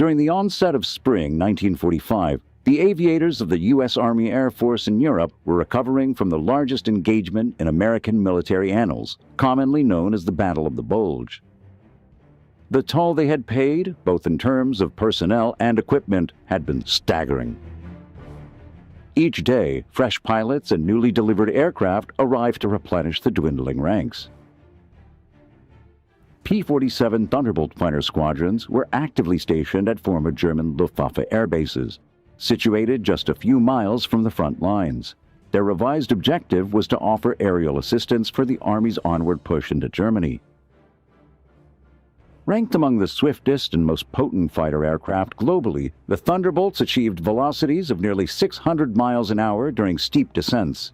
During the onset of spring 1945, the aviators of the U.S. Army Air Force in Europe were recovering from the largest engagement in American military annals, commonly known as the Battle of the Bulge. The toll they had paid, both in terms of personnel and equipment, had been staggering. Each day, fresh pilots and newly delivered aircraft arrived to replenish the dwindling ranks. P-47 Thunderbolt fighter squadrons were actively stationed at former German Luftwaffe air bases, situated just a few miles from the front lines. Their revised objective was to offer aerial assistance for the Army's onward push into Germany. Ranked among the swiftest and most potent fighter aircraft globally, the Thunderbolts achieved velocities of nearly 600 miles an hour during steep descents.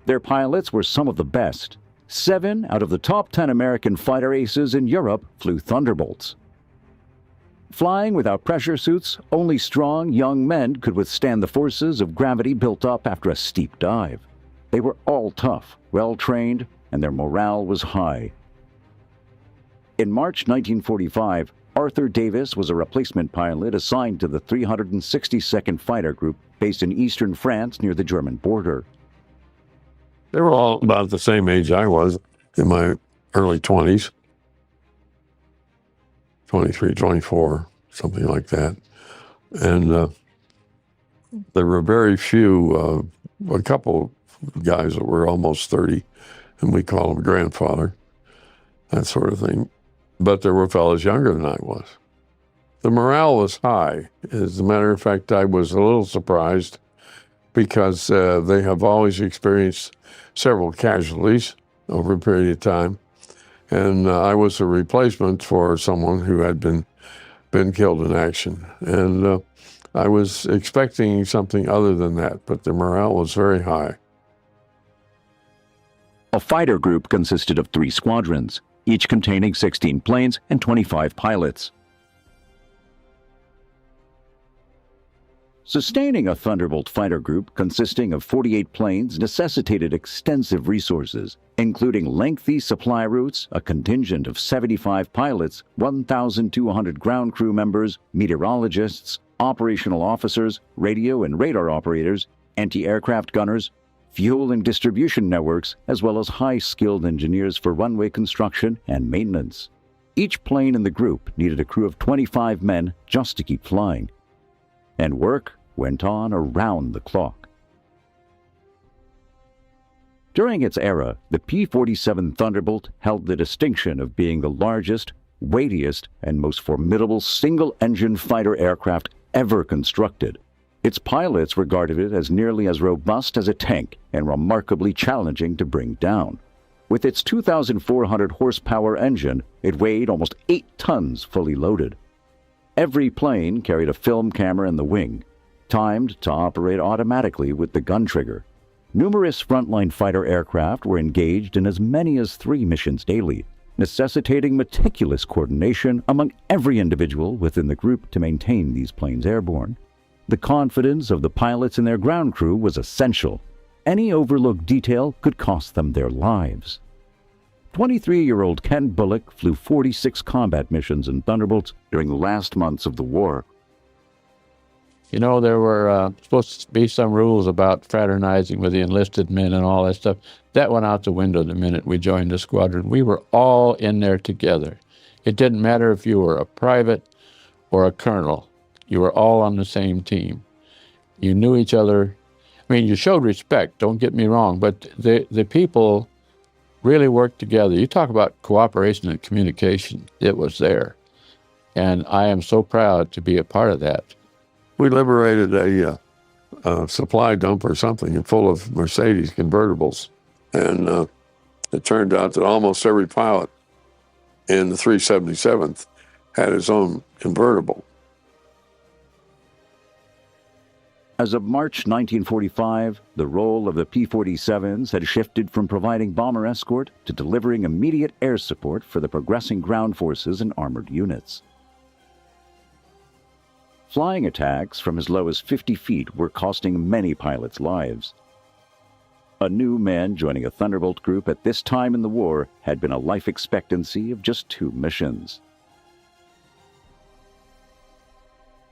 Their pilots were some of the best. 7 out of the top 10 American fighter aces in Europe flew Thunderbolts. Flying without pressure suits, only strong, young men could withstand the forces of gravity built up after a steep dive. They were all tough, well-trained, and their morale was high. In March 1945, Arthur Davis was a replacement pilot assigned to the 362nd Fighter Group based in eastern France near the German border. They were all about the same age I was, in my early 20s. 23, 24, something like that. And there were very few, a couple guys that were almost 30, and we call them grandfather, that sort of thing. But there were fellows younger than I was. The morale was high. As a matter of fact, I was a little surprised because they have always experienced several casualties over a period of time. And I was a replacement for someone who had been killed in action. And I was expecting something other than that, but the morale was very high. A fighter group consisted of 3 squadrons, each containing 16 planes and 25 pilots. Sustaining a Thunderbolt fighter group consisting of 48 planes necessitated extensive resources, including lengthy supply routes, a contingent of 75 pilots, 1,200 ground crew members, meteorologists, operational officers, radio and radar operators, anti-aircraft gunners, fuel and distribution networks, as well as high-skilled engineers for runway construction and maintenance. Each plane in the group needed a crew of 25 men just to keep flying. And work went on around the clock. During its era, the P-47 Thunderbolt held the distinction of being the largest, weightiest, and most formidable single-engine fighter aircraft ever constructed. Its pilots regarded it as nearly as robust as a tank and remarkably challenging to bring down. With its 2,400 horsepower engine, it weighed almost 8 tons fully loaded. Every plane carried a film camera in the wing, timed to operate automatically with the gun trigger. Numerous frontline fighter aircraft were engaged in as many as 3 missions daily, necessitating meticulous coordination among every individual within the group to maintain these planes airborne. The confidence of the pilots and their ground crew was essential. Any overlooked detail could cost them their lives. 23-year-old Ken Bullock flew 46 combat missions in Thunderbolts during the last months of the war. You know, there were supposed to be some rules about fraternizing with the enlisted men and all that stuff. That went out the window the minute we joined the squadron. We were all in there together. It didn't matter if you were a private or a colonel. You were all on the same team. You knew each other. I mean, you showed respect, don't get me wrong, but the people really worked together. You talk about cooperation and communication. It was there. And I am so proud to be a part of that. We liberated a supply dump or something full of Mercedes convertibles. And it turned out that almost every pilot in the 377th had his own convertible. As of March 1945, the role of the P-47s had shifted from providing bomber escort to delivering immediate air support for the progressing ground forces and armored units. Flying attacks from as low as 50 feet were costing many pilots lives. A new man joining a Thunderbolt group at this time in the war had been a life expectancy of just 2 missions.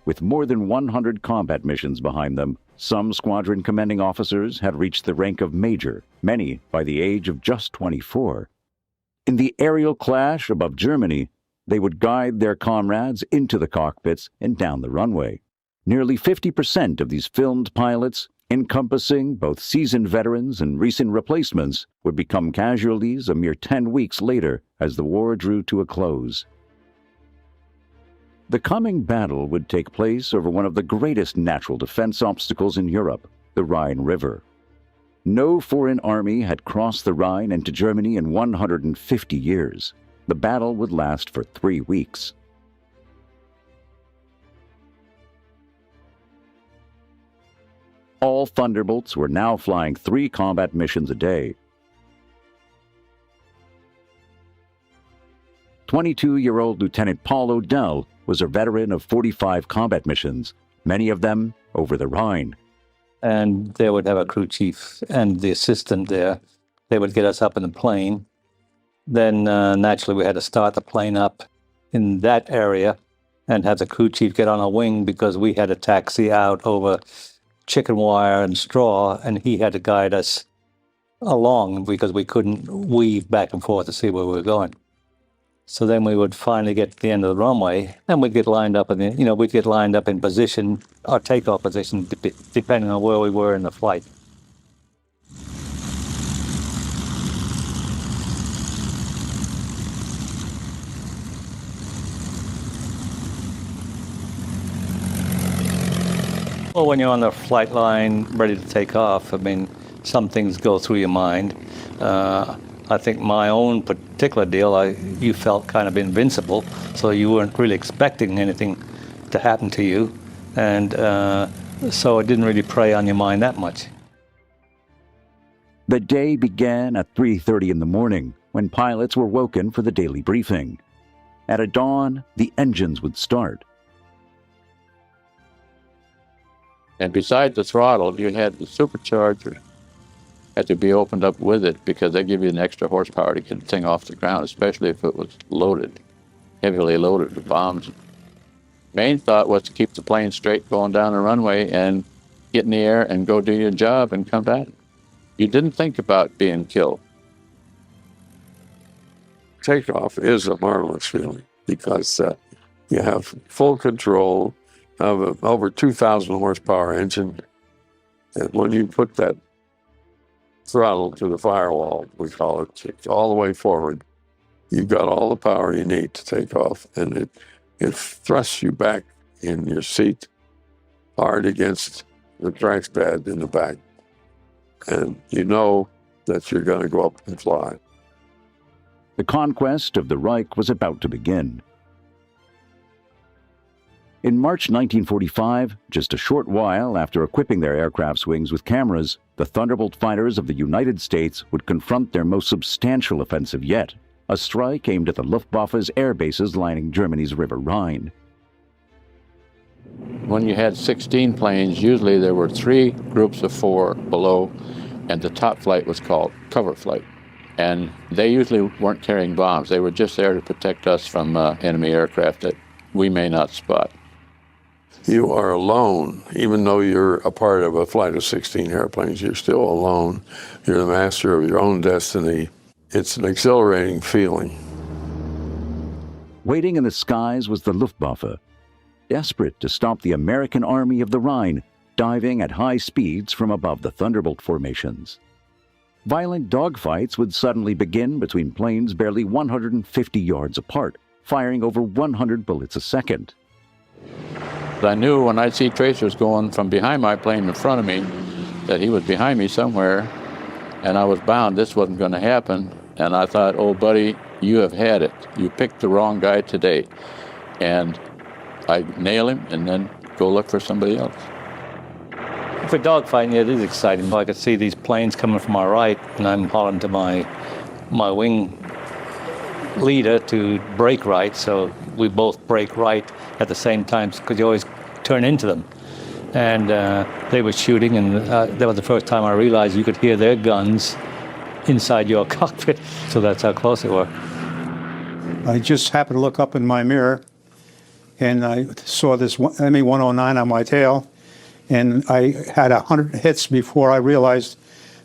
With more than 100 combat missions behind them, some squadron commanding officers had reached the rank of major, many by the age of just 24. In the aerial clash above Germany, they would guide their comrades into the cockpits and down the runway. Nearly 50% of these filmed pilots, encompassing both seasoned veterans and recent replacements, would become casualties a mere 10 weeks later as the war drew to a close. The coming battle would take place over one of the greatest natural defense obstacles in Europe, the Rhine River. No foreign army had crossed the Rhine into Germany in 150 years. The battle would last for 3 weeks. All Thunderbolts were now flying 3 combat missions a day. 22-year-old Lieutenant Paul Odell was a veteran of 45 combat missions, many of them over the Rhine. And they would have a crew chief and the assistant there. They would get us up in the plane. Then naturally we had to start the plane up in that area and have the crew chief get on a wing because we had to taxi out over chicken wire and straw, and he had to guide us along because we couldn't weave back and forth to see where we were going. So then we would finally get to the end of the runway, and we'd get lined up in we'd get lined up in position, our takeoff position, depending on where we were in the flight. Well, when you're on the flight line, ready to take off, I mean, some things go through your mind. I think my own particular deal, you felt kind of invincible, so you weren't really expecting anything to happen to you, and so it didn't really prey on your mind that much. The day began at 3:30 in the morning, when pilots were woken for the daily briefing. At dawn, the engines would start. And beside the throttle, you had the supercharger had to be opened up with it because they give you an extra horsepower to get the thing off the ground, especially if it was loaded, heavily loaded with bombs. Main thought was to keep the plane straight going down the runway and get in the air and go do your job and come back. You didn't think about being killed. Takeoff is a marvelous feeling because you have full control of an over 2,000 horsepower engine. And when you put that throttle to the firewall, we call it, all the way forward, you've got all the power you need to take off. And it thrusts you back in your seat hard against the trackpad in the back. And you know that you're going to go up and fly. The conquest of the Reich was about to begin. In March 1945, just a short while after equipping their aircraft's wings with cameras, the Thunderbolt fighters of the United States would confront their most substantial offensive yet, a strike aimed at the Luftwaffe's air bases lining Germany's River Rhine. When you had 16 planes, usually there were 3 groups of 4 below, and the top flight was called cover flight. And they usually weren't carrying bombs. They were just there to protect us from enemy aircraft that we may not spot. You are alone. Even though you're a part of a flight of 16 airplanes, you're still alone. You're the master of your own destiny. It's an exhilarating feeling. Waiting in the skies was the Luftwaffe, desperate to stop the American Army of the Rhine, diving at high speeds from above the Thunderbolt formations. Violent dogfights would suddenly begin between planes barely 150 yards apart, firing over 100 bullets a second. I knew when I'd see tracers going from behind my plane in front of me that he was behind me somewhere, and I was bound this wasn't going to happen. And I thought, oh, buddy, you have had it. You picked the wrong guy today. And I nail him and then go look for somebody else. For dogfighting, it is exciting. I could see these planes coming from our right, and I'm hollering to my wing leader to brake right, so we both brake right at the same time, because you always turn into them. And they were shooting, and that was the first time I realized you could hear their guns inside your cockpit, so that's how close they were. I just happened to look up in my mirror, and I saw this ME-109 on my tail, and I had 100 hits before I realized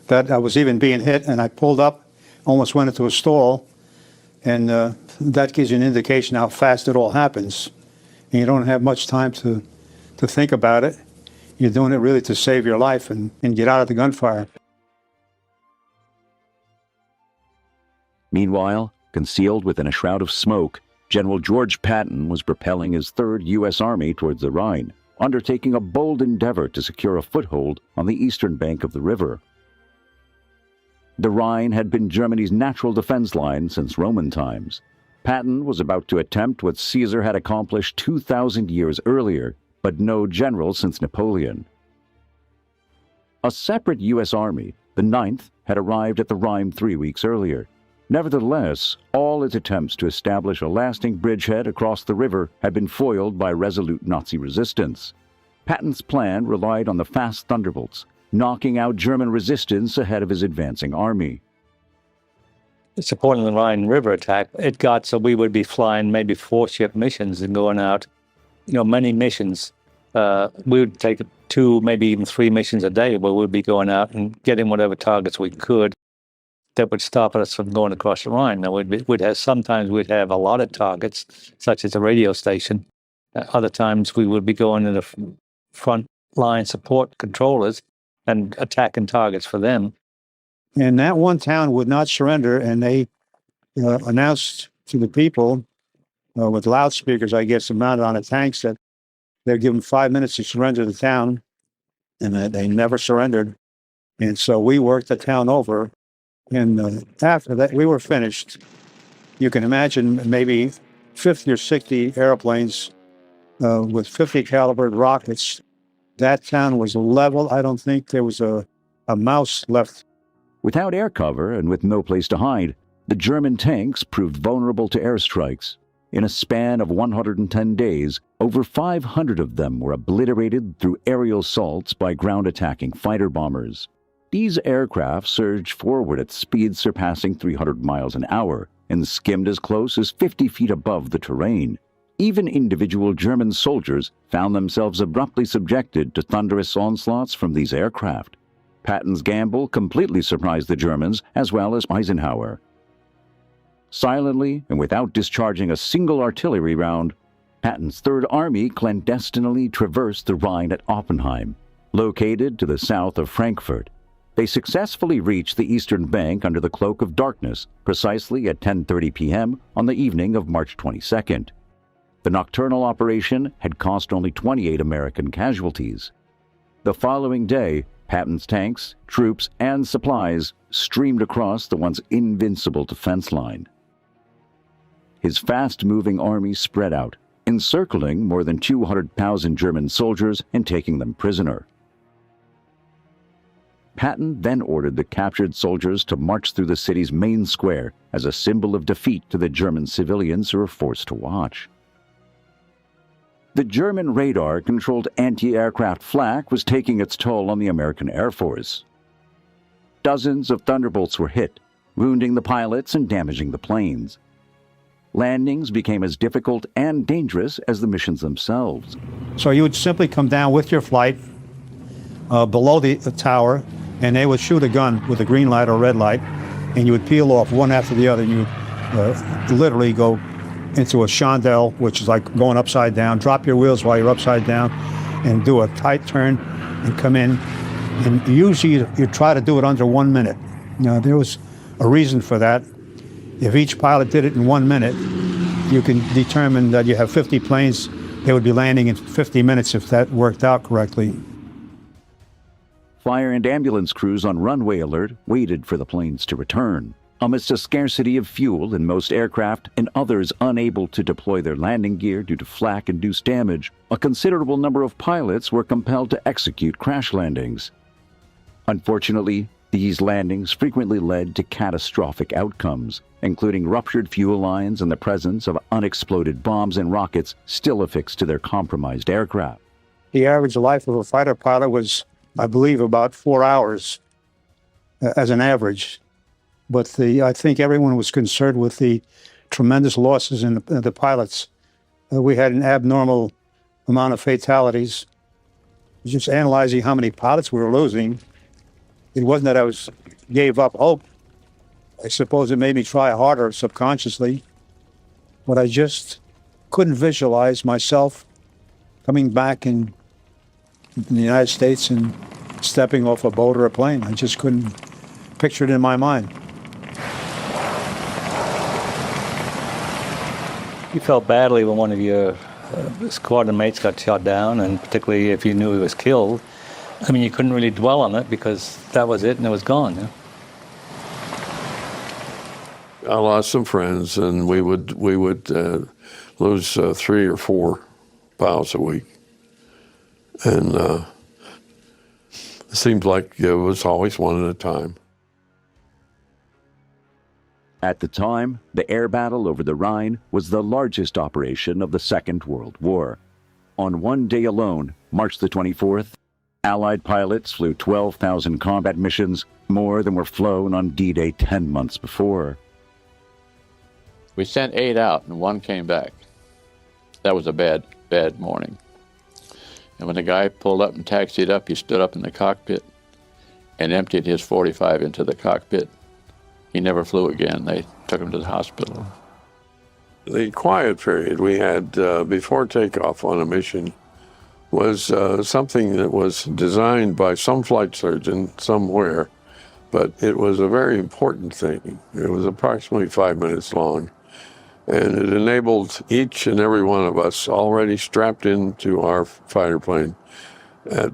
that I was even being hit, and I pulled up, almost went into a stall, and that gives you an indication how fast it all happens. And you don't have much time to think about it. You're doing it really to save your life and get out of the gunfire. Meanwhile, concealed within a shroud of smoke, General George Patton was propelling his 3rd U.S. Army towards the Rhine, undertaking a bold endeavor to secure a foothold on the eastern bank of the river. The Rhine had been Germany's natural defense line since Roman times. Patton was about to attempt what Caesar had accomplished 2,000 years earlier, but no general since Napoleon. A separate U.S. Army, the 9th, had arrived at the Rhine 3 weeks earlier. Nevertheless, all its attempts to establish a lasting bridgehead across the river had been foiled by resolute Nazi resistance. Patton's plan relied on the fast Thunderbolts, knocking out German resistance ahead of his advancing army. Supporting the Rhine River attack, it got so we would be flying maybe 4-ship missions and going out, many missions. We would take 2, maybe even 3 missions a day where we'd be going out and getting whatever targets we could that would stop us from going across the Rhine. Now, sometimes we'd have a lot of targets, such as a radio station. Other times we would be going to the front line support controllers and attacking targets for them. And that one town would not surrender, and they announced to the people with loudspeakers, I guess, mounted on the tanks, that they're given 5 minutes to surrender the town, and that they never surrendered. And so we worked the town over, and after that, we were finished. You can imagine maybe 50 or 60 airplanes with 50 caliber rockets. That town was level. I don't think there was a mouse left. Without air cover and with no place to hide, the German tanks proved vulnerable to airstrikes. In a span of 110 days, over 500 of them were obliterated through aerial assaults by ground-attacking fighter bombers. These aircraft surged forward at speeds surpassing 300 miles an hour and skimmed as close as 50 feet above the terrain. Even individual German soldiers found themselves abruptly subjected to thunderous onslaughts from these aircraft. Patton's gamble completely surprised the Germans as well as Eisenhower. Silently and without discharging a single artillery round, Patton's Third Army clandestinely traversed the Rhine at Oppenheim, located to the south of Frankfurt. They successfully reached the eastern bank under the cloak of darkness, precisely at 10:30 p.m. on the evening of March 22nd. The nocturnal operation had cost only 28 American casualties. The following day, Patton's tanks, troops, and supplies streamed across the once invincible defense line. His fast-moving army spread out, encircling more than 200,000 German soldiers and taking them prisoner. Patton then ordered the captured soldiers to march through the city's main square as a symbol of defeat to the German civilians who were forced to watch. The German radar-controlled anti-aircraft flak was taking its toll on the American Air Force. Dozens of Thunderbolts were hit, wounding the pilots and damaging the planes. Landings became as difficult and dangerous as the missions themselves. So you would simply come down with your flight below the tower, and they would shoot a gun with a green light or red light, and you would peel off one after the other, and you would literally go into a chandelle, which is like going upside down, drop your wheels while you're upside down, and do a tight turn and come in. And usually you try to do it under 1 minute. Now, there was a reason for that. If each pilot did it in 1 minute, you can determine that you have 50 planes. They would be landing in 50 minutes if that worked out correctly. Fire and ambulance crews on runway alert waited for the planes to return. Amidst a scarcity of fuel in most aircraft and others unable to deploy their landing gear due to flak-induced damage, a considerable number of pilots were compelled to execute crash landings. Unfortunately, these landings frequently led to catastrophic outcomes, including ruptured fuel lines and the presence of unexploded bombs and rockets still affixed to their compromised aircraft. The average life of a fighter pilot was, I believe, about 4 hours as an average. But I think everyone was concerned with the tremendous losses in the pilots. we had an abnormal amount of fatalities. Just analyzing how many pilots we were losing, it wasn't that I gave up hope. I suppose it made me try harder subconsciously, but I just couldn't visualize myself coming back in the United States and stepping off a boat or a plane. I just couldn't picture it in my mind. You felt badly when one of your squadron mates got shot down, and particularly if you knew he was killed. I mean, you couldn't really dwell on it because that was it and it was gone. Yeah? I lost some friends, and we would lose 3 or 4 pilots a week, and it seemed like it was always one at a time. At the time, the air battle over the Rhine was the largest operation of the Second World War. On one day alone, March the 24th, Allied pilots flew 12,000 combat missions, more than were flown on D-Day 10 months before. We sent 8 out, and 1 came back. That was a bad morning. And when the guy pulled up and taxied up, he stood up in the cockpit and emptied his 45 into the cockpit. He never flew again. They took him to the hospital. The quiet period we had before takeoff on a mission was something that was designed by some flight surgeon somewhere, but it was a very important thing. It was approximately 5 minutes long, and it enabled each and every one of us already strapped into our fighter plane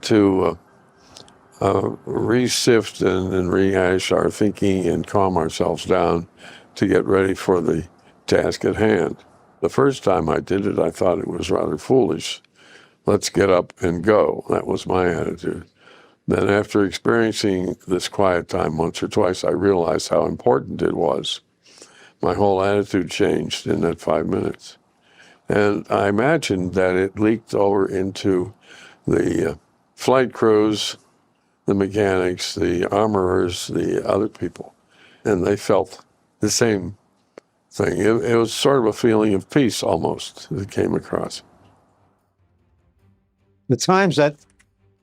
to re-sift and rehash our thinking and calm ourselves down to get ready for the task at hand. The first time I did it, I thought it was rather foolish. Let's get up and go. That was my attitude. Then after experiencing this quiet time once or twice, I realized how important it was. My whole attitude changed in that 5 minutes. And I imagined that it leaked over into the flight crews, the mechanics, the armorers, the other people, and they felt the same thing. It was sort of a feeling of peace almost that came across. The times that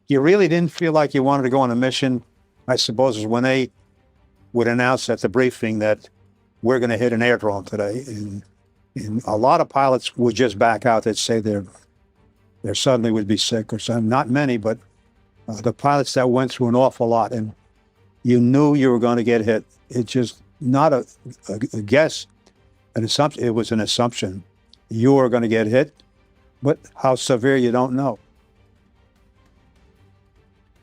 you really didn't feel like you wanted to go on a mission, I suppose, is when they would announce at the briefing that we're going to hit an airdrome today. And a lot of pilots would just back out. They'd say they suddenly would be sick or something. Not many, but the pilots that went through an awful lot, and you knew you were going to get hit. It's just not a guess, an assumption. It was an assumption. You were going to get hit, but how severe, you don't know.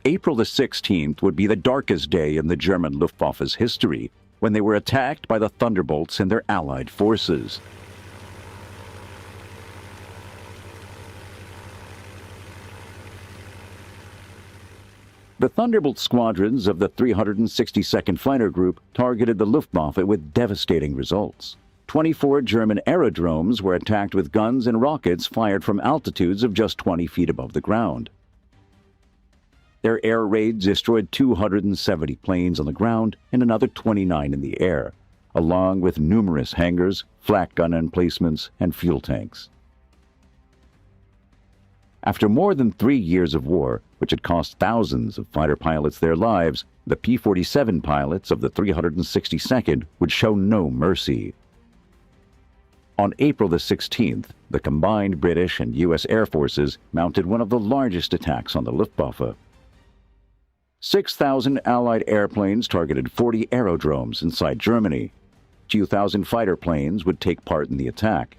April the 16th would be the darkest day in the German Luftwaffe's history, when they were attacked by the Thunderbolts and their Allied forces. The Thunderbolt squadrons of the 362nd Fighter Group targeted the Luftwaffe with devastating results. 24 German aerodromes were attacked with guns and rockets fired from altitudes of just 20 feet above the ground. Their air raids destroyed 270 planes on the ground and another 29 in the air, along with numerous hangars, flak gun emplacements, and fuel tanks. After more than 3 years of war, which had cost thousands of fighter pilots their lives, the P-47 pilots of the 362nd would show no mercy. On April the 16th, the combined British and U.S. Air Forces mounted one of the largest attacks on the Luftwaffe. 6,000 Allied airplanes targeted 40 aerodromes inside Germany. 2,000 fighter planes would take part in the attack.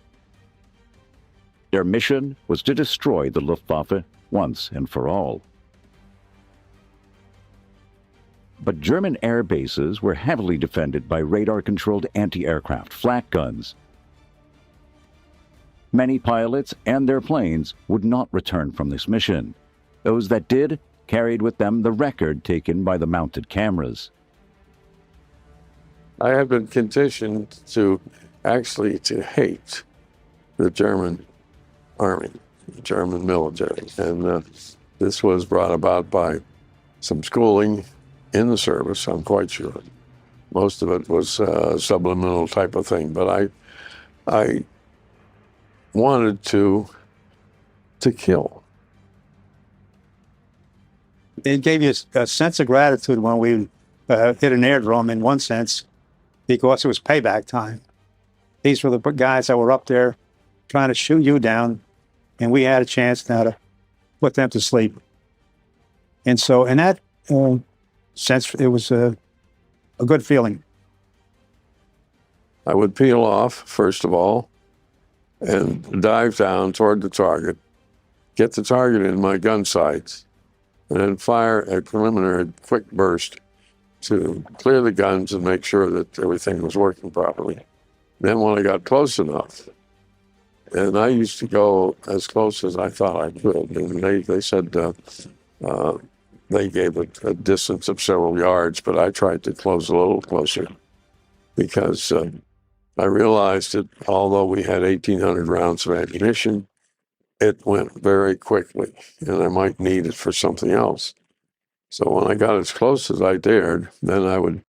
Their mission was to destroy the Luftwaffe once and for all. But German air bases were heavily defended by radar-controlled anti-aircraft flak guns. Many pilots and their planes would not return from this mission. Those that did carried with them the record taken by the mounted cameras. I have been conditioned to hate the German army, the German military, and this was brought about by some schooling in the service, I'm quite sure. Most of it was a subliminal type of thing, but I wanted to kill. It gave you a sense of gratitude when we hit an airdrome, in one sense, because it was payback time. These were the guys that were up there trying to shoot you down, and we had a chance now to put them to sleep. And so in that sense, it was a good feeling. I would peel off, first of all, and dive down toward the target, get the target in my gun sights, and then fire a preliminary quick burst to clear the guns and make sure that everything was working properly. Then when I got close enough, and I used to go as close as I thought I could, and they said they gave a distance of several yards, but I tried to close a little closer because I realized that although we had 1,800 rounds of ammunition, it went very quickly, and I might need it for something else. So when I got as close as I dared, then I would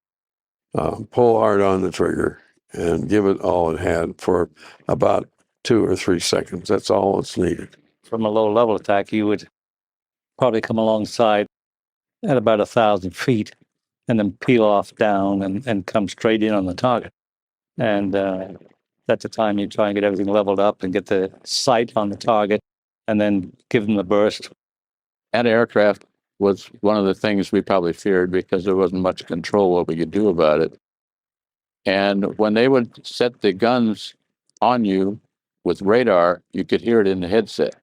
pull hard on the trigger and give it all it had for about 2 or 3 seconds. That's all it's needed. From a low-level attack, you would probably come alongside at about 1,000 feet and then peel off down and come straight in on the target. And that's the time you try and get everything leveled up and get the sight on the target and then give them the burst. Anti-aircraft was one of the things we probably feared because there wasn't much control what we could do about it. And when they would set the guns on you with radar, you could hear it in the headset.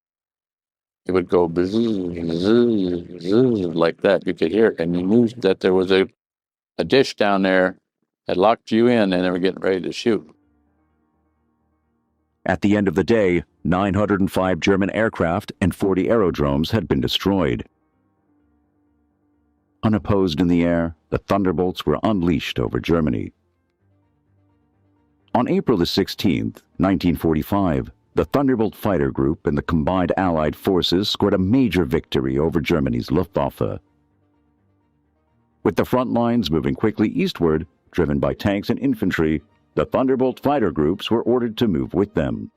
It would go bzz, bzz, bzz, like that. You could hear it, and you knew that there was a dish down there that locked you in and they were getting ready to shoot. At the end of the day, 905 German aircraft and 40 aerodromes had been destroyed. Unopposed in the air, the Thunderbolts were unleashed over Germany. On April the 16th, 1945, the Thunderbolt fighter group and the combined Allied forces scored a major victory over Germany's Luftwaffe. With the front lines moving quickly eastward, driven by tanks and infantry, the Thunderbolt fighter groups were ordered to move with them.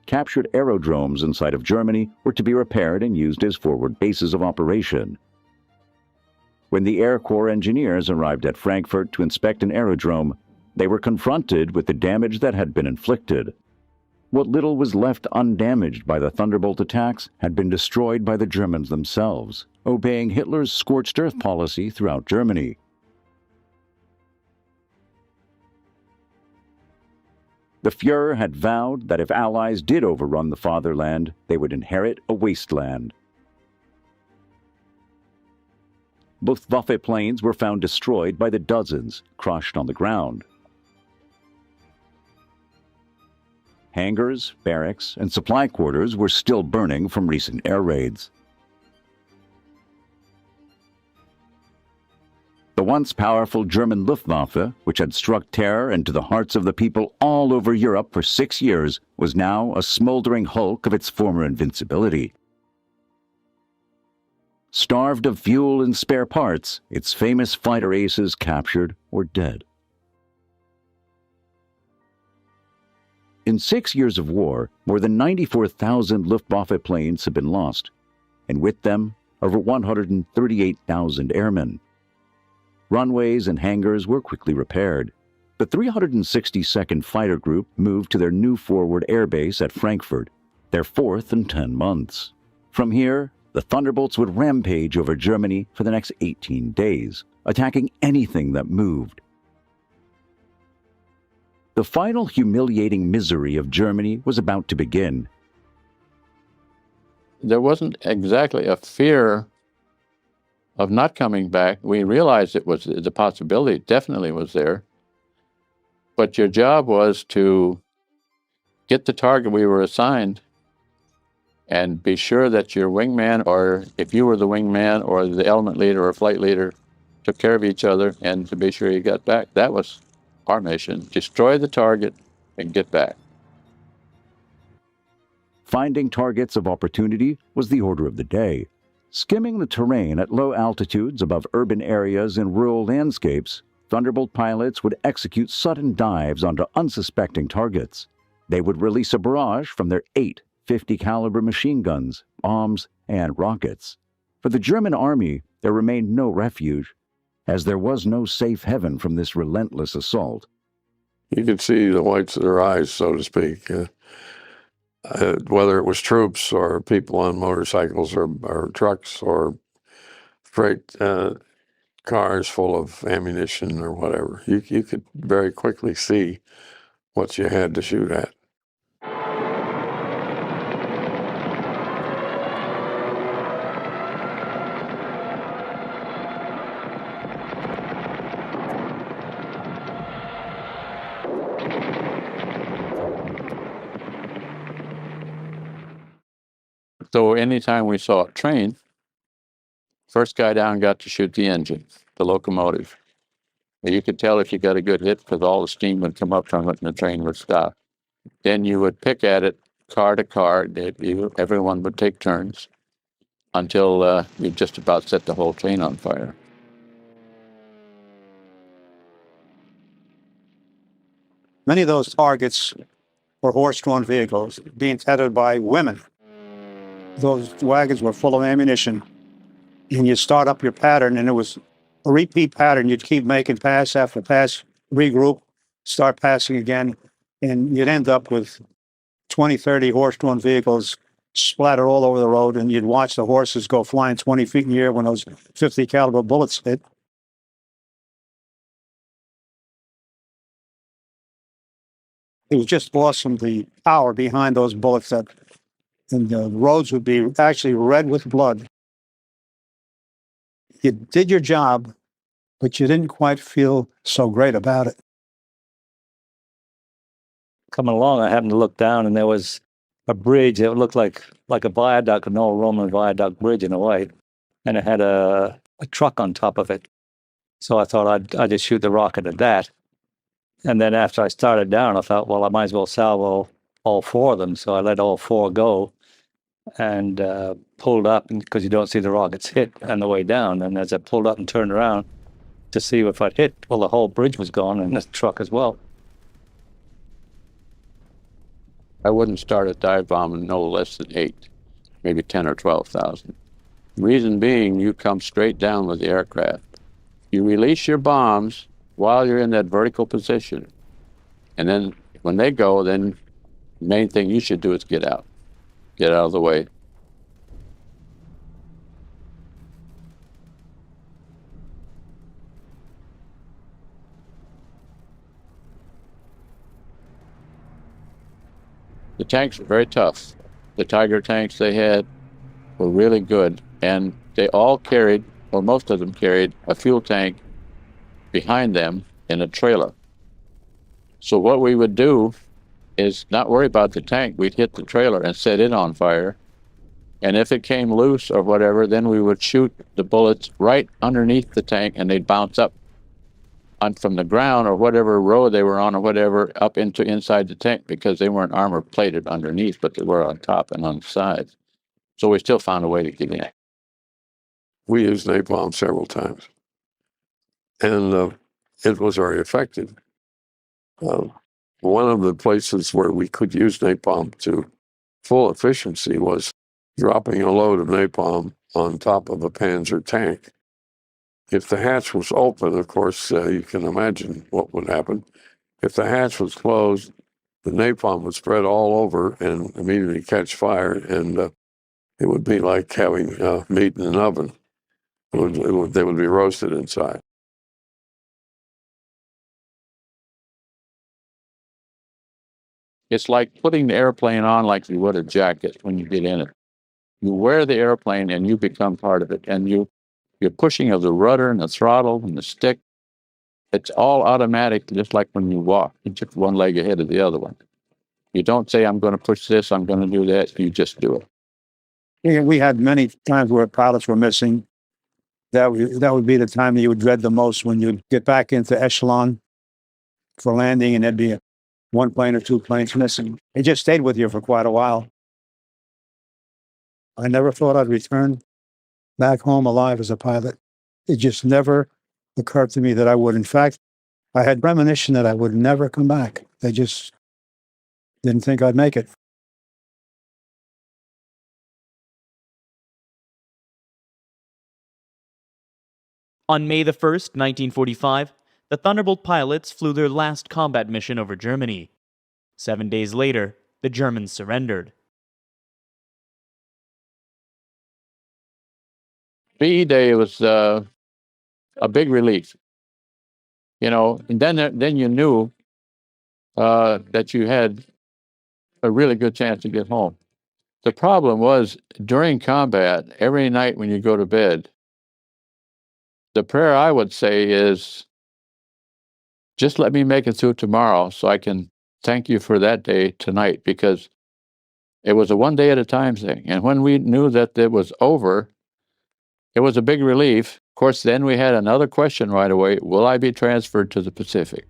Captured aerodromes in sight of Germany were to be repaired and used as forward bases of operation. When the Air Corps engineers arrived at Frankfurt to inspect an aerodrome, they were confronted with the damage that had been inflicted. What little was left undamaged by the Thunderbolt attacks had been destroyed by the Germans themselves, obeying Hitler's scorched earth policy throughout Germany. The Fuhrer had vowed that if Allies did overrun the fatherland, they would inherit a wasteland. Luftwaffe planes were found destroyed by the dozens, crushed on the ground. Hangars, barracks, and supply quarters were still burning from recent air raids. The once powerful German Luftwaffe, which had struck terror into the hearts of the people all over Europe for 6 years, was now a smoldering hulk of its former invincibility. Starved of fuel and spare parts, its famous fighter aces captured or dead. In 6 years of war, more than 94,000 Luftwaffe planes had been lost, and with them, over 138,000 airmen. Runways and hangars were quickly repaired. The 362nd Fighter Group moved to their new forward airbase at Frankfurt, their fourth in 10 months. From here, the Thunderbolts would rampage over Germany for the next 18 days, attacking anything that moved. The final humiliating misery of Germany was about to begin. There wasn't exactly a fear of not coming back. We realized it was the possibility, definitely was there. But your job was to get the target we were assigned and be sure that your wingman, or if you were the wingman or the element leader or flight leader, took care of each other and to be sure you got back. That was our mission. Destroy the target and get back. Finding targets of opportunity was the order of the day. Skimming the terrain at low altitudes above urban areas and rural landscapes, Thunderbolt pilots would execute sudden dives onto unsuspecting targets. They would release a barrage from their 8 50 caliber machine guns, bombs, and rockets. For the German army, there remained no refuge, as there was no safe haven from this relentless assault. You could see the whites of their eyes, so to speak, whether it was troops or people on motorcycles or trucks or freight cars full of ammunition or whatever. You could very quickly see what you had to shoot at. So anytime we saw a train, first guy down got to shoot the engine, the locomotive. You could tell if you got a good hit because all the steam would come up from it and the train would stop. Then you would pick at it car to car. Everyone would take turns until you just about set the whole train on fire. Many of those targets were horse-drawn vehicles being tethered by women. Those wagons were full of ammunition, and you start up your pattern, and it was a repeat pattern. You'd keep making pass after pass, regroup, start passing again, and you'd end up with 20, 30 horse-drawn vehicles splattered all over the road, and you'd watch the horses go flying 20 feet in the air when those 50 caliber bullets hit. It was just awesome, the power behind those bullets, and the roads would be actually red with blood. You did your job, but you didn't quite feel so great about it. Coming along, I happened to look down, and there was a bridge that looked like a viaduct, an old Roman viaduct bridge in a way, and it had a truck on top of it. So I thought I'd just shoot the rocket at that. And then after I started down, I thought, well, I might as well salvo all 4 of them. So I let all 4 go and pulled up because you don't see the rockets hit on the way down. And as I pulled up and turned around to see if I'd hit, well, the whole bridge was gone and the truck as well. I wouldn't start a dive bomb no less than 8, maybe 10 or 12,000. Reason being, you come straight down with the aircraft. You release your bombs while you're in that vertical position. And then when they go, then the main thing you should do is get out. Get out of the way. The tanks were very tough. The Tiger tanks they had were really good, and they all carried, or most of them carried, a fuel tank behind them in a trailer. So what we would do is not worry about the tank. We'd hit the trailer and set it on fire. And if it came loose or whatever, then we would shoot the bullets right underneath the tank, and they'd bounce up from the ground or whatever row they were on or whatever up into inside the tank, because they weren't armor plated underneath, but they were on top and on the sides. So we still found a way to get in. We used napalm several times, and it was very effective. One of the places where we could use napalm to full efficiency was dropping a load of napalm on top of a Panzer tank. If the hatch was open, of course, you can imagine what would happen. If the hatch was closed, the napalm would spread all over and immediately catch fire, and it would be like having meat in an oven. They would be roasted inside. It's like putting the airplane on like you would a jacket when you get in it. You wear the airplane and you become part of it, and you're pushing of the rudder and the throttle and the stick. It's all automatic, just like when you walk. You just one leg ahead of the other one. You don't say, I'm going to push this, I'm going to do that. You just do it. Yeah, we had many times where pilots were missing. That would be the time that you would dread the most, when you'd get back into echelon for landing and there'd be 1 plane or 2 planes missing. It just stayed with you for quite a while. I never thought I'd return back home alive as a pilot. It just never occurred to me that I would. In fact, I had premonition that I would never come back. Didn't think I'd make it. On May the 1st, 1945, the Thunderbolt pilots flew their last combat mission over Germany. 7 days later, the Germans surrendered. VE Day was a big relief, you know. And then you knew that you had a really good chance to get home. The problem was during combat, every night when you go to bed, the prayer I would say is, just let me make it through tomorrow so I can thank you for that day tonight, because it was a one day at a time thing. And when we knew that it was over, it was a big relief. Of course, then we had another question right away: will I be transferred to the Pacific?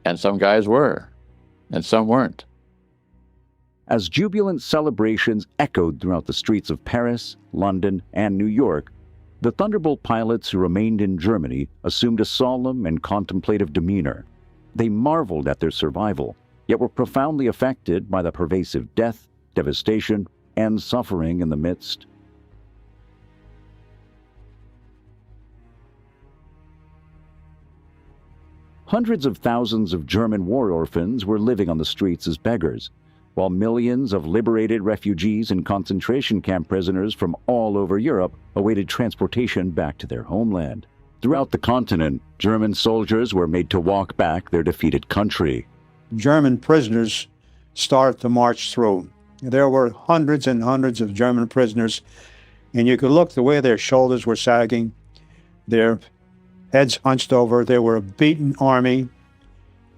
And some guys were, and some weren't. As jubilant celebrations echoed throughout the streets of Paris, London, and New York, the Thunderbolt pilots who remained in Germany assumed a solemn and contemplative demeanor. They marveled at their survival, yet were profoundly affected by the pervasive death, devastation, and suffering in the midst. Hundreds of thousands of German war orphans were living on the streets as beggars, while millions of liberated refugees and concentration camp prisoners from all over Europe awaited transportation back to their homeland. Throughout the continent, German soldiers were made to walk back their defeated country. German prisoners started to march through. There were hundreds and hundreds of German prisoners, and you could look the way their shoulders were sagging, their heads hunched over. They were a beaten army,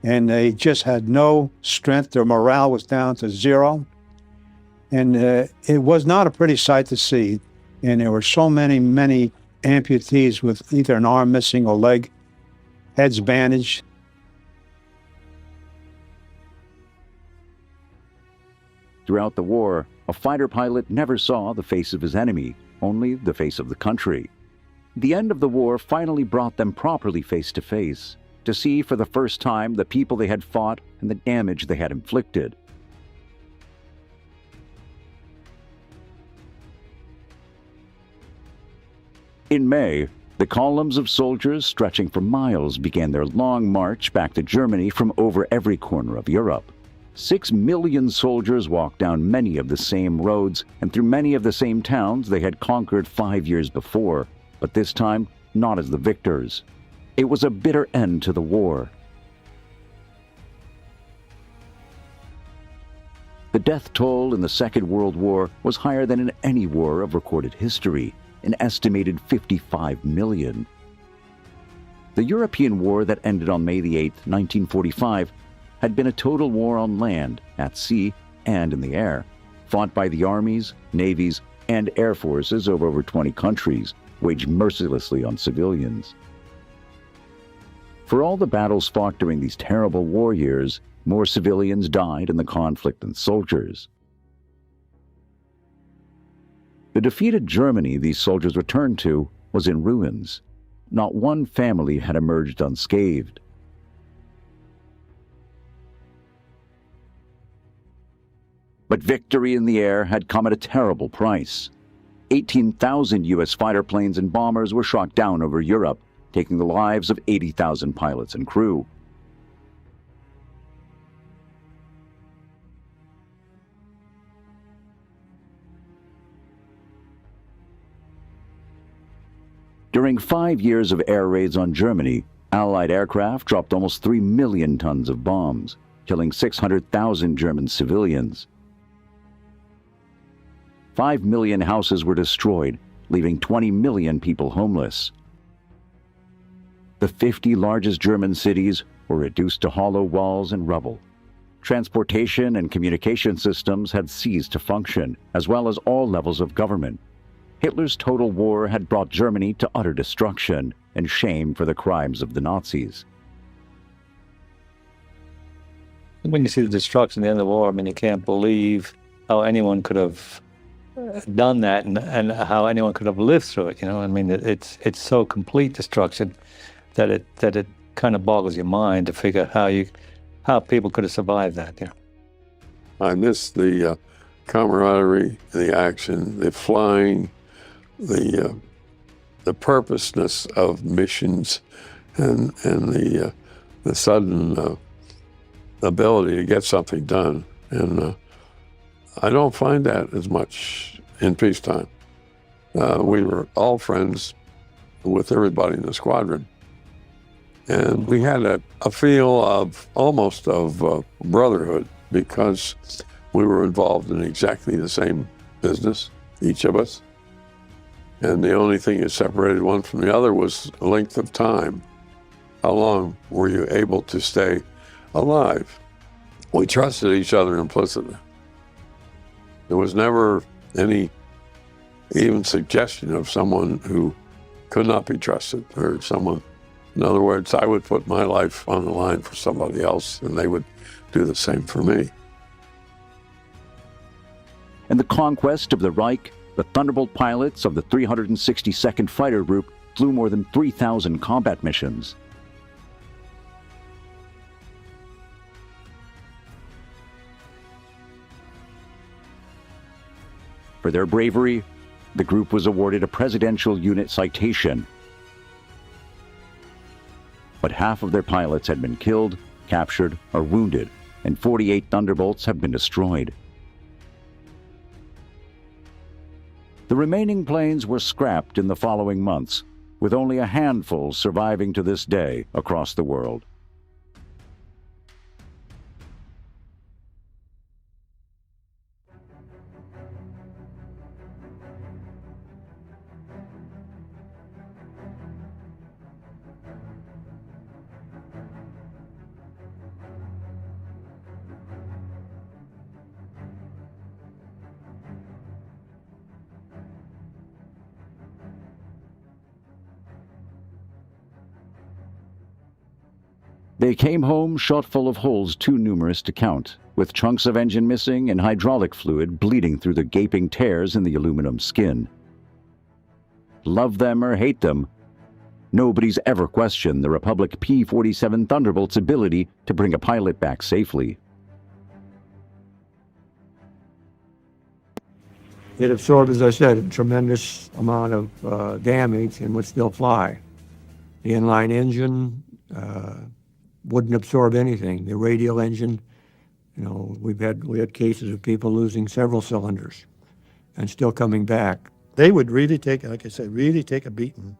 and they just had no strength. Their morale was down to zero, and it was not a pretty sight to see. And there were so many amputees with either an arm missing or leg, heads bandaged. Throughout the war, a fighter pilot never saw the face of his enemy, only the face of the country. The end of the war finally brought them properly face to face, to see for the first time the people they had fought and the damage they had inflicted. In May, the columns of soldiers stretching for miles began their long march back to Germany from over every corner of Europe. 6 million soldiers walked down many of the same roads and through many of the same towns they had conquered 5 years before, but this time not as the victors. It was a bitter end to the war. The death toll in the Second World War was higher than in any war of recorded history, an estimated 55 million. The European war that ended on May the 8th, 1945, had been a total war on land, at sea, and in the air, fought by the armies, navies, and air forces of over 20 countries, waged mercilessly on civilians. For all the battles fought during these terrible war years, more civilians died in the conflict than soldiers. The defeated Germany these soldiers returned to was in ruins. Not one family had emerged unscathed. But victory in the air had come at a terrible price. 18,000 U.S. fighter planes and bombers were shot down over Europe, taking the lives of 80,000 pilots and crew. During 5 years of air raids on Germany, Allied aircraft dropped almost 3 million tons of bombs, killing 600,000 German civilians. 5 million houses were destroyed, leaving 20 million people homeless. The 50 largest German cities were reduced to hollow walls and rubble. Transportation and communication systems had ceased to function, as well as all levels of government. Hitler's total war had brought Germany to utter destruction and shame for the crimes of the Nazis. When you see the destruction at the end of the war, I mean, you can't believe how anyone could have done that and how anyone could have lived through it. You know, I mean, it's so complete destruction that it kind of boggles your mind to figure how people could have survived that. You know. I miss the camaraderie, the action, the flying, the purposeness of missions, and the sudden ability to get something done. And I don't find that as much in peacetime. We were all friends with everybody in the squadron. And we had a feel of almost of brotherhood, because we were involved in exactly the same business, each of us. And the only thing that separated one from the other was length of time. How long were you able to stay alive? We trusted each other implicitly. There was never any even suggestion of someone who could not be trusted, or someone, in other words, I would put my life on the line for somebody else, and they would do the same for me. In the conquest of the Reich, the Thunderbolt pilots of the 362nd Fighter Group flew more than 3,000 combat missions. For their bravery, the group was awarded a Presidential Unit Citation. But half of their pilots had been killed, captured, or wounded, and 48 Thunderbolts have been destroyed. The remaining planes were scrapped in the following months, with only a handful surviving to this day across the world. They came home shot full of holes too numerous to count, with chunks of engine missing and hydraulic fluid bleeding through the gaping tears in the aluminum skin. Love them or hate them, nobody's ever questioned the Republic P-47 Thunderbolt's ability to bring a pilot back safely. It absorbed, as I said, a tremendous amount of damage and would still fly. The inline engine wouldn't absorb anything. The radial engine, you know, we had cases of people losing several cylinders and still coming back. They would really take, like I said, really take a beating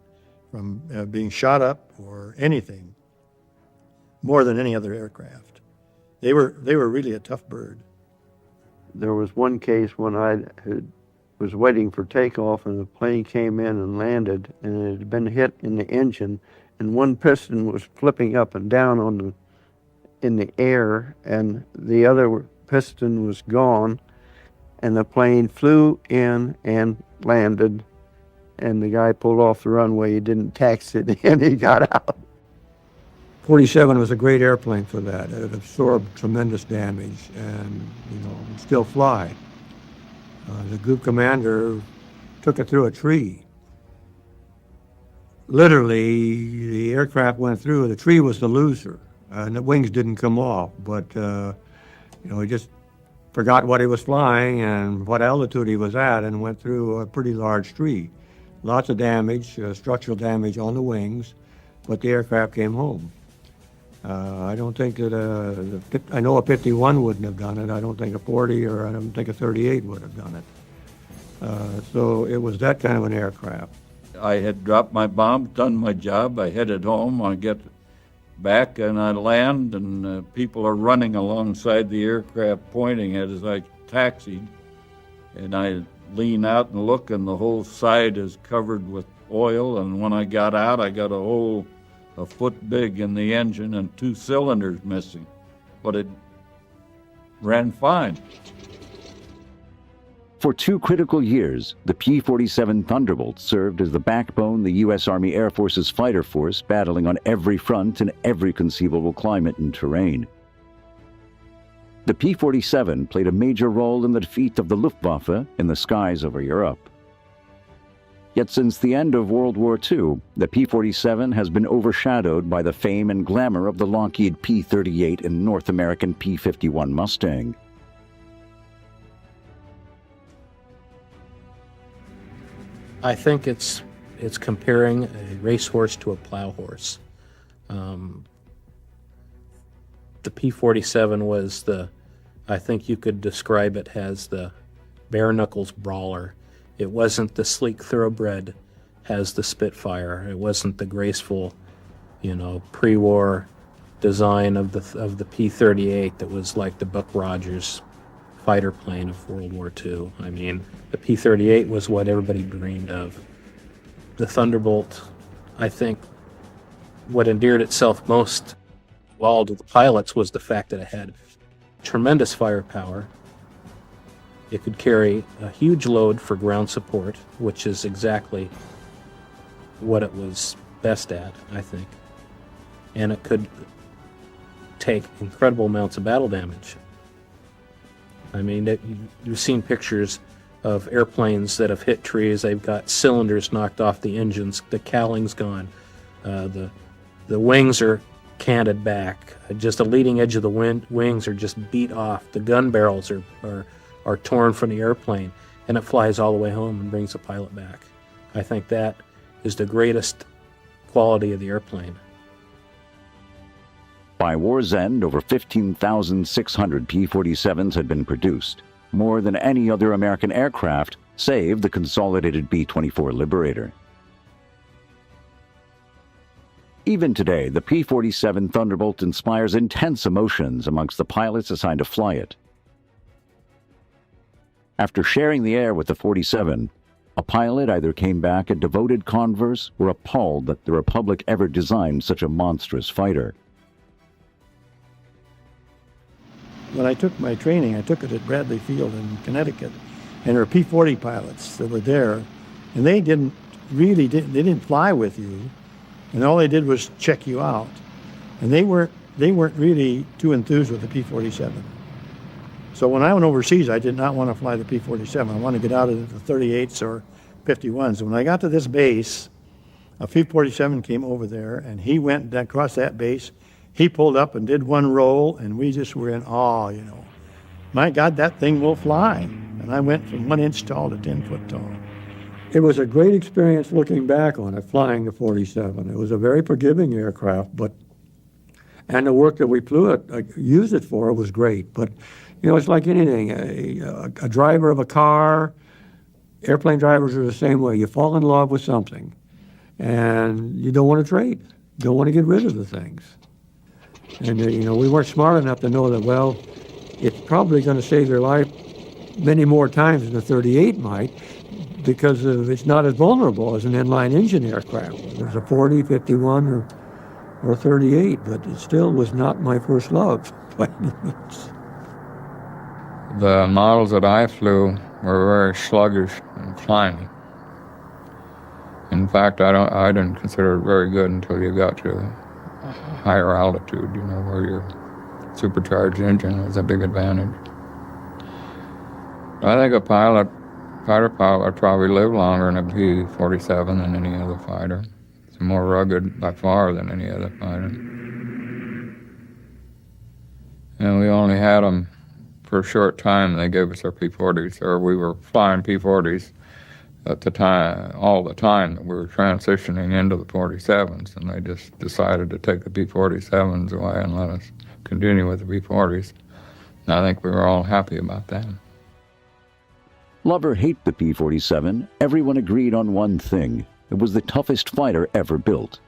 from being shot up or anything, more than any other aircraft. They were really a tough bird. There was one case when I was waiting for takeoff, and the plane came in and landed, and it had been hit in the engine, and one piston was flipping up and down in the air, and the other piston was gone, and the plane flew in and landed, and the guy pulled off the runway. He didn't taxi it, and he got out. 47 was a great airplane for that. It absorbed tremendous damage and, you know, would still fly. The group commander took it through a tree. Literally, the aircraft went through, the tree was the loser, and the wings didn't come off, but, you know, he just forgot what he was flying and what altitude he was at and went through a pretty large tree. Lots of damage, structural damage on the wings, but the aircraft came home. I don't think that, I know a 51 wouldn't have done it. I don't think a 40 or I don't think a 38 would have done it. So it was that kind of an aircraft. I had dropped my bomb, done my job. I headed home. I get back and I land, and people are running alongside the aircraft pointing at it as I taxied. And I lean out and look, and the whole side is covered with oil. And when I got out, I got a hole a foot big in the engine and 2 cylinders missing. But it ran fine. For 2 critical years, the P-47 Thunderbolt served as the backbone of the U.S. Army Air Force's fighter force, battling on every front in every conceivable climate and terrain. The P-47 played a major role in the defeat of the Luftwaffe in the skies over Europe. Yet since the end of World War II, the P-47 has been overshadowed by the fame and glamour of the Lockheed P-38 and North American P-51 Mustang. I think it's comparing a racehorse to a plow horse. The P-47 was I think you could describe it as the bare knuckles brawler. It wasn't the sleek thoroughbred as the Spitfire. It wasn't the graceful, pre-war design of the P-38 that was like the Buck Rogers fighter plane of World War II. I mean, the P-38 was what everybody dreamed of. The Thunderbolt, I think, what endeared itself most of all to the pilots was the fact that it had tremendous firepower. It could carry a huge load for ground support, which is exactly what it was best at, I think. And it could take incredible amounts of battle damage. I mean, you've seen pictures of airplanes that have hit trees. They've got cylinders knocked off the engines. The cowling's gone. The wings are canted back. Just the leading edge of the wings are just beat off. The gun barrels are torn from the airplane, and it flies all the way home and brings the pilot back. I think that is the greatest quality of the airplane. By war's end, over 15,600 P-47s had been produced, more than any other American aircraft, save the consolidated B-24 Liberator. Even today, the P-47 Thunderbolt inspires intense emotions amongst the pilots assigned to fly it. After sharing the air with the 47, a pilot either came back a devoted converse or appalled that the Republic ever designed such a monstrous fighter. When I took my training, I took it at Bradley Field in Connecticut, and there were P-40 pilots that were there, and they didn't fly with you, and all they did was check you out, and they weren't really too enthused with the P-47. So when I went overseas, I did not want to fly the P-47. I wanted to get out of the 38s or 51s. And when I got to this base, a P-47 came over there, and he went across that base. He pulled up and did one roll, and we just were in awe, My God, that thing will fly. And I went from 1 inch tall to 10 foot tall. It was a great experience looking back on it, flying the 47. It was a very forgiving aircraft, and the work that we flew it, used it for, was great. But, it's like anything. A driver of a car, airplane drivers are the same way. You fall in love with something, and you don't want to trade. You don't want to get rid of the things. And, we weren't smart enough to know that, well, it's probably going to save their life many more times than the 38 might, because it's not as vulnerable as an inline engine aircraft. There's a 40, 51, or 38, but it still was not my first love by any means. The models that I flew were very sluggish and climbing. In fact, I didn't consider it very good until you got to higher altitude, where your supercharged engine was a big advantage. I think a fighter pilot would probably live longer in a P-47 than any other fighter. It's more rugged by far than any other fighter. And we only had them for a short time. They gave us our P-40s, or we were flying P-40s at the time, all the time that we were transitioning into the 47s, and they just decided to take the P-47s away and let us continue with the P-40s. And I think we were all happy about that. Love or hate the P-47, everyone agreed on one thing. It was the toughest fighter ever built.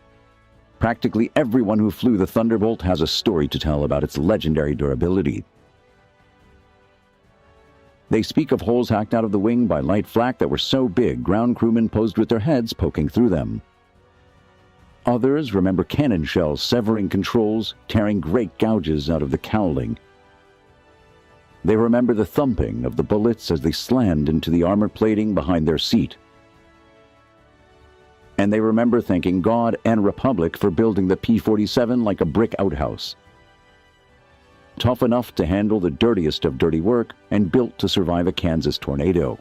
Practically everyone who flew the Thunderbolt has a story to tell about its legendary durability. They speak of holes hacked out of the wing by light flak that were so big ground crewmen posed with their heads poking through them. Others remember cannon shells severing controls, tearing great gouges out of the cowling. They remember the thumping of the bullets as they slammed into the armor plating behind their seat. And they remember thanking God and Republic for building the P-47 like a brick outhouse. Tough enough to handle the dirtiest of dirty work and built to survive a Kansas tornado.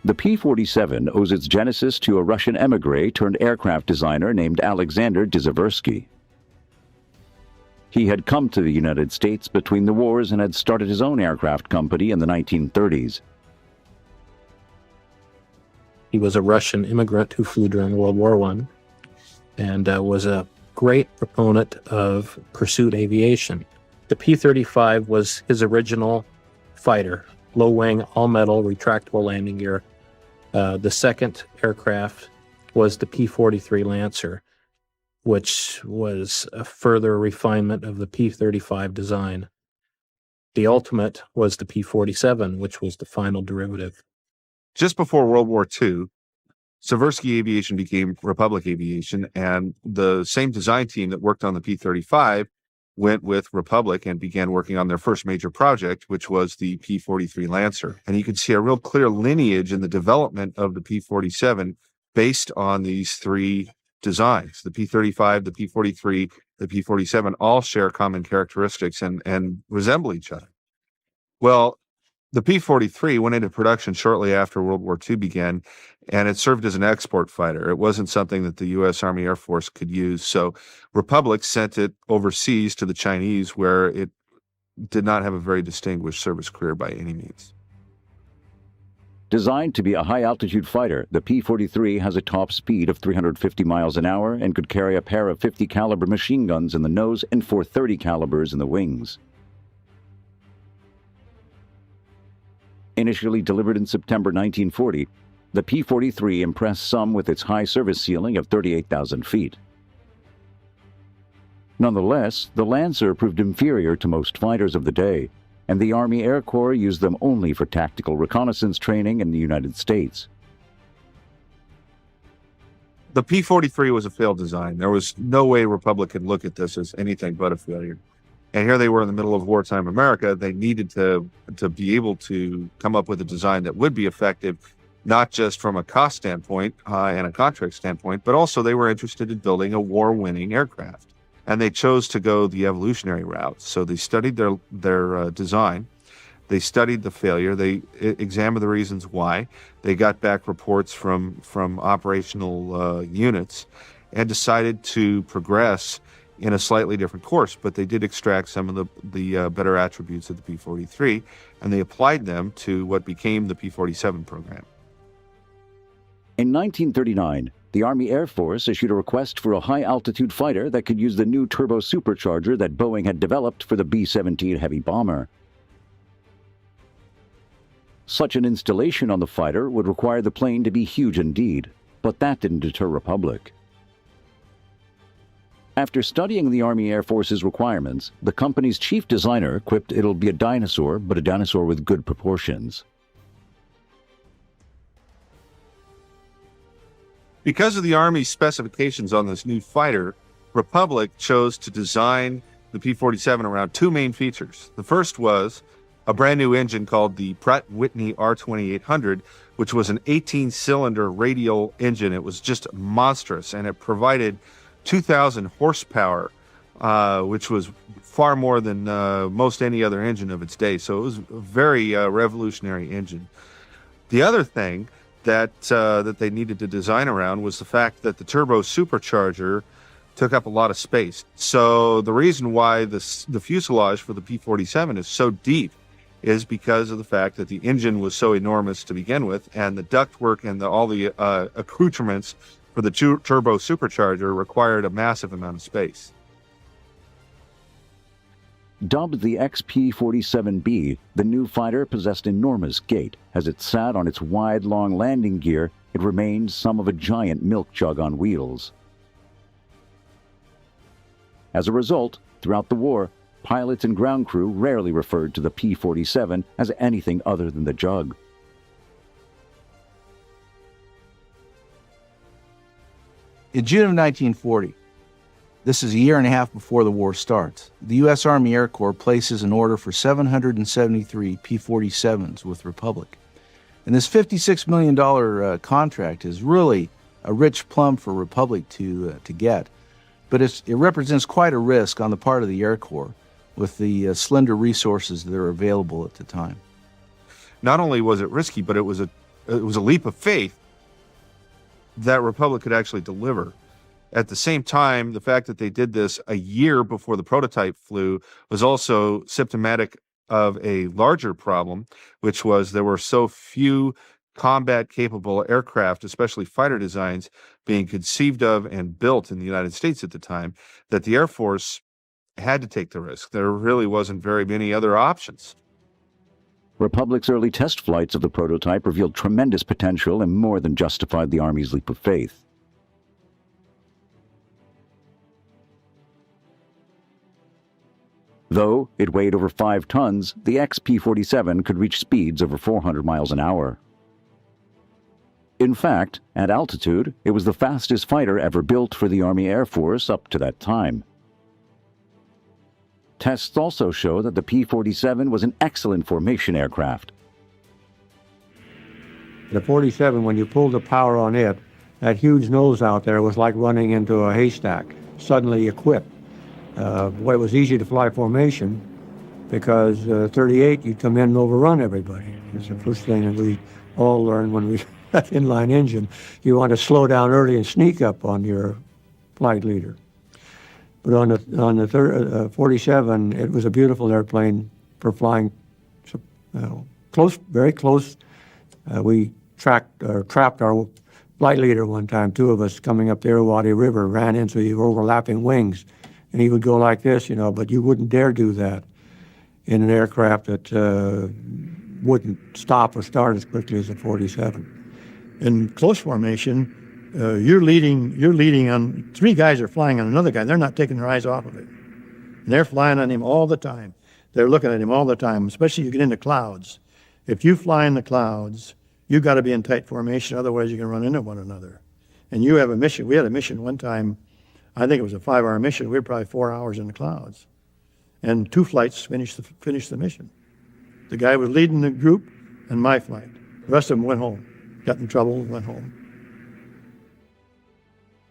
The P-47 owes its genesis to a Russian emigre turned aircraft designer named Alexander Dziworsky. He had come to the United States between the wars and had started his own aircraft company in the 1930s. He was a Russian immigrant who flew during World War I and was a great proponent of pursuit aviation. The P-35 was his original fighter, low-wing, all-metal, retractable landing gear. The second aircraft was the P-43 Lancer, which was a further refinement of the P-35 design. The ultimate was the P-47, which was the final derivative. Just before World War II, Seversky Aviation became Republic Aviation, and the same design team that worked on the P-35 went with Republic and began working on their first major project, which was the P-43 Lancer. And you can see a real clear lineage in the development of the P-47 based on these three designs. The P-35, the P-43, the P-47 all share common characteristics and resemble each other. Well, the P-43 went into production shortly after World War II began, and it served as an export fighter. It wasn't something that the U.S. Army Air Force could use. So Republic sent it overseas to the Chinese, where it did not have a very distinguished service career by any means. Designed to be a high-altitude fighter, the P-43 has a top speed of 350 miles an hour and could carry a pair of 50 caliber machine guns in the nose and 430 calibers in the wings. Initially delivered in September 1940, the P-43 impressed some with its high service ceiling of 38,000 feet. Nonetheless, the Lancer proved inferior to most fighters of the day, and the Army Air Corps used them only for tactical reconnaissance training in the United States. The P-43 was a failed design. There was no way Republic could look at this as anything but a failure. And here they were in the middle of wartime America. They needed to be able to come up with a design that would be effective, not just from a cost standpoint and a contract standpoint, but also they were interested in building a war-winning aircraft. And they chose to go the evolutionary route. So they studied their design. They studied the failure. They examined the reasons why. They got back reports from operational units and decided to progress in a slightly different course, but they did extract some of the better attributes of the P-43, and they applied them to what became the P-47 program. In 1939, the Army Air Force issued a request for a high-altitude fighter that could use the new turbo supercharger that Boeing had developed for the B-17 heavy bomber. Such an installation on the fighter would require the plane to be huge indeed, but that didn't deter Republic. After studying the Army Air Force's requirements, the company's chief designer quipped it'll be a dinosaur, but a dinosaur with good proportions. Because of the Army's specifications on this new fighter, Republic chose to design the P-47 around two main features. The first was a brand new engine called the Pratt & Whitney R2800, which was an 18-cylinder radial engine. It was just monstrous, and it provided 2,000 horsepower, which was far more than most any other engine of its day. So it was a very revolutionary engine. The other thing that they needed to design around was the fact that the turbo supercharger took up a lot of space. So the reason why the fuselage for the P-47 is so deep is because of the fact that the engine was so enormous to begin with, and the ductwork and all the accoutrements for the turbo supercharger required a massive amount of space. Dubbed the XP-47B, the new fighter possessed enormous gait. As it sat on its wide, long landing gear, it remained some of a giant milk jug on wheels. As a result, throughout the war, pilots and ground crew rarely referred to the P-47 as anything other than the jug. In June of 1940, this is a year and a half before the war starts, the U.S. Army Air Corps places an order for 773 P-47s with Republic. And this $56 million contract is really a rich plum for Republic to get. But it represents quite a risk on the part of the Air Corps with the slender resources that are available at the time. Not only was it risky, but it was a leap of faith that Republic could actually deliver. At the same time, the fact that they did this a year before the prototype flew was also symptomatic of a larger problem, which was there were so few combat-capable aircraft, especially fighter designs, being conceived of and built in the United States at the time, that the Air Force had to take the risk. There really wasn't very many other options. Republic's early test flights of the prototype revealed tremendous potential and more than justified the Army's leap of faith. Though it weighed over 5 tons, the P-47 could reach speeds over 400 miles an hour. In fact, at altitude, it was the fastest fighter ever built for the Army Air Force up to that time. Tests also show that the P-47 was an excellent formation aircraft. The 47, when you pulled the power on it, that huge nose out there was like running into a haystack. Suddenly you quit. It was easy to fly formation because 38, you'd come in and overrun everybody. It's the first thing that we all learned when we had inline engine. You want to slow down early and sneak up on your flight leader. But on the 47, it was a beautiful airplane for flying close, very close. We trapped our flight leader one time. 2 of us coming up the Irrawaddy River ran into the overlapping wings. And he would go like this, but you wouldn't dare do that in an aircraft that wouldn't stop or start as quickly as a 47. In close formation, you're leading on, 3 guys are flying on another guy. They're not taking their eyes off of it. And they're flying on him all the time. They're looking at him all the time, especially you get into clouds. If you fly in the clouds, you've got to be in tight formation, otherwise you can run into one another. And you have a mission. We had a mission one time, I think it was a 5-hour mission. We were probably 4 hours in the clouds. And 2 flights finished the mission. The guy was leading the group and my flight. The rest of them went home, got in trouble, went home.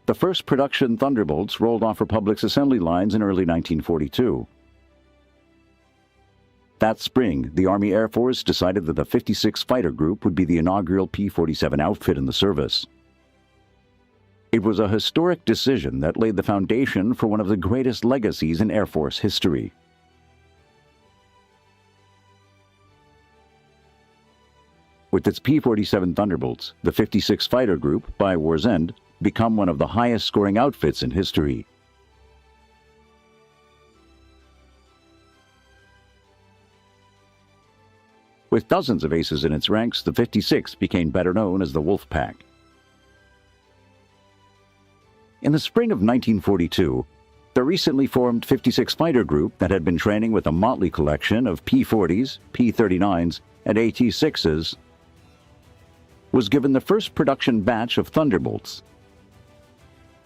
The first production Thunderbolts rolled off Republic's assembly lines in early 1942. That spring, the Army Air Force decided that the 56 Fighter Group would be the inaugural P-47 outfit in the service. It was a historic decision that laid the foundation for one of the greatest legacies in Air Force history. With its P-47 Thunderbolts, the 56 Fighter Group, by war's end, become one of the highest-scoring outfits in history. With dozens of aces in its ranks, the 56 became better known as the Wolf Pack. In the spring of 1942, the recently formed 56 Fighter Group that had been training with a motley collection of P-40s, P-39s, and AT-6s was given the first production batch of Thunderbolts.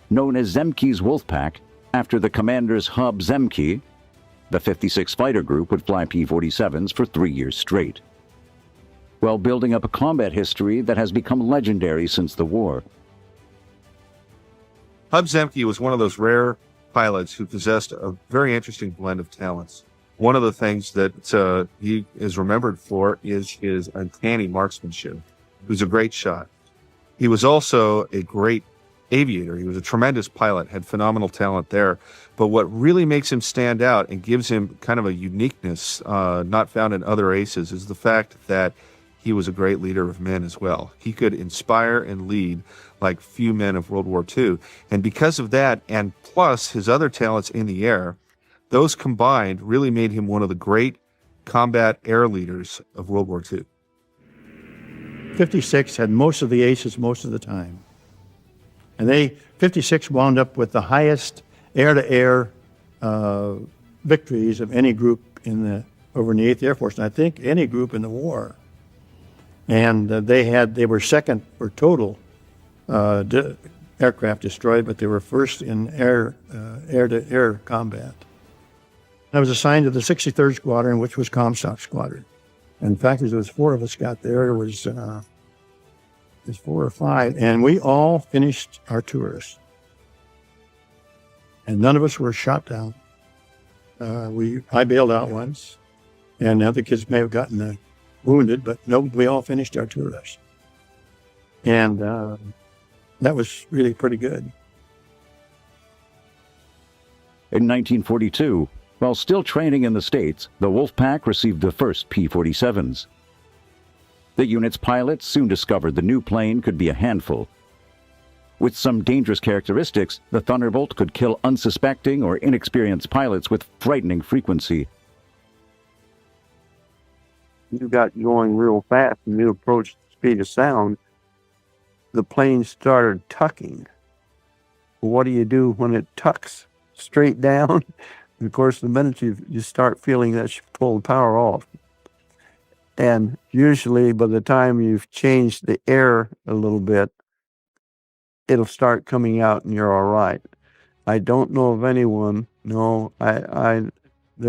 Known as Zemke's Wolfpack, after the commander's hub Zemke, the 56 Fighter Group would fly P-47s for 3 years straight, while building up a combat history that has become legendary since the war. Hub Zemke was one of those rare pilots who possessed a very interesting blend of talents. One of the things that he is remembered for is his uncanny marksmanship. He was a great shot. He was also a great aviator. He was a tremendous pilot, had phenomenal talent there. But what really makes him stand out and gives him kind of a uniqueness not found in other aces is the fact that he was a great leader of men as well. He could inspire and lead like few men of World War II. And because of that, and plus his other talents in the air, those combined really made him one of the great combat air leaders of World War II. 56 had most of the aces most of the time. And 56 wound up with the highest air-to-air victories of any group over in the 8th Air Force, and I think any group in the war. And they were second for total aircraft destroyed, but they were first in air-to-air combat. I was assigned to the 63rd Squadron, which was Comstock Squadron. In fact, there was 4 of us got there. There's 4 or 5, and we all finished our tours. And none of us were shot down. I bailed out once, and the other kids may have gotten wounded, but no, we all finished our tours. And that was really pretty good. In 1942, while still training in the States, the Wolfpack received the first P-47s. The unit's pilots soon discovered the new plane could be a handful. With some dangerous characteristics, the Thunderbolt could kill unsuspecting or inexperienced pilots with frightening frequency. You got going real fast and you approached the speed of sound, the plane started tucking. What do you do when it tucks straight down? And of course, the minute you start feeling that you pull the power off. And usually by the time you've changed the air a little bit, it'll start coming out and you're all right. I don't know of anyone, there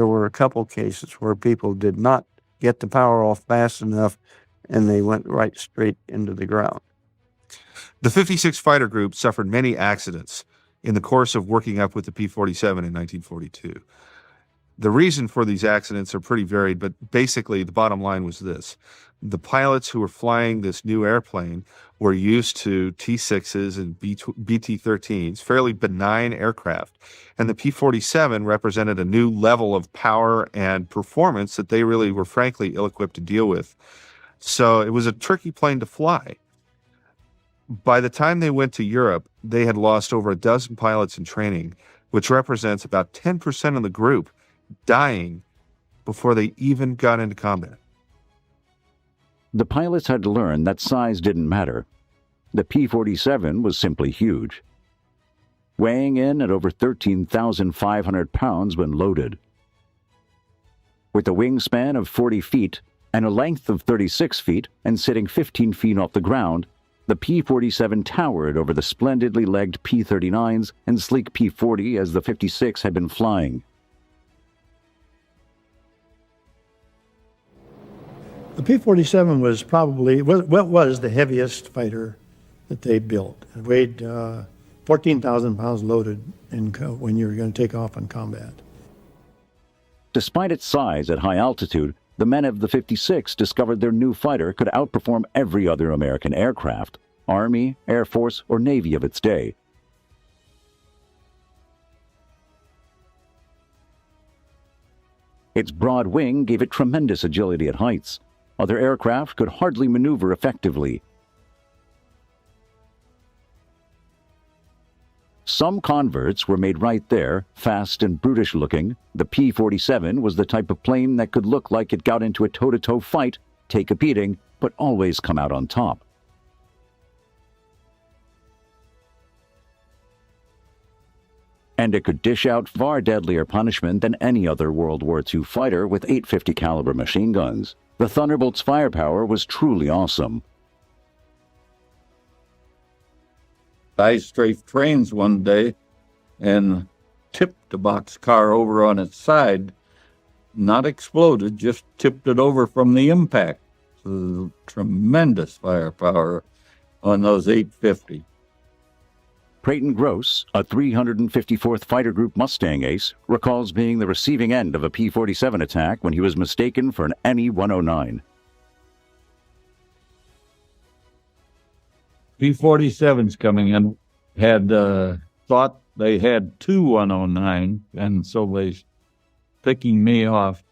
were a couple cases where people did not get the power off fast enough and they went right straight into the ground. The 56 Fighter Group suffered many accidents in the course of working up with the P-47 in 1942. The reason for these accidents are pretty varied, but basically the bottom line was this. The pilots who were flying this new airplane were used to T-6s and BT-13s, fairly benign aircraft, and the P-47 represented a new level of power and performance that they really were frankly ill-equipped to deal with. So it was a tricky plane to fly. By the time they went to Europe, they had lost over a dozen pilots in training, which represents about 10% of the group dying before they even got into combat. The pilots had learned that size didn't matter. The P-47 was simply huge, weighing in at over 13,500 pounds when loaded. With a wingspan of 40 feet and a length of 36 feet and sitting 15 feet off the ground, the P-47 towered over the splendidly legged P-39s and sleek P-40 as the 56 had been flying. The P-47 was probably what was the heaviest fighter that they built. It weighed 14,000 pounds loaded when you were going to take off in combat. Despite its size at high altitude, the men of the 56 discovered their new fighter could outperform every other American aircraft, Army, Air Force, or Navy of its day. Its broad wing gave it tremendous agility at heights. Other aircraft could hardly maneuver effectively. Some converts were made right there, fast and brutish looking. The P-47 was the type of plane that could look like it got into a toe-to-toe fight, take a beating, but always come out on top. And it could dish out far deadlier punishment than any other World War II fighter with 850 caliber machine guns. The Thunderbolt's firepower was truly awesome. I strafed trains one day and tipped a boxcar over on its side. Not exploded, just tipped it over from the impact. So tremendous firepower on those 850. Preyton Gross, a 354th Fighter Group Mustang ace, recalls being the receiving end of a P-47 attack when he was mistaken for an ME-109. P-47s coming in had thought they had two 109, and so they picking me off.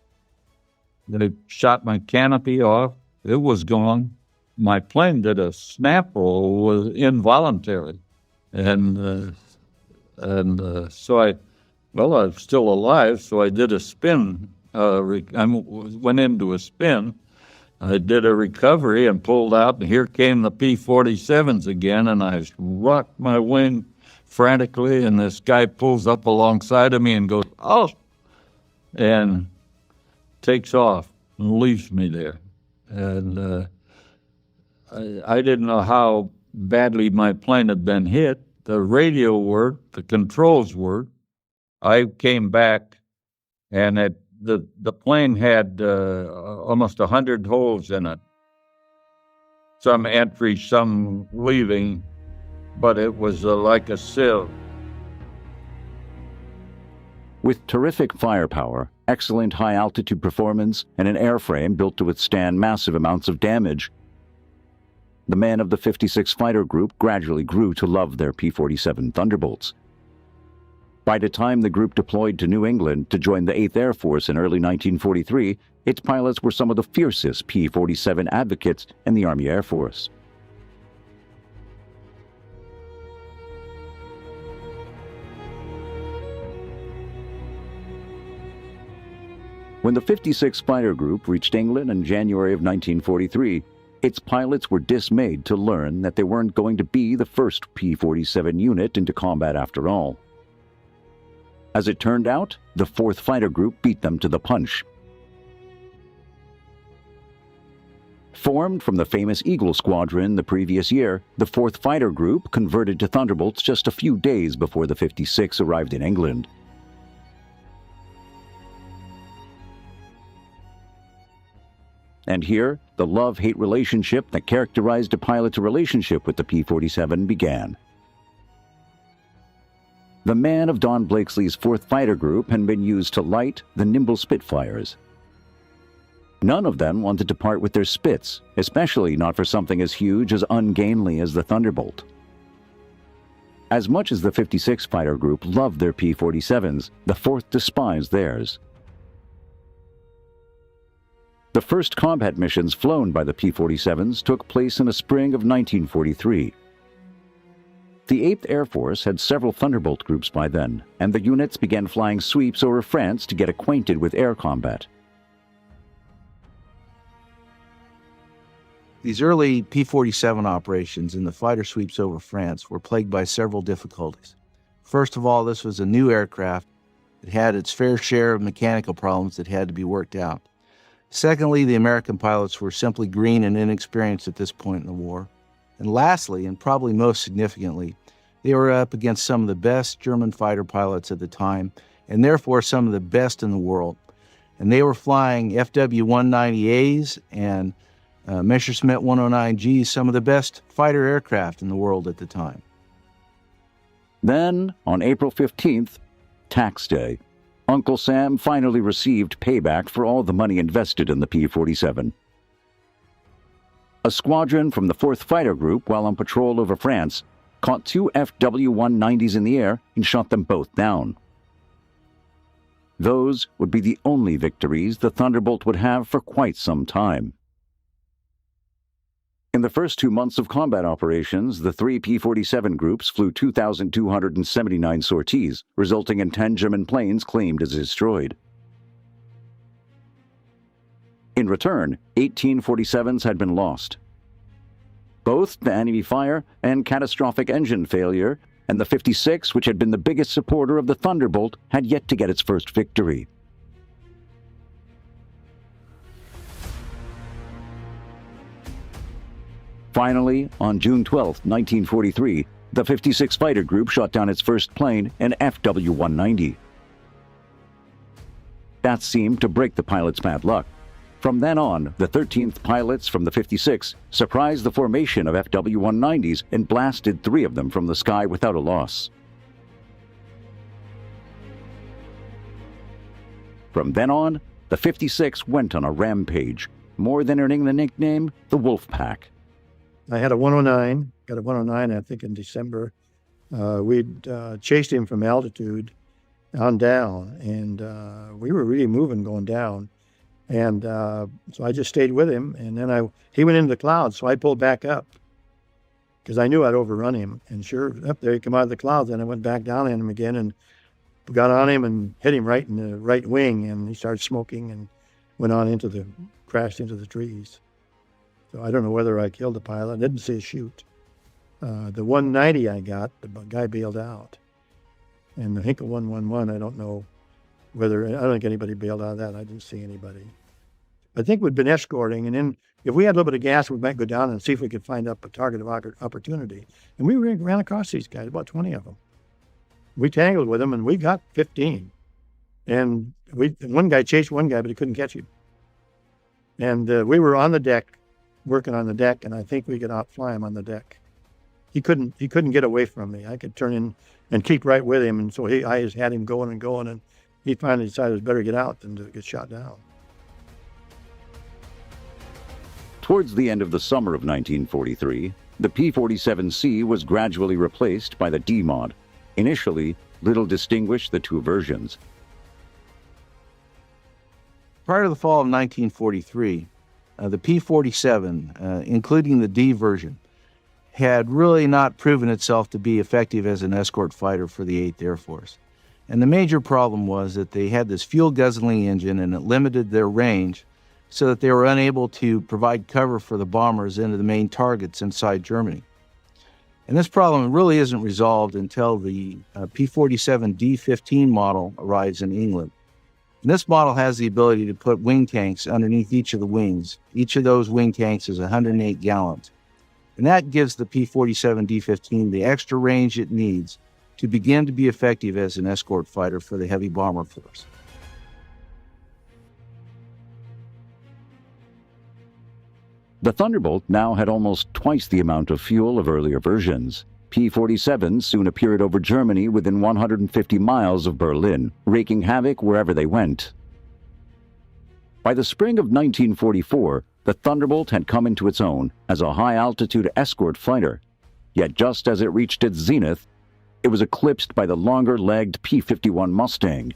They shot my canopy off. It was gone. My plane did a snap roll, was involuntary. And so I was still alive, so I did a spin. I went into a spin. I did a recovery and pulled out, and here came the P-47s again, and I rocked my wing frantically, and this guy pulls up alongside of me and goes, "Oh!" and takes off and leaves me there. And I didn't know how badly my plane had been hit. The radio worked, the controls worked. I came back, and the plane had almost 100 holes in it. Some entry, some leaving, but it was like a sieve. With terrific firepower, excellent high-altitude performance, and an airframe built to withstand massive amounts of damage, the men of the 56 Fighter Group gradually grew to love their P-47 Thunderbolts. By the time the group deployed to New England to join the 8th Air Force in early 1943, its pilots were some of the fiercest P-47 advocates in the Army Air Force. When the 56th Fighter Group reached England in January of 1943, its pilots were dismayed to learn that they weren't going to be the first P-47 unit into combat after all. As it turned out, the 4th Fighter Group beat them to the punch. Formed from the famous Eagle Squadron the previous year, the 4th Fighter Group converted to Thunderbolts just a few days before the 56 arrived in England. And here, the love-hate relationship that characterized a pilot's relationship with the P-47 began. The man of Don Blakesley's 4th Fighter Group had been used to light the nimble Spitfires. None of them wanted to part with their Spits, especially not for something as huge as ungainly as the Thunderbolt. As much as the 56th Fighter Group loved their P-47s, the 4th despised theirs. The first combat missions flown by the P-47s took place in the spring of 1943. The 8th Air Force had several Thunderbolt groups by then, and the units began flying sweeps over France to get acquainted with air combat. These early P-47 operations in the fighter sweeps over France were plagued by several difficulties. First of all, this was a new aircraft. It had its fair share of mechanical problems that had to be worked out. Secondly, the American pilots were simply green and inexperienced at this point in the war. And lastly, and probably most significantly, they were up against some of the best German fighter pilots at the time, and therefore some of the best in the world. And they were flying FW-190As and Messerschmitt 109Gs, some of the best fighter aircraft in the world at the time. Then, on April 15th, Tax Day, Uncle Sam finally received payback for all the money invested in the P-47. A squadron from the 4th Fighter Group, while on patrol over France, caught 2 FW-190s in the air and shot them both down. Those would be the only victories the Thunderbolt would have for quite some time. In the first 2 months of combat operations, the 3 P-47 groups flew 2,279 sorties, resulting in 10 German planes claimed as destroyed. In return, 18 47s had been lost. Both the enemy fire and catastrophic engine failure, and the 56, which had been the biggest supporter of the Thunderbolt, had yet to get its first victory. Finally, on June 12, 1943, the 56 Fighter Group shot down its first plane, an FW-190. That seemed to break the pilot's bad luck. From then on, the 13th pilots from the 56 surprised the formation of FW-190s and blasted 3 of them from the sky without a loss. From then on, the 56 went on a rampage, more than earning the nickname the Wolf Pack. I had a 109, got a 109, I think, in December. We'd chased him from altitude on down, and we were really moving going down. And so I just stayed with him, and then he went into the clouds, so I pulled back up because I knew I'd overrun him. And sure, up there he came out of the clouds, and I went back down on him again and got on him and hit him right in the right wing, and he started smoking and went on crashed into the trees. So I don't know whether I killed the pilot. I didn't see a shoot. The 190 I got, the guy bailed out. And the Hinkle 111, I don't know I don't think anybody bailed out of that. I didn't see anybody. I think we'd been escorting, and then if we had a little bit of gas, we might go down and see if we could find up a target of opportunity. And we ran across these guys, about 20 of them. We tangled with them, and we got 15. And one guy chased one guy, but he couldn't catch him. And we were on the deck, working on the deck, and I think we could outfly him on the deck. He couldn't get away from me. I could turn in and keep right with him, and so I just had him going, and he finally decided it was better get out than to get shot down. Towards the end of the summer of 1943, the P-47C was gradually replaced by the D-Mod. Initially, little distinguished the two versions. Prior to the fall of 1943, the P-47, including the D version, had really not proven itself to be effective as an escort fighter for the 8th Air Force. And the major problem was that they had this fuel-guzzling engine, and it limited their range so that they were unable to provide cover for the bombers into the main targets inside Germany. And this problem really isn't resolved until the P-47 D-15 model arrives in England. And this model has the ability to put wing tanks underneath each of the wings. Each of those wing tanks is 108 gallons. And that gives the P-47 D-15 the extra range it needs to begin to be effective as an escort fighter for the heavy bomber force. The Thunderbolt now had almost twice the amount of fuel of earlier versions. P-47s soon appeared over Germany within 150 miles of Berlin, wreaking havoc wherever they went. By the spring of 1944, the Thunderbolt had come into its own as a high-altitude escort fighter. Yet just as it reached its zenith, it was eclipsed by the longer-legged P-51 Mustang.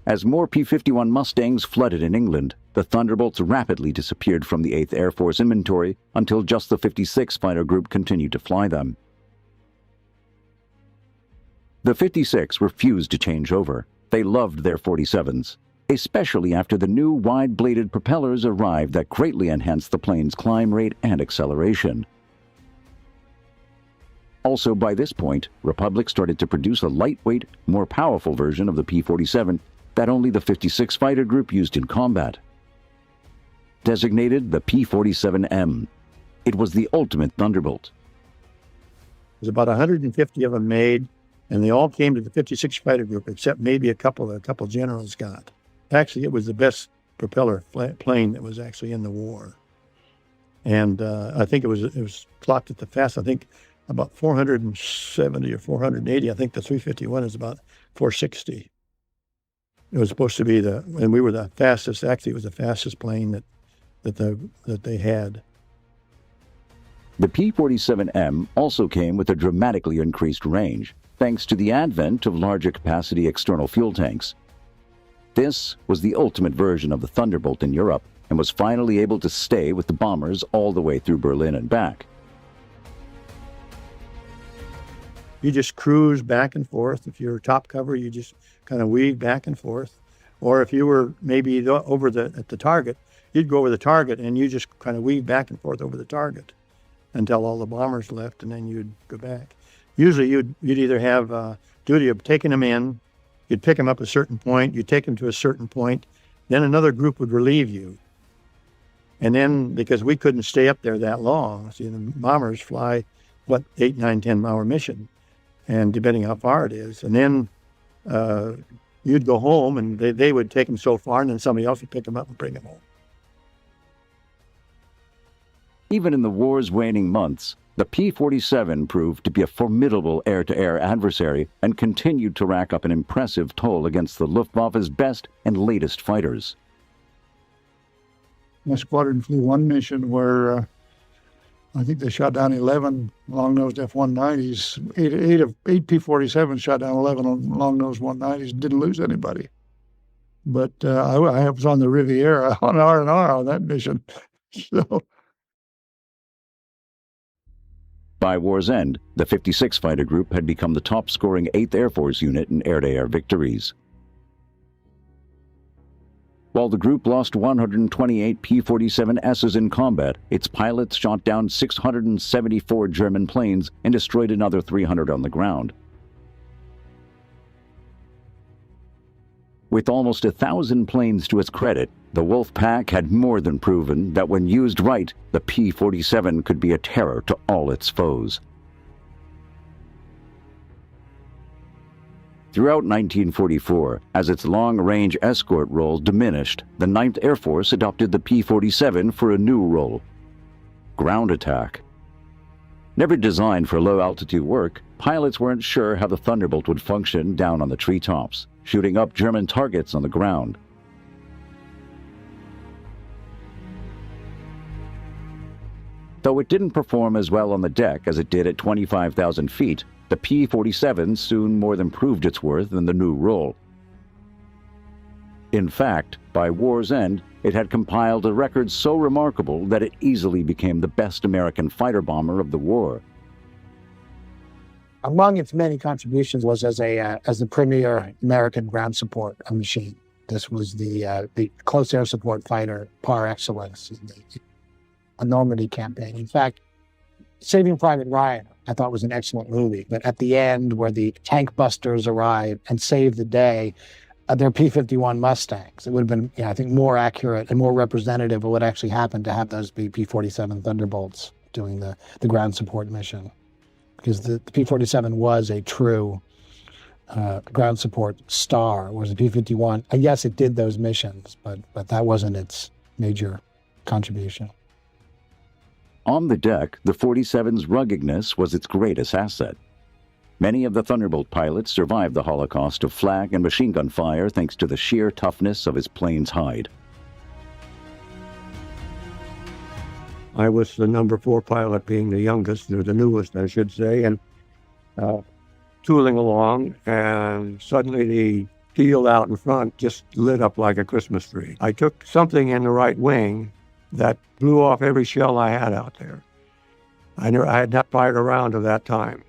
As more P-51 Mustangs flooded in England, the Thunderbolts rapidly disappeared from the 8th Air Force inventory until just the 56 Fighter Group continued to fly them. The 56 refused to change over. They loved their 47s, especially after the new wide-bladed propellers arrived that greatly enhanced the plane's climb rate and acceleration. Also, by this point, Republic started to produce a lightweight, more powerful version of the P-47 that only the 56 Fighter Group used in combat. Designated the P-47M, it was the ultimate Thunderbolt. There's about 150 of them made, and they all came to the 56 Fighter Group, except maybe a couple generals got. Actually, it was the best propeller plane that was actually in the war. And I think it was clocked at the fast, I think about 470 or 480. I think the 351 is about 460. It was supposed to be and we were the fastest, actually it was the fastest plane that they had. The P-47M also came with a dramatically increased range, thanks to the advent of larger capacity external fuel tanks. This was the ultimate version of the Thunderbolt in Europe, and was finally able to stay with the bombers all the way through Berlin and back. You just cruise back and forth. If you're top cover, you just kind of weave back and forth. Or if you were maybe at the target, you'd go over the target and you just kind of weave back and forth over the target until all the bombers left, and then you'd go back. Usually you'd either have duty of taking them in, you'd pick them up at a certain point, you'd take them to a certain point, then another group would relieve you. And then, because we couldn't stay up there that long, see, the bombers fly, 8, 9, 10-hour mission, and depending how far it is. And then you'd go home, and they would take them so far, and then somebody else would pick them up and bring them home. Even in the war's waning months, the P-47 proved to be a formidable air-to-air adversary and continued to rack up an impressive toll against the Luftwaffe's best and latest fighters. My squadron flew one mission where I think they shot down 11 long-nosed F-190s. Eight P-47s shot down 11 long-nosed 190s, didn't lose anybody. But I was on the Riviera on R&R on that mission. So. By war's end, the 56 Fighter Group had become the top-scoring 8th Air Force unit in air-to-air victories. While the group lost 128 P-47Ss in combat, its pilots shot down 674 German planes and destroyed another 300 on the ground. With almost 1,000 planes to its credit, the Wolf Pack had more than proven that when used right, the P-47 could be a terror to all its foes. Throughout 1944, as its long-range escort role diminished, the 9th Air Force adopted the P-47 for a new role: ground attack. Never designed for low-altitude work, pilots weren't sure how the Thunderbolt would function down on the treetops, shooting up German targets on the ground. Though it didn't perform as well on the deck as it did at 25,000 feet, the P-47 soon more than proved its worth in the new role. In fact, by war's end, it had compiled a record so remarkable that it easily became the best American fighter bomber of the war. Among its many contributions was as the premier American ground support machine. This was the close air support fighter par excellence in the Normandy campaign. In fact, Saving Private Ryan, I thought was an excellent movie, but at the end where the tank busters arrived and saved the day, they're P-51 Mustangs. It would have been, I think, more accurate and more representative of what actually happened to have those be P-47 Thunderbolts doing the ground support mission. Because the P-47 was a true ground support star, whereas the P-51, yes, it did those missions, but that wasn't its major contribution. On the deck, the 47's ruggedness was its greatest asset. Many of the Thunderbolt pilots survived the holocaust of flak and machine gun fire thanks to the sheer toughness of its plane's hide. I was the number 4 pilot, being the youngest, or the newest, I should say, and tooling along, and suddenly the field out in front just lit up like a Christmas tree. I took something in the right wing that blew off every shell I had out there. I had not fired a round at that time,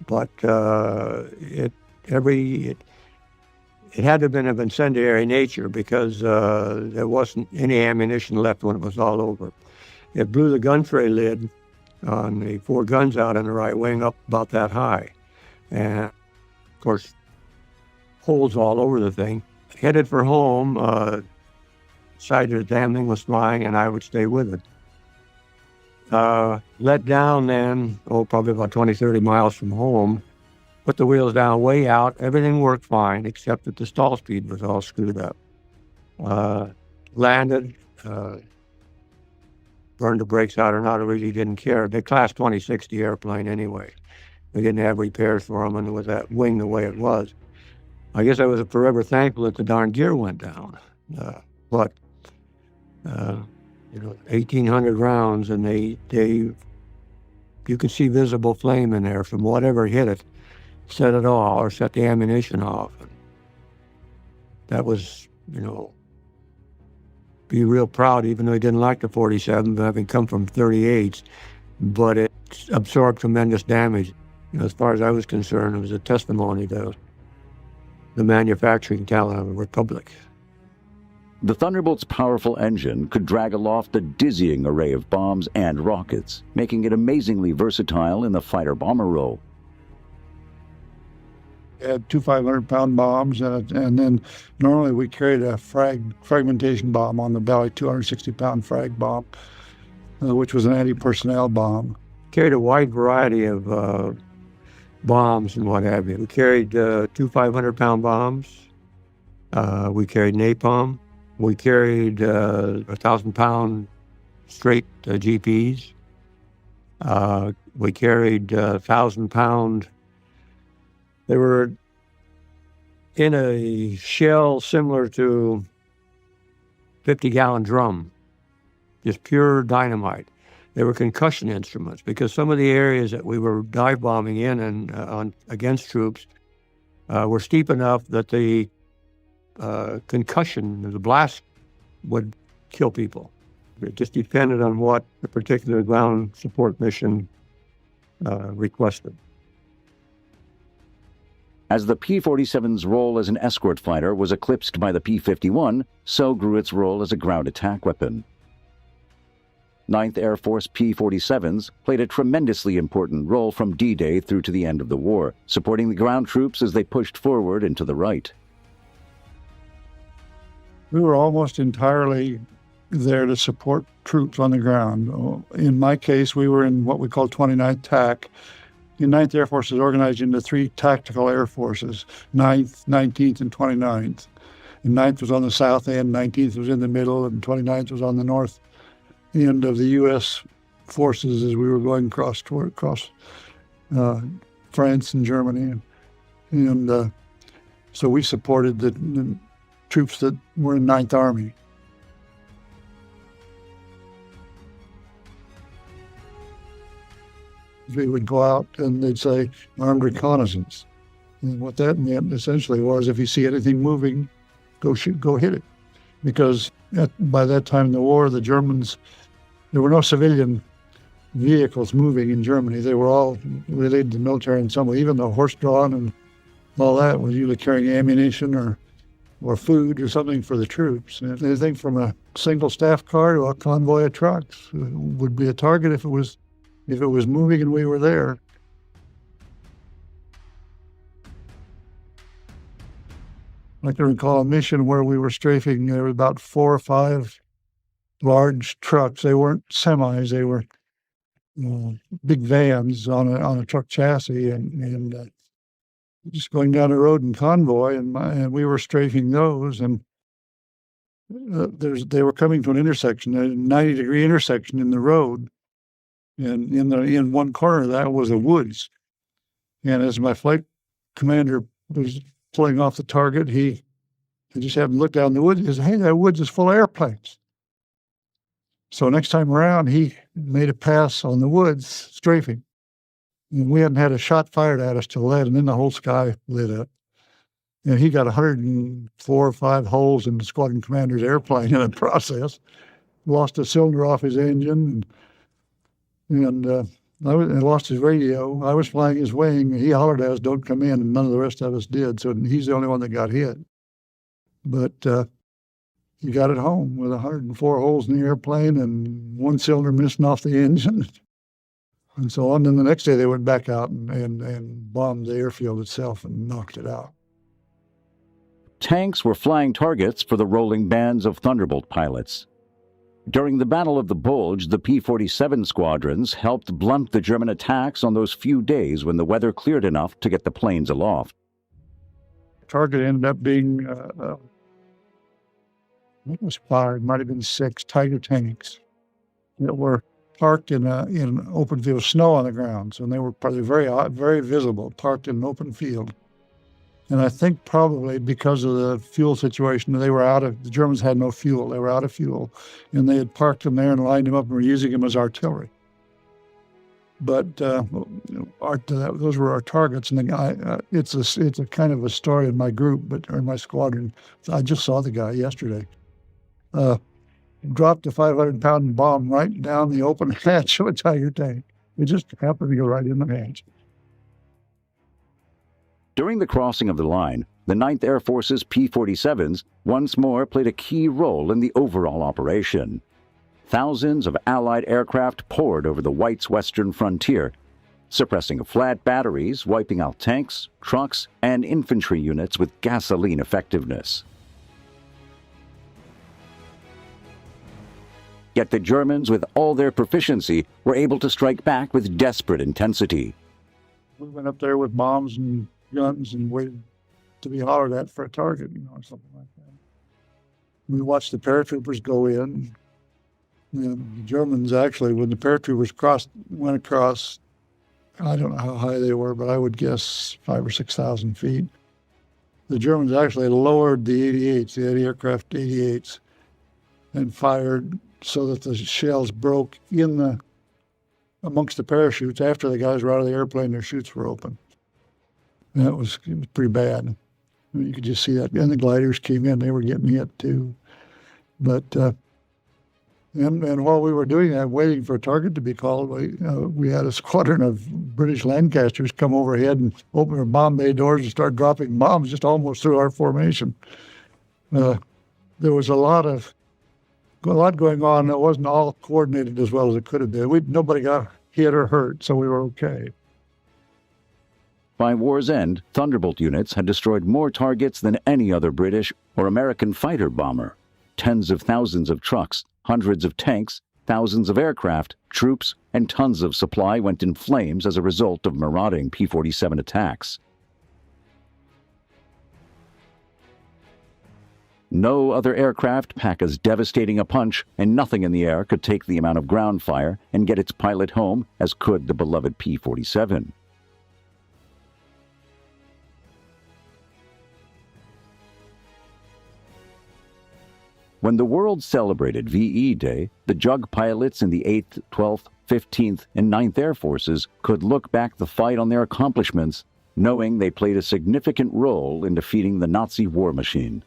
but it had to have been of incendiary nature because there wasn't any ammunition left when it was all over. It blew the gun tray lid on the 4 guns out in the right wing up about that high. And, of course, holes all over the thing. Headed for home, decided the damn thing was flying and I would stay with it. Let down then, probably about 20, 30 miles from home, put the wheels down way out. Everything worked fine, except that the stall speed was all screwed up. Landed, burned the brakes out or not, I really didn't care. They class 2060 airplane anyway. They didn't have repairs for them, and with that wing the way it was. I guess I was forever thankful that the darn gear went down. But 1,800 rounds, and you could see visible flame in there from whatever hit it, set it off or set the ammunition off. And that was, be real proud, even though he didn't like the 47, having come from 38s, but it absorbed tremendous damage. As far as I was concerned, it was a testimony to the manufacturing talent of the Republic. The Thunderbolt's powerful engine could drag aloft a dizzying array of bombs and rockets, making it amazingly versatile in the fighter-bomber role. We had 2 500-pound bombs, and then normally we carried a fragmentation bomb on the belly, 260-pound frag bomb, which was an anti-personnel bomb. Carried a wide variety of bombs and what have you. We carried 2 500-pound bombs. We carried napalm. We carried 1,000-pound straight GPs. We carried 1,000-pound. They were in a shell similar to 50-gallon drum, just pure dynamite. They were concussion instruments because some of the areas that we were dive bombing in and against troops were steep enough that the concussion, the blast, would kill people. It just depended on what the particular ground support mission requested. As the P-47's role as an escort fighter was eclipsed by the P-51, so grew its role as a ground attack weapon. 9th Air Force P-47s played a tremendously important role from D-Day through to the end of the war, supporting the ground troops as they pushed forward into the right. We were almost entirely there to support troops on the ground. In my case, we were in what we call 29th TAC. The 9th Air Force is organized into 3 tactical air forces, 9th, 19th, and 29th. And 9th was on the south end, 19th was in the middle, and 29th was on the north end of the U.S. forces as we were going across France and Germany. And so we supported the troops that were in 9th Army. we would go out and they'd say armed reconnaissance. And what that meant essentially was if you see anything moving, go hit it. Because by that time in the war, the Germans, there were no civilian vehicles moving in Germany. They were all related to the military in some way. Even the horse-drawn and all that was usually carrying ammunition or food or something for the troops. And anything from a single staff car to a convoy of trucks would be a target if it was moving and we were there. I can recall a mission where we were strafing. There were about 4 or 5 large trucks. They weren't semis. They were big vans on a truck chassis, and just going down the road in convoy, and we were strafing those, and they were coming to an intersection, a 90-degree intersection in the road, and in one corner of that was a woods. And as my flight commander was pulling off the target, he just happened to look down the woods. He said, "Hey, that woods is full of airplanes." So next time around, he made a pass on the woods, strafing. And we hadn't had a shot fired at us till then, and then the whole sky lit up. And he got 104 or 5 holes in the squadron commander's airplane in the process. Lost a cylinder off his engine, and lost his radio. I was flying his wing. He hollered at us, "Don't come in," and none of the rest of us did. So he's the only one that got hit. But he got it home with 104 holes in the airplane and 1 cylinder missing off the engine. And so on. Then the next day they went back out and bombed the airfield itself and knocked it out. Tanks were flying targets for the rolling bands of Thunderbolt pilots. During the Battle of the Bulge, the P-47 squadrons helped blunt the German attacks on those few days when the weather cleared enough to get the planes aloft. Target ended up being, I think it was 5, might have been 6 Tiger tanks that were parked in an open field with snow on the ground. So they were probably very visible, parked in an open field. And I think probably because of the fuel situation, the Germans had no fuel. They were out of fuel. And they had parked them there and lined them up and were using them as artillery. But those were our targets. And the guy, it's a kind of a story in my group, or in my squadron. I just saw the guy yesterday. Dropped a 500-pound bomb right down the open hatch of a Tiger tank. It just happened to go right in the hatch. During the crossing of the line, the 9th Air Force's P-47s once more played a key role in the overall operation. Thousands of Allied aircraft poured over the White's western frontier, suppressing flat batteries, wiping out tanks, trucks, and infantry units with gasoline effectiveness. Yet the Germans, with all their proficiency, were able to strike back with desperate intensity. We went up there with bombs and guns and waited to be hollered at for a target, or something like that. We watched the paratroopers go in. The Germans actually, when the paratroopers went across, I don't know how high they were, but I would guess 5,000 or 6,000 feet. The Germans actually lowered the 88s, the anti-aircraft 88s, and fired so that the shells broke amongst the parachutes. After the guys were out of the airplane, their chutes were open. And it was pretty bad. You could just see that. And the gliders came in, they were getting hit too. But, and while we were doing that, waiting for a target to be called, we had a squadron of British Lancasters come overhead and open their bomb bay doors and start dropping bombs just almost through our formation. There was a lot going on that wasn't all coordinated as well as it could have been. Nobody got hit or hurt, so we were okay. By war's end, Thunderbolt units had destroyed more targets than any other British or American fighter bomber. Tens of thousands of trucks, hundreds of tanks, thousands of aircraft, troops, and tons of supply went in flames as a result of marauding P-47 attacks. No other aircraft pack as devastating a punch, and nothing in the air could take the amount of ground fire and get its pilot home as could the beloved P-47. When the world celebrated VE Day, the JUG pilots in the 8th, 12th, 15th, and 9th Air Forces could look back the fight on their accomplishments, knowing they played a significant role in defeating the Nazi war machine.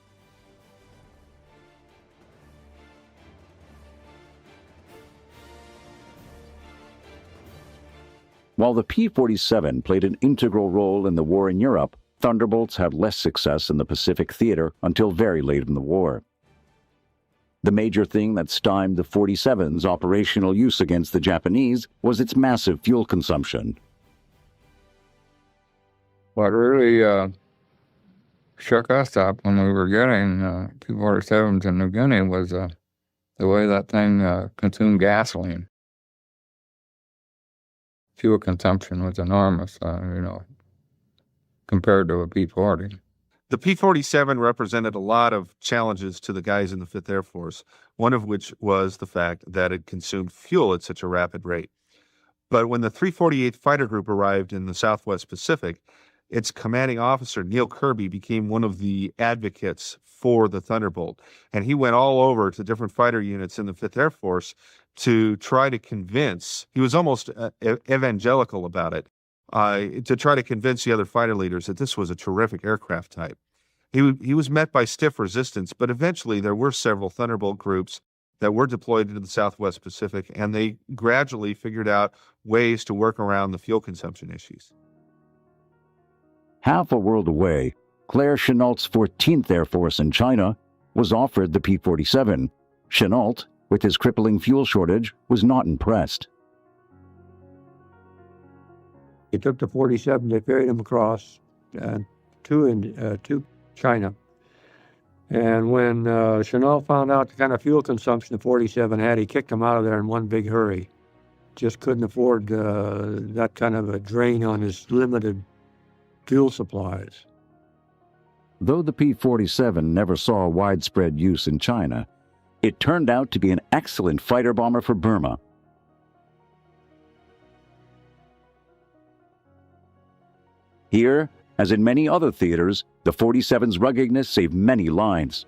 While the P-47 played an integral role in the war in Europe, Thunderbolts had less success in the Pacific theater until very late in the war. The major thing that stymied the 47's operational use against the Japanese was its massive fuel consumption. What really shook us up when we were getting P-47 to New Guinea was the way that thing consumed gasoline. Fuel consumption was enormous, compared to a P-40. The P-47 represented a lot of challenges to the guys in the 5th Air Force, one of which was the fact that it consumed fuel at such a rapid rate. But when the 348th Fighter Group arrived in the Southwest Pacific, its commanding officer, Neil Kirby, became one of the advocates for the Thunderbolt. And he went all over to different fighter units in the 5th Air Force to try to convince, he was almost evangelical about it, to try to convince the other fighter leaders that this was a terrific aircraft type. He was met by stiff resistance, but eventually there were several Thunderbolt groups that were deployed into the Southwest Pacific, and they gradually figured out ways to work around the fuel consumption issues. Half a world away, Claire Chennault's 14th Air Force in China was offered the P-47. Chennault, with his crippling fuel shortage, was not impressed. He took the 47, they ferried him across to China. And when Chennault found out the kind of fuel consumption the 47 had, he kicked him out of there in one big hurry. Just couldn't afford that kind of a drain on his limited fuel supplies. Though the P-47 never saw widespread use in China, it turned out to be an excellent fighter bomber for Burma. Here, as in many other theaters, the 47's ruggedness saved many lives.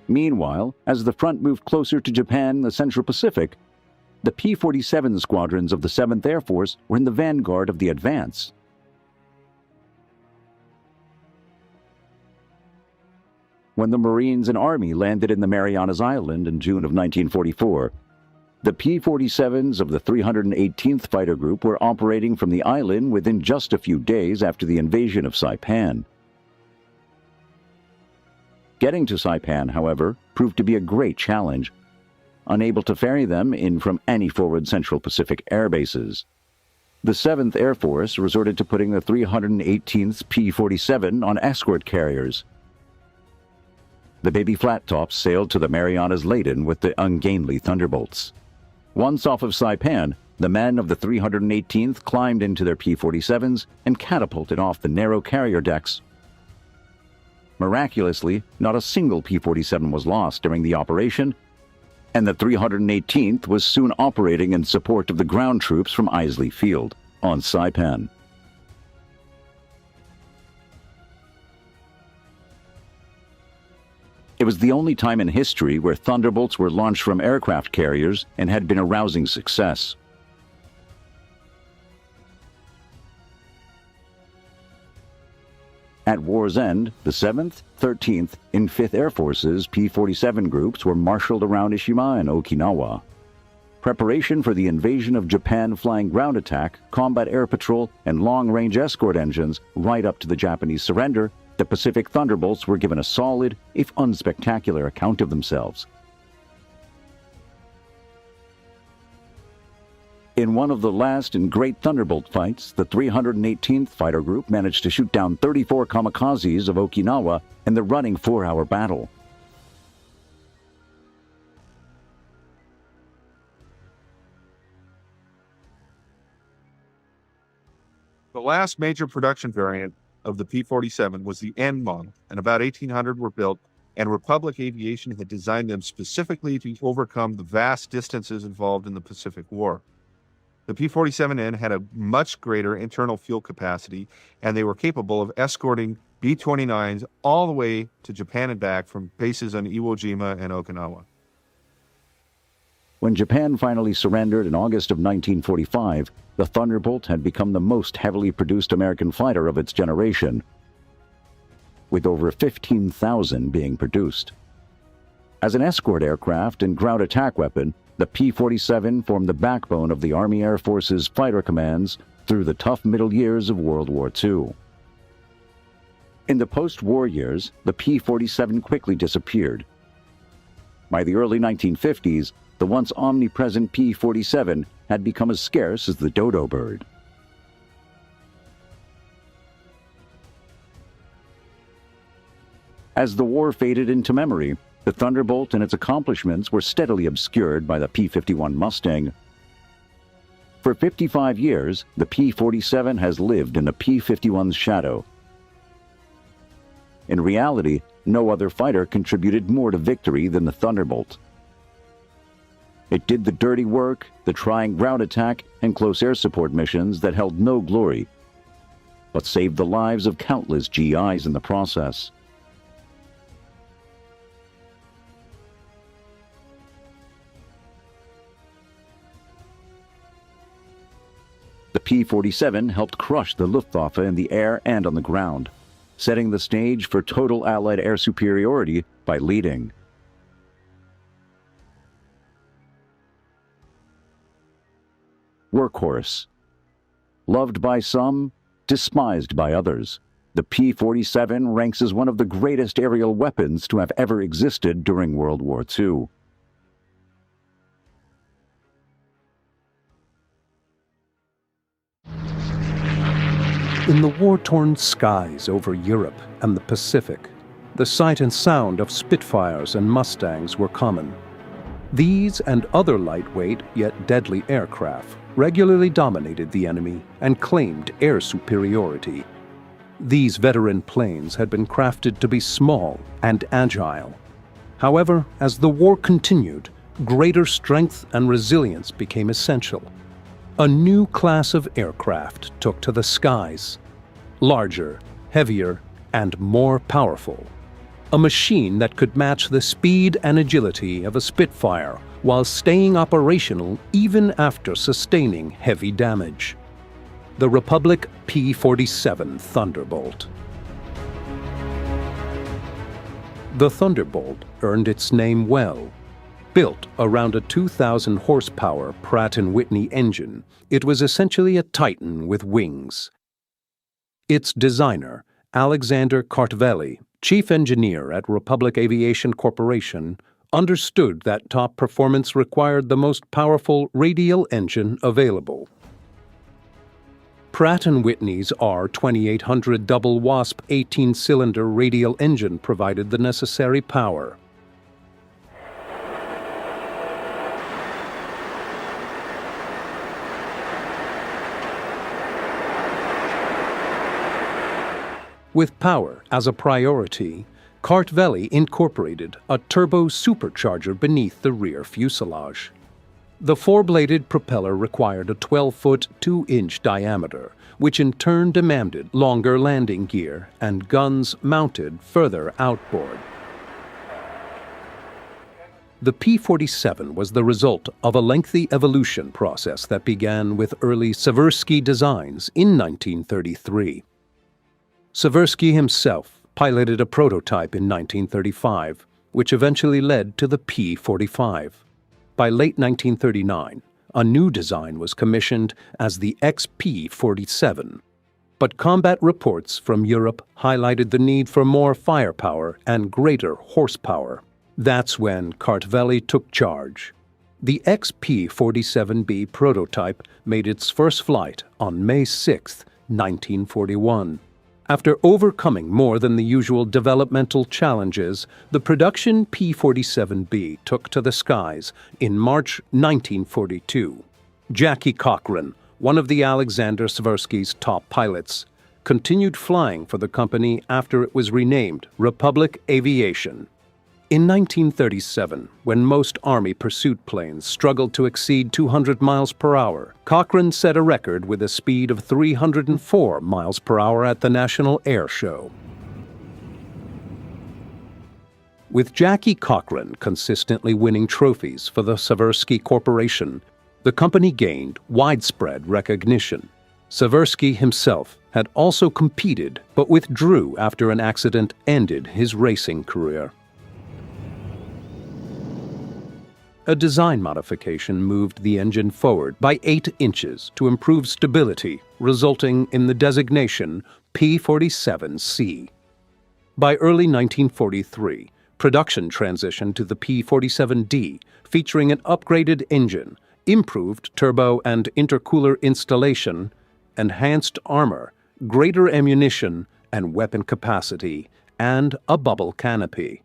Meanwhile, as the front moved closer to Japan and the Central Pacific, the P-47 squadrons of the 7th Air Force were in the vanguard of the advance. When the Marines and Army landed in the Marianas Island in June of 1944, the P-47s of the 318th Fighter Group were operating from the island within just a few days after the invasion of Saipan. Getting to Saipan, however, proved to be a great challenge, unable to ferry them in from any forward Central Pacific air bases. The 7th Air Force resorted to putting the 318th P-47 on escort carriers. The baby flat tops sailed to the Marianas laden with the ungainly Thunderbolts. Once off of Saipan, the men of the 318th climbed into their P-47s and catapulted off the narrow carrier decks. Miraculously, not a single P-47 was lost during the operation, and the 318th was soon operating in support of the ground troops from Isley Field on Saipan. It was the only time in history where Thunderbolts were launched from aircraft carriers and had been a rousing success. At war's end, the 7th, 13th, and 5th Air Force's P-47 groups were marshaled around Ishima and Okinawa. Preparation for the invasion of Japan flying ground attack, combat air patrol, and long-range escort engines right up to the Japanese surrender, the Pacific Thunderbolts were given a solid, if unspectacular, account of themselves. In one of the last and great Thunderbolt fights, the 318th Fighter Group managed to shoot down 34 kamikazes of Okinawa in the running 4-hour battle. The last major production variant of the P-47 was the N model, and about 1,800 were built, and Republic Aviation had designed them specifically to overcome the vast distances involved in the Pacific War. The P-47N had a much greater internal fuel capacity, and they were capable of escorting B-29s all the way to Japan and back from bases on Iwo Jima and Okinawa. When Japan finally surrendered in August of 1945, the Thunderbolt had become the most heavily produced American fighter of its generation, with over 15,000 being produced. As an escort aircraft and ground attack weapon, the P-47 formed the backbone of the Army Air Force's fighter commands through the tough middle years of World War II. In the post-war years, the P-47 quickly disappeared. By the early 1950s, the once omnipresent P-47 had become as scarce as the dodo bird. As the war faded into memory, the Thunderbolt and its accomplishments were steadily obscured by the P-51 Mustang. For 55 years, the P-47 has lived in the P-51's shadow. In reality, no other fighter contributed more to victory than the Thunderbolt. It did the dirty work, the trying ground attack and close air support missions that held no glory, but saved the lives of countless GIs in the process. The P-47 helped crush the Luftwaffe in the air and on the ground, setting the stage for total Allied air superiority by leading. Workhorse. Loved by some, despised by others, the P-47 ranks as one of the greatest aerial weapons to have ever existed during World War II. In the war-torn skies over Europe and the Pacific, the sight and sound of Spitfires and Mustangs were common. These and other lightweight yet deadly aircraft regularly dominated the enemy and claimed air superiority. These veteran planes had been crafted to be small and agile. However, as the war continued, greater strength and resilience became essential. A new class of aircraft took to the skies. Larger, heavier, and more powerful. A machine that could match the speed and agility of a Spitfire while staying operational even after sustaining heavy damage. The Republic P-47 Thunderbolt. The Thunderbolt earned its name well. Built around a 2,000 horsepower Pratt & Whitney engine, it was essentially a Titan with wings. Its designer, Alexander Kartveli, chief engineer at Republic Aviation Corporation, understood that top performance required the most powerful radial engine available. Pratt & Whitney's R2800 double WASP 18-cylinder radial engine provided the necessary power. With power as a priority, Kartveli incorporated a turbo supercharger beneath the rear fuselage. The four-bladed propeller required a 12-foot, 2-inch diameter, which in turn demanded longer landing gear and guns mounted further outboard. The P-47 was the result of a lengthy evolution process that began with early Seversky designs in 1933. Seversky himself piloted a prototype in 1935, which eventually led to the P-45. By late 1939, a new design was commissioned as the XP-47. But combat reports from Europe highlighted the need for more firepower and greater horsepower. That's when Kartveli took charge. The XP-47B prototype made its first flight on May 6, 1941. After overcoming more than the usual developmental challenges, the production P-47B took to the skies in March 1942. Jackie Cochran, one of the Alexander Seversky's top pilots, continued flying for the company after it was renamed Republic Aviation. In 1937, when most Army pursuit planes struggled to exceed 200 miles per hour, Cochrane set a record with a speed of 304 miles per hour at the National Air Show. With Jackie Cochrane consistently winning trophies for the Seversky Corporation, the company gained widespread recognition. Seversky himself had also competed, but withdrew after an accident ended his racing career. A design modification moved the engine forward by 8 inches to improve stability, resulting in the designation P-47C. By early 1943, production transitioned to the P-47D, featuring an upgraded engine, improved turbo and intercooler installation, enhanced armor, greater ammunition and weapon capacity, and a bubble canopy.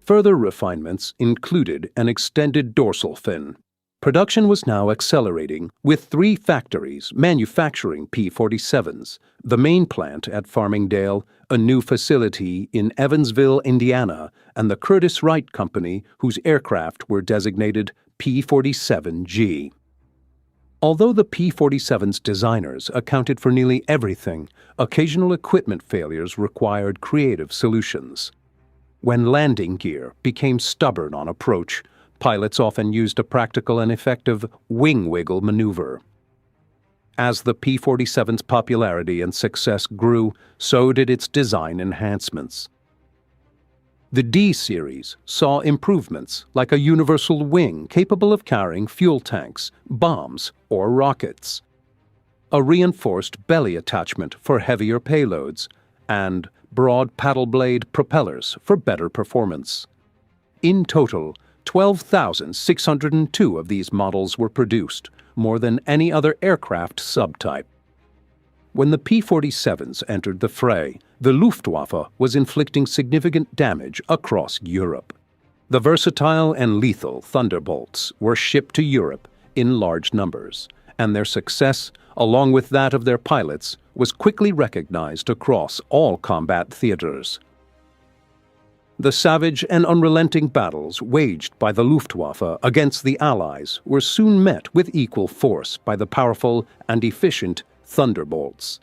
Further refinements included an extended dorsal fin. Production was now accelerating, with 3 factories manufacturing P-47s, the main plant at Farmingdale, a new facility in Evansville, Indiana, and the Curtiss-Wright Company, whose aircraft were designated P-47G. Although the P-47's designers accounted for nearly everything, occasional equipment failures required creative solutions. When landing gear became stubborn on approach, pilots often used a practical and effective wing wiggle maneuver. As the P-47's popularity and success grew, so did its design enhancements. The D-series saw improvements like a universal wing capable of carrying fuel tanks, bombs, or rockets, a reinforced belly attachment for heavier payloads, and broad paddle blade propellers for better performance. In total, 12,602 of these models were produced, more than any other aircraft subtype. When the P-47s entered the fray, the Luftwaffe was inflicting significant damage across Europe. The versatile and lethal Thunderbolts were shipped to Europe in large numbers, and their success, along with that of their pilots, was quickly recognized across all combat theaters. The savage and unrelenting battles waged by the Luftwaffe against the Allies were soon met with equal force by the powerful and efficient Thunderbolts.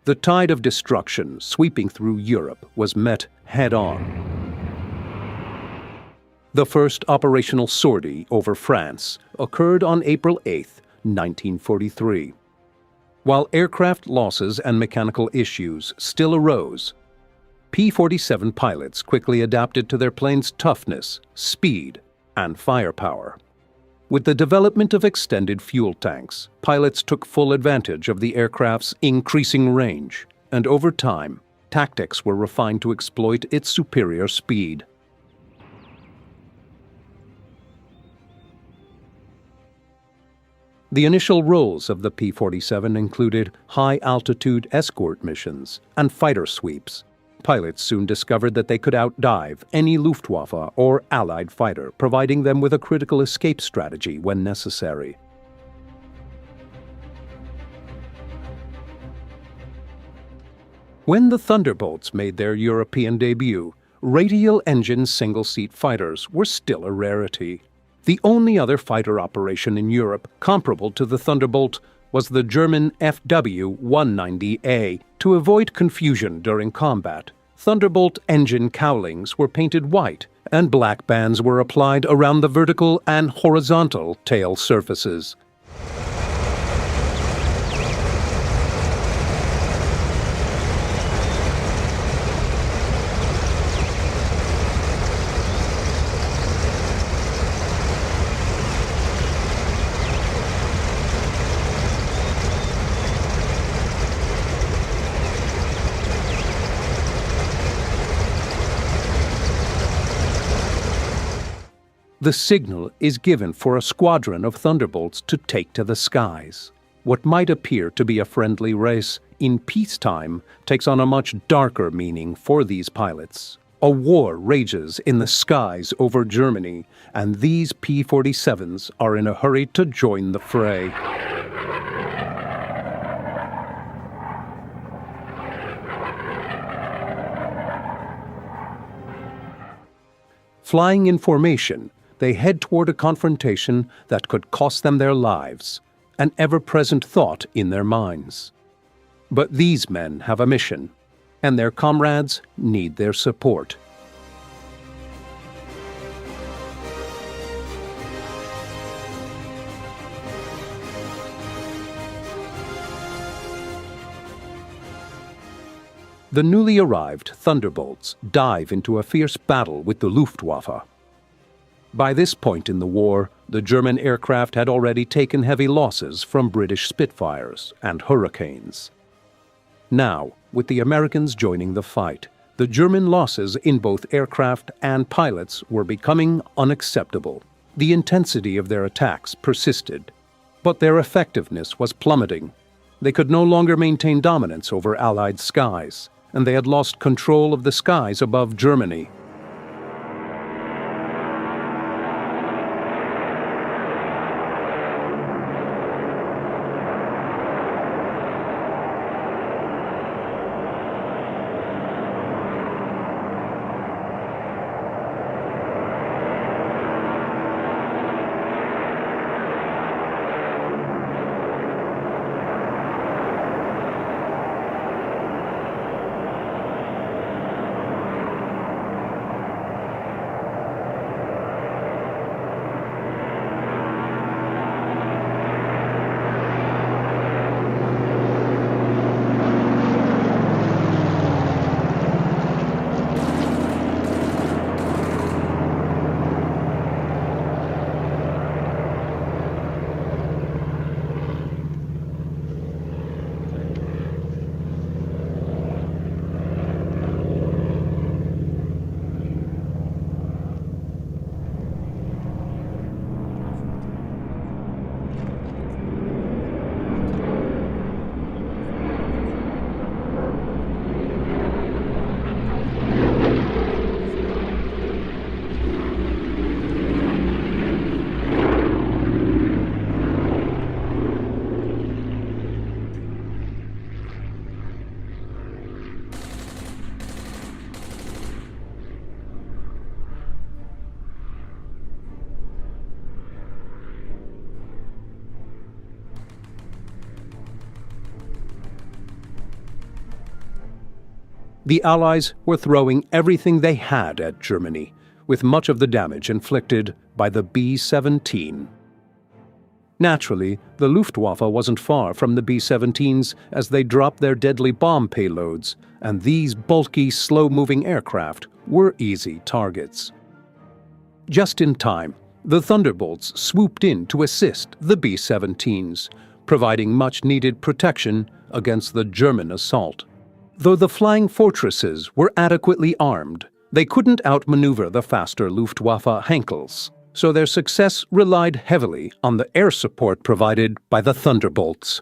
The tide of destruction sweeping through Europe was met head-on. The first operational sortie over France occurred on April 8, 1943. While aircraft losses and mechanical issues still arose, P-47 pilots quickly adapted to their plane's toughness, speed, and firepower. With the development of extended fuel tanks, pilots took full advantage of the aircraft's increasing range, and over time, tactics were refined to exploit its superior speed. The initial roles of the P-47 included high-altitude escort missions and fighter sweeps. Pilots soon discovered that they could outdive any Luftwaffe or Allied fighter, providing them with a critical escape strategy when necessary. When the Thunderbolts made their European debut, radial engine single-seat fighters were still a rarity. The only other fighter operation in Europe comparable to the Thunderbolt was the German FW-190A. To avoid confusion during combat, Thunderbolt engine cowlings were painted white and black bands were applied around the vertical and horizontal tail surfaces. The signal is given for a squadron of Thunderbolts to take to the skies. What might appear to be a friendly race in peacetime takes on a much darker meaning for these pilots. A war rages in the skies over Germany, and these P-47s are in a hurry to join the fray. Flying in formation, they head toward a confrontation that could cost them their lives, an ever-present thought in their minds. But these men have a mission, and their comrades need their support. The newly arrived Thunderbolts dive into a fierce battle with the Luftwaffe. By this point in the war, the German aircraft had already taken heavy losses from British Spitfires and Hurricanes. Now, with the Americans joining the fight, the German losses in both aircraft and pilots were becoming unacceptable. The intensity of their attacks persisted, but their effectiveness was plummeting. They could no longer maintain dominance over Allied skies, and they had lost control of the skies above Germany. The Allies were throwing everything they had at Germany, with much of the damage inflicted by the B-17. Naturally, the Luftwaffe wasn't far from the B-17s as they dropped their deadly bomb payloads, and these bulky, slow-moving aircraft were easy targets. Just in time, the Thunderbolts swooped in to assist the B-17s, providing much-needed protection against the German assault. Though the flying fortresses were adequately armed, they couldn't outmaneuver the faster Luftwaffe Henkels, so their success relied heavily on the air support provided by the Thunderbolts.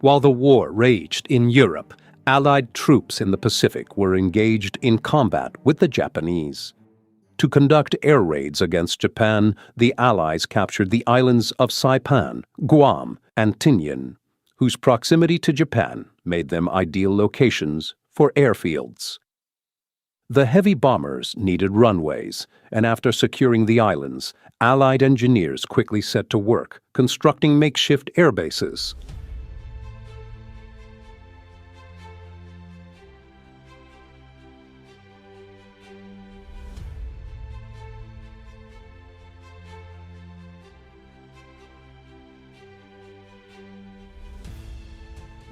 While the war raged in Europe, Allied troops in the Pacific were engaged in combat with the Japanese. To conduct air raids against Japan, the Allies captured the islands of Saipan, Guam, and Tinian, whose proximity to Japan made them ideal locations for airfields. The heavy bombers needed runways, and after securing the islands, Allied engineers quickly set to work constructing makeshift air bases.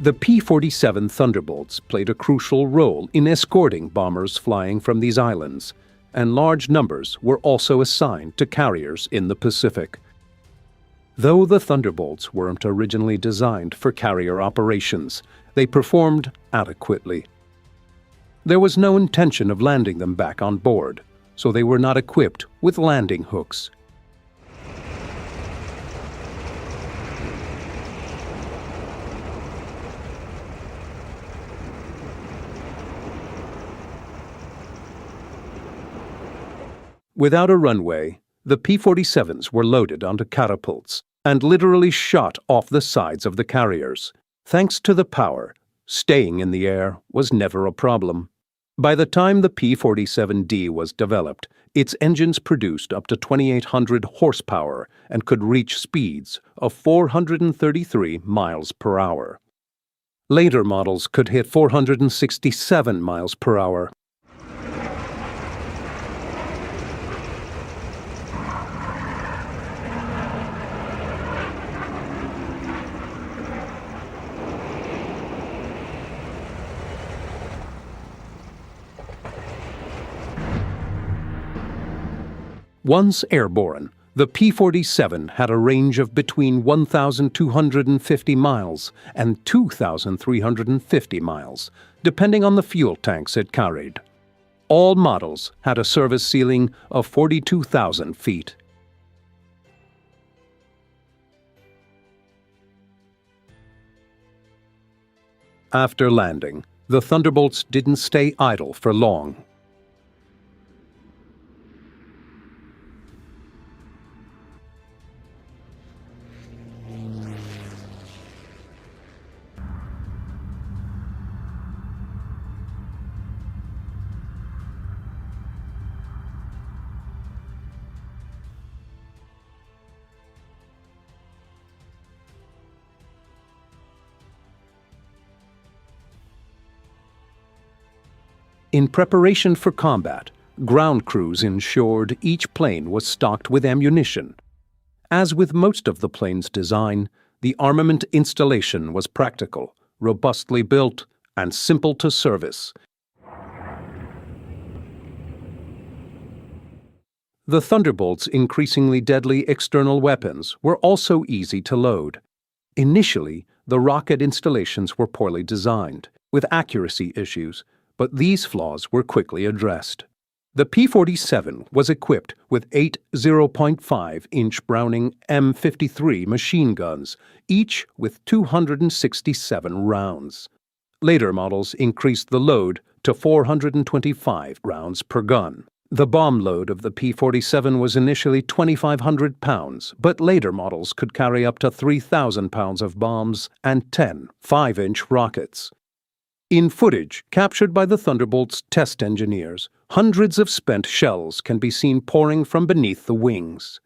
The P-47 Thunderbolts played a crucial role in escorting bombers flying from these islands, and large numbers were also assigned to carriers in the Pacific. Though the Thunderbolts weren't originally designed for carrier operations, they performed adequately. There was no intention of landing them back on board, so they were not equipped with landing hooks. Without a runway, the P-47s were loaded onto catapults and literally shot off the sides of the carriers. Thanks to the power, staying in the air was never a problem. By the time the P-47D was developed, its engines produced up to 2,800 horsepower and could reach speeds of 433 miles per hour. Later models could hit 467 miles per hour. Once airborne, the P-47 had a range of between 1,250 miles and 2,350 miles, depending on the fuel tanks it carried. All models had a service ceiling of 42,000 feet. After landing, the Thunderbolts didn't stay idle for long. In preparation for combat, ground crews ensured each plane was stocked with ammunition. As with most of the plane's design, the armament installation was practical, robustly built, and simple to service. The Thunderbolt's increasingly deadly external weapons were also easy to load. Initially, the rocket installations were poorly designed, with accuracy issues, but these flaws were quickly addressed. The P-47 was equipped with 8 0.5-inch Browning M53 machine guns, each with 267 rounds. Later models increased the load to 425 rounds per gun. The bomb load of the P-47 was initially 2,500 pounds, but later models could carry up to 3,000 pounds of bombs and 10 5-inch rockets. In footage captured by the Thunderbolt's test engineers, hundreds of spent shells can be seen pouring from beneath the wings.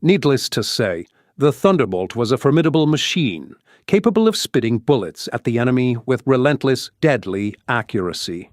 Needless to say, the Thunderbolt was a formidable machine, capable of spitting bullets at the enemy with relentless, deadly accuracy.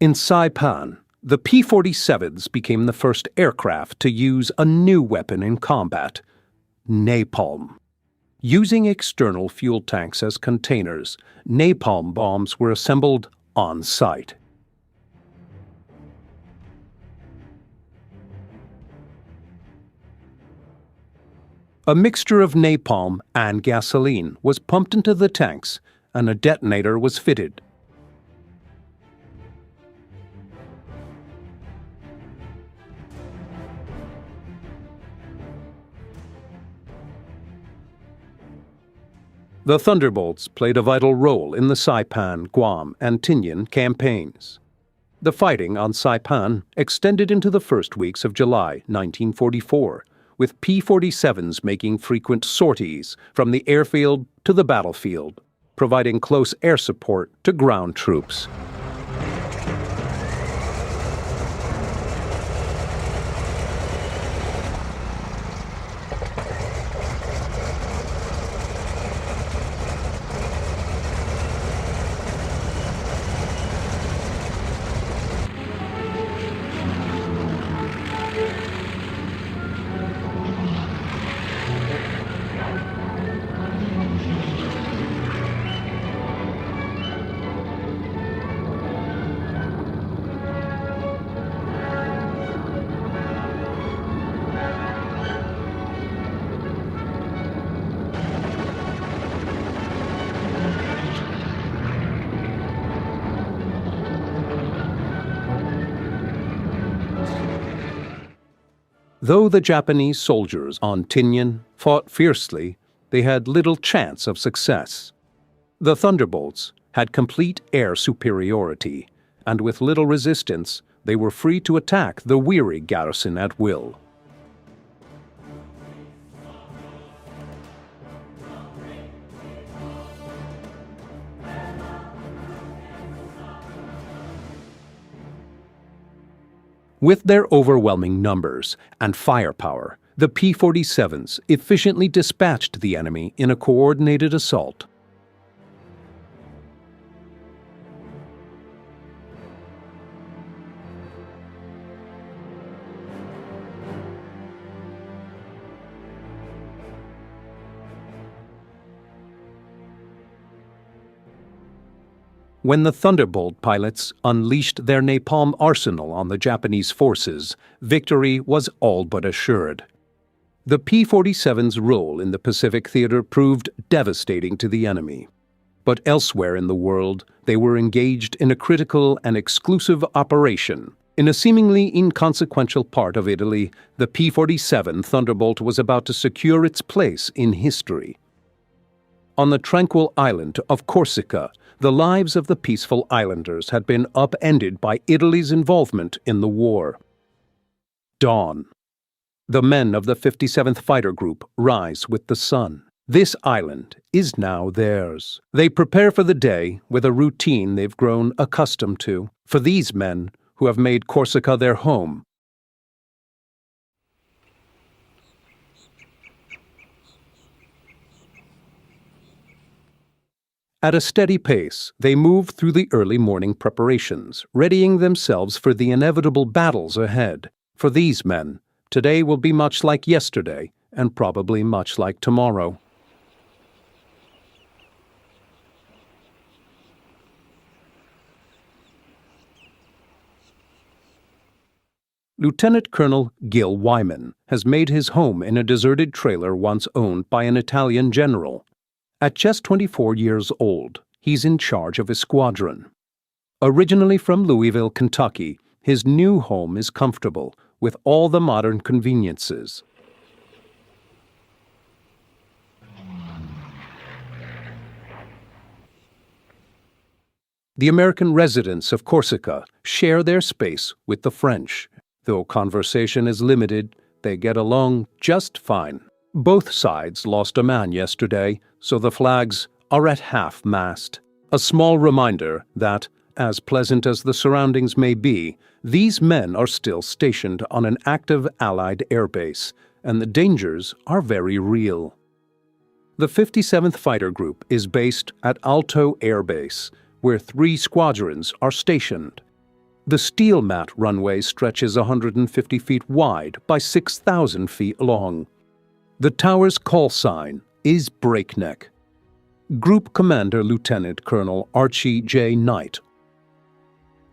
In Saipan, the P-47s became the first aircraft to use a new weapon in combat: napalm. Using external fuel tanks as containers, napalm bombs were assembled on site. A mixture of napalm and gasoline was pumped into the tanks, and a detonator was fitted. The Thunderbolts played a vital role in the Saipan, Guam, and Tinian campaigns. The fighting on Saipan extended into the first weeks of July 1944, with P-47s making frequent sorties from the airfield to the battlefield, providing close air support to ground troops. Though the Japanese soldiers on Tinian fought fiercely, they had little chance of success. The Thunderbolts had complete air superiority, and with little resistance, they were free to attack the weary garrison at will. With their overwhelming numbers and firepower, the P-47s efficiently dispatched the enemy in a coordinated assault. When the Thunderbolt pilots unleashed their napalm arsenal on the Japanese forces, victory was all but assured. The P-47's role in the Pacific theater proved devastating to the enemy. But elsewhere in the world, they were engaged in a critical and exclusive operation. In a seemingly inconsequential part of Italy, the P-47 Thunderbolt was about to secure its place in history. On the tranquil island of Corsica, the lives of the peaceful islanders had been upended by Italy's involvement in the war. Dawn. The men of the 57th Fighter Group rise with the sun. This island is now theirs. They prepare for the day with a routine they've grown accustomed to. For these men who have made Corsica their home, at a steady pace, they move through the early morning preparations, readying themselves for the inevitable battles ahead. For these men, today will be much like yesterday, and probably much like tomorrow. Lieutenant Colonel Gil Wyman has made his home in a deserted trailer once owned by an Italian general. At just 24 years old, he's in charge of a squadron. Originally from Louisville, Kentucky, his new home is comfortable, with all the modern conveniences. The American residents of Corsica share their space with the French. Though conversation is limited, they get along just fine. Both sides lost a man yesterday, so the flags are at half-mast. A small reminder that, as pleasant as the surroundings may be, these men are still stationed on an active Allied airbase, and the dangers are very real. The 57th Fighter Group is based at Alto Air Base, where 3 squadrons are stationed. The steel mat runway stretches 150 feet wide by 6,000 feet long. The tower's call sign is Breakneck. Group Commander Lieutenant Colonel Archie J. Knight.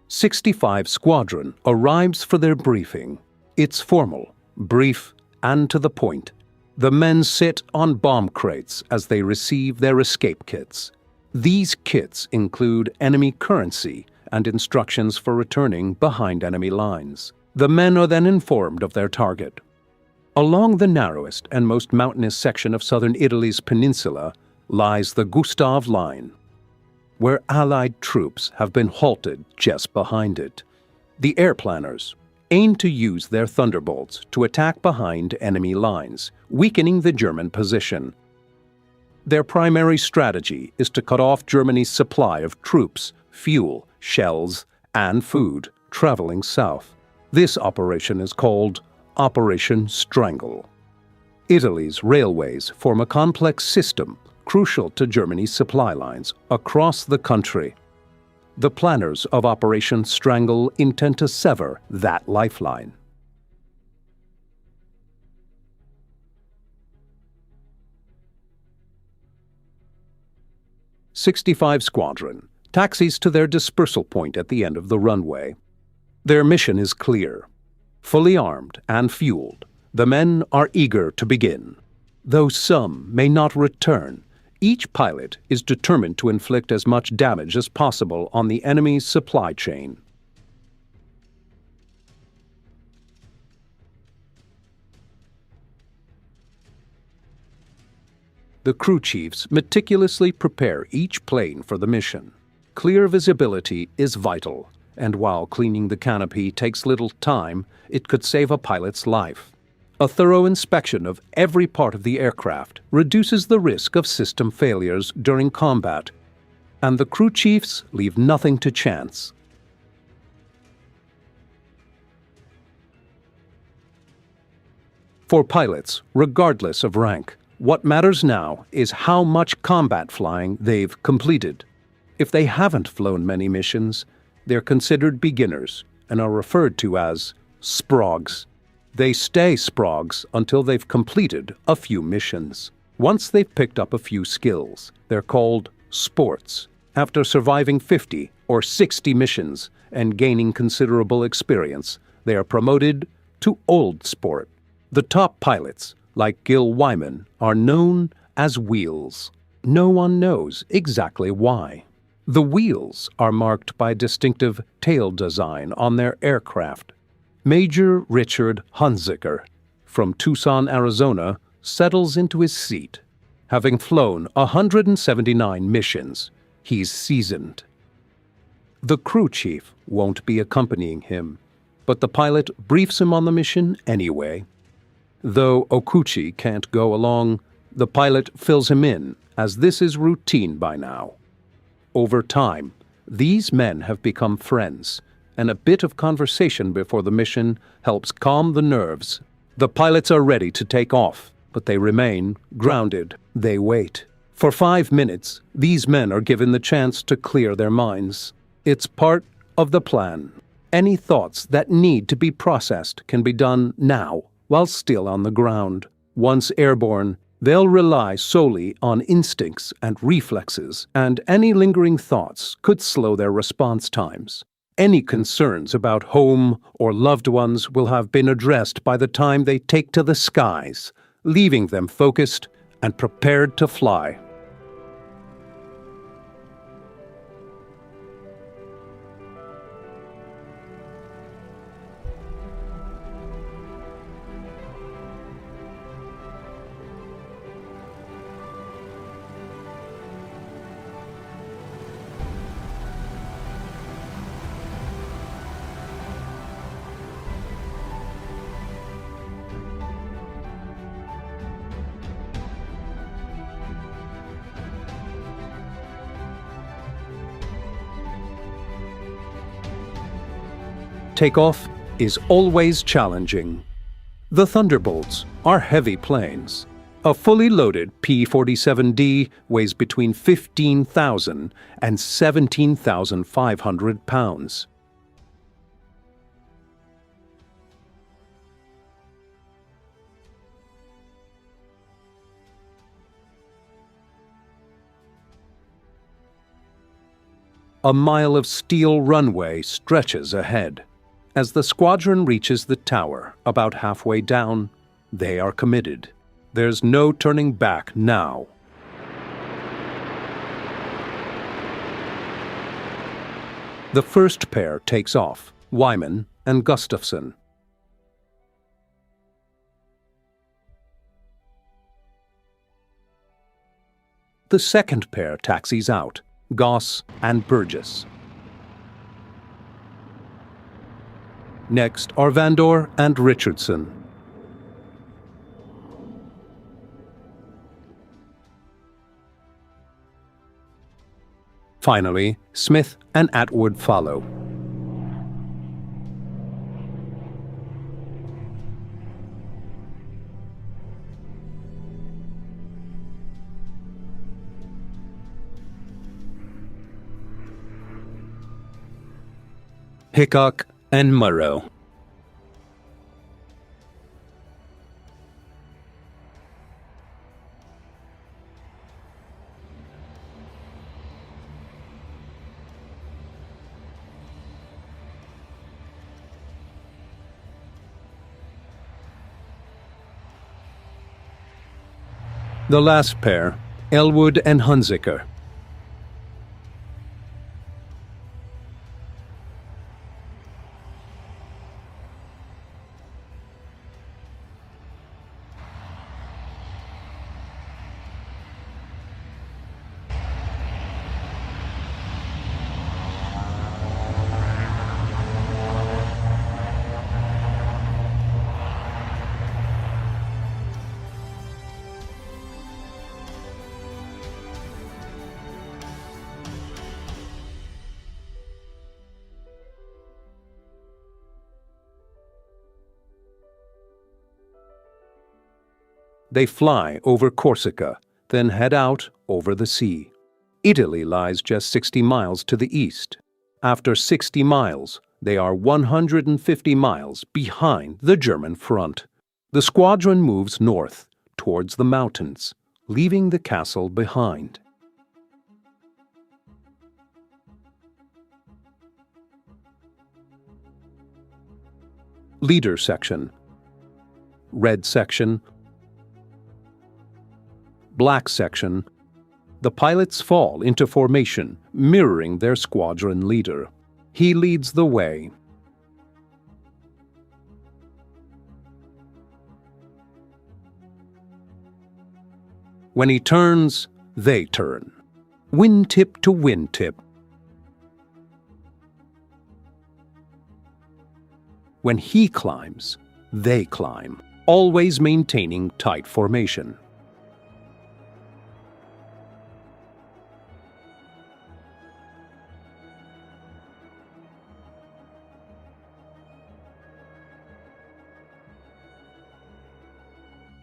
65 Squadron arrives for their briefing. It's formal, brief, and to the point. The men sit on bomb crates as they receive their escape kits. These kits include enemy currency and instructions for returning behind enemy lines. The men are then informed of their target. Along the narrowest and most mountainous section of southern Italy's peninsula lies the Gustav Line, where Allied troops have been halted just behind it. The airplanners aim to use their Thunderbolts to attack behind enemy lines, weakening the German position. Their primary strategy is to cut off Germany's supply of troops, fuel, shells, and food traveling south. This operation is called Operation Strangle. Italy's railways form a complex system crucial to Germany's supply lines across the country. The planners of Operation Strangle intend to sever that lifeline. "65 Squadron taxis to their dispersal point at the end of the runway. Their mission is clear. Fully armed and fueled, the men are eager to begin. Though some may not return, each pilot is determined to inflict as much damage as possible on the enemy's supply chain. The crew chiefs meticulously prepare each plane for the mission. Clear visibility is vital, and while cleaning the canopy takes little time, it could save a pilot's life. A thorough inspection of every part of the aircraft reduces the risk of system failures during combat, and the crew chiefs leave nothing to chance. For pilots, regardless of rank, what matters now is how much combat flying they've completed. If they haven't flown many missions, they're considered beginners and are referred to as sprogs. They stay sprogs until they've completed a few missions. Once they've picked up a few skills, they're called sports. After surviving 50 or 60 missions and gaining considerable experience, they are promoted to old sport. The top pilots, like Gil Wyman, are known as wheels. No one knows exactly why. The wheels are marked by distinctive tail design on their aircraft. Major Richard Hunziker from Tucson, Arizona, settles into his seat. Having flown 179 missions, he's seasoned. The crew chief won't be accompanying him, but the pilot briefs him on the mission anyway. Though Okuchi can't go along, the pilot fills him in, as this is routine by now. Over time, these men have become friends, and a bit of conversation before the mission helps calm the nerves. The pilots are ready to take off, but they remain grounded. They wait. For 5 minutes, these men are given the chance to clear their minds. It's part of the plan. Any thoughts that need to be processed can be done now, while still on the ground. Once airborne, they'll rely solely on instincts and reflexes, and any lingering thoughts could slow their response times. Any concerns about home or loved ones will have been addressed by the time they take to the skies, leaving them focused and prepared to fly. Takeoff is always challenging. The Thunderbolts are heavy planes. A fully loaded P-47D weighs between 15,000 and 17,500 pounds. A mile of steel runway stretches ahead. As the squadron reaches the tower, about halfway down, they are committed. There's no turning back now. The first pair takes off, Wyman and Gustafson. The second pair taxis out, Goss and Burgess. Next are Vandor and Richardson. Finally, Smith and Atwood follow. Hickok and Murrow. The last pair, Elwood and Hunziker. They fly over Corsica, then head out over the sea. Italy lies just 60 miles to the east. After 60 miles, they are 150 miles behind the German front. The squadron moves north, towards the mountains, leaving the castle behind. Leader section. Red section. Black section. The pilots fall into formation, mirroring their squadron leader. He leads the way. When he turns, they turn. Wingtip to wingtip. When he climbs, they climb, always maintaining tight formation.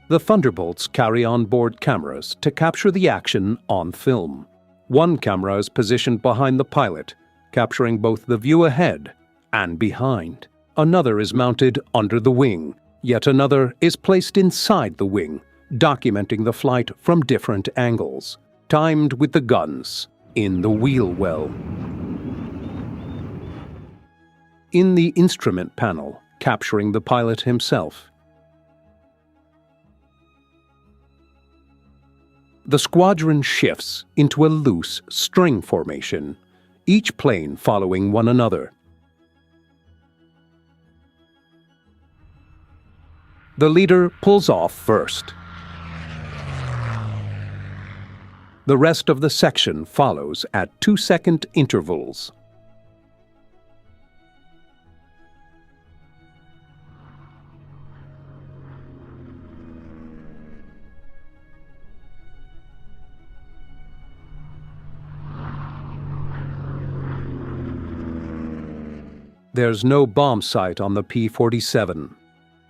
The Thunderbolts carry on-board cameras to capture the action on film. One camera is positioned behind the pilot, capturing both the view ahead and behind. Another is mounted under the wing. Yet another is placed inside the wing, documenting the flight from different angles, timed with the guns in the wheel well. In the instrument panel, capturing the pilot himself. The squadron shifts into a loose string formation, each plane following one another. The leader pulls off first. The rest of the section follows at 2-second intervals. There's no bomb sight on the P-47.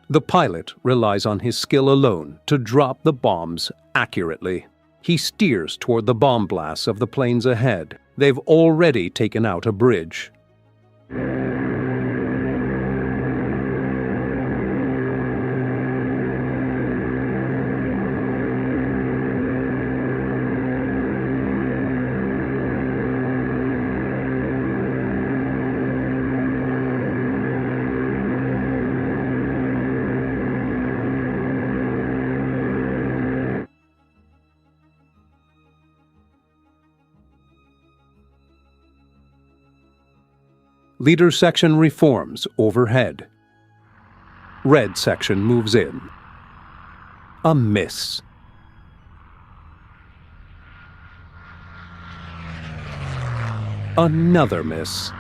The pilot relies on his skill alone to drop the bombs accurately. He steers toward the bomb blasts of the planes ahead. They've already taken out a bridge. Leader section reforms overhead. Red section moves in. A miss. Another miss.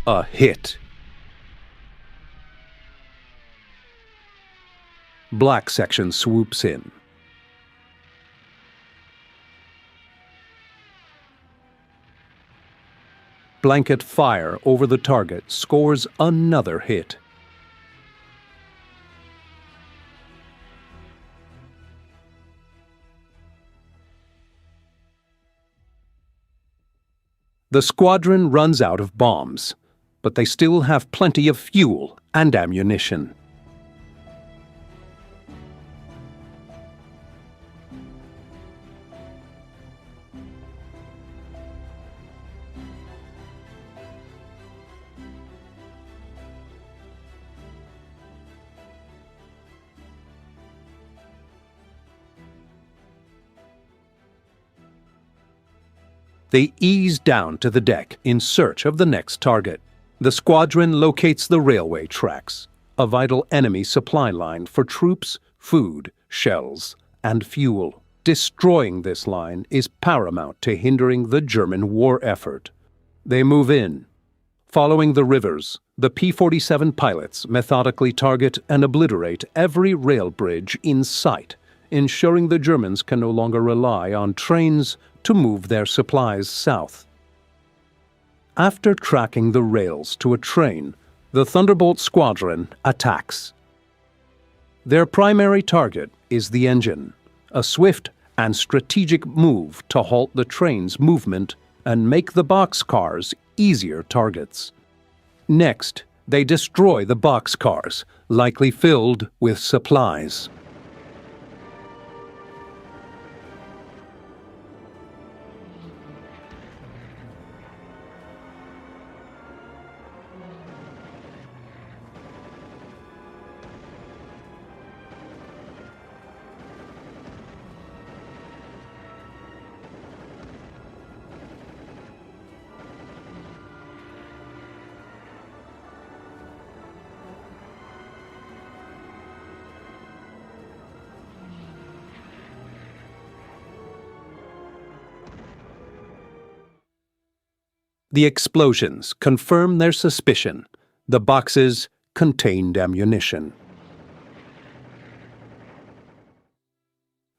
A hit. Black section swoops in. Blanket fire over the target scores another hit. The squadron runs out of bombs, but they still have plenty of fuel and ammunition. They ease down to the deck in search of the next target. The squadron locates the railway tracks, a vital enemy supply line for troops, food, shells, and fuel. Destroying this line is paramount to hindering the German war effort. They move in. Following the rivers, the P-47 pilots methodically target and obliterate every rail bridge in sight, ensuring the Germans can no longer rely on trains to move their supplies south. After tracking the rails to a train, The Thunderbolt squadron attacks. Their primary target is the engine, a swift and strategic move to halt the train's movement and make the boxcars easier targets. Next, they destroy the boxcars, likely filled with supplies. The explosions confirm their suspicion. The boxes contained ammunition.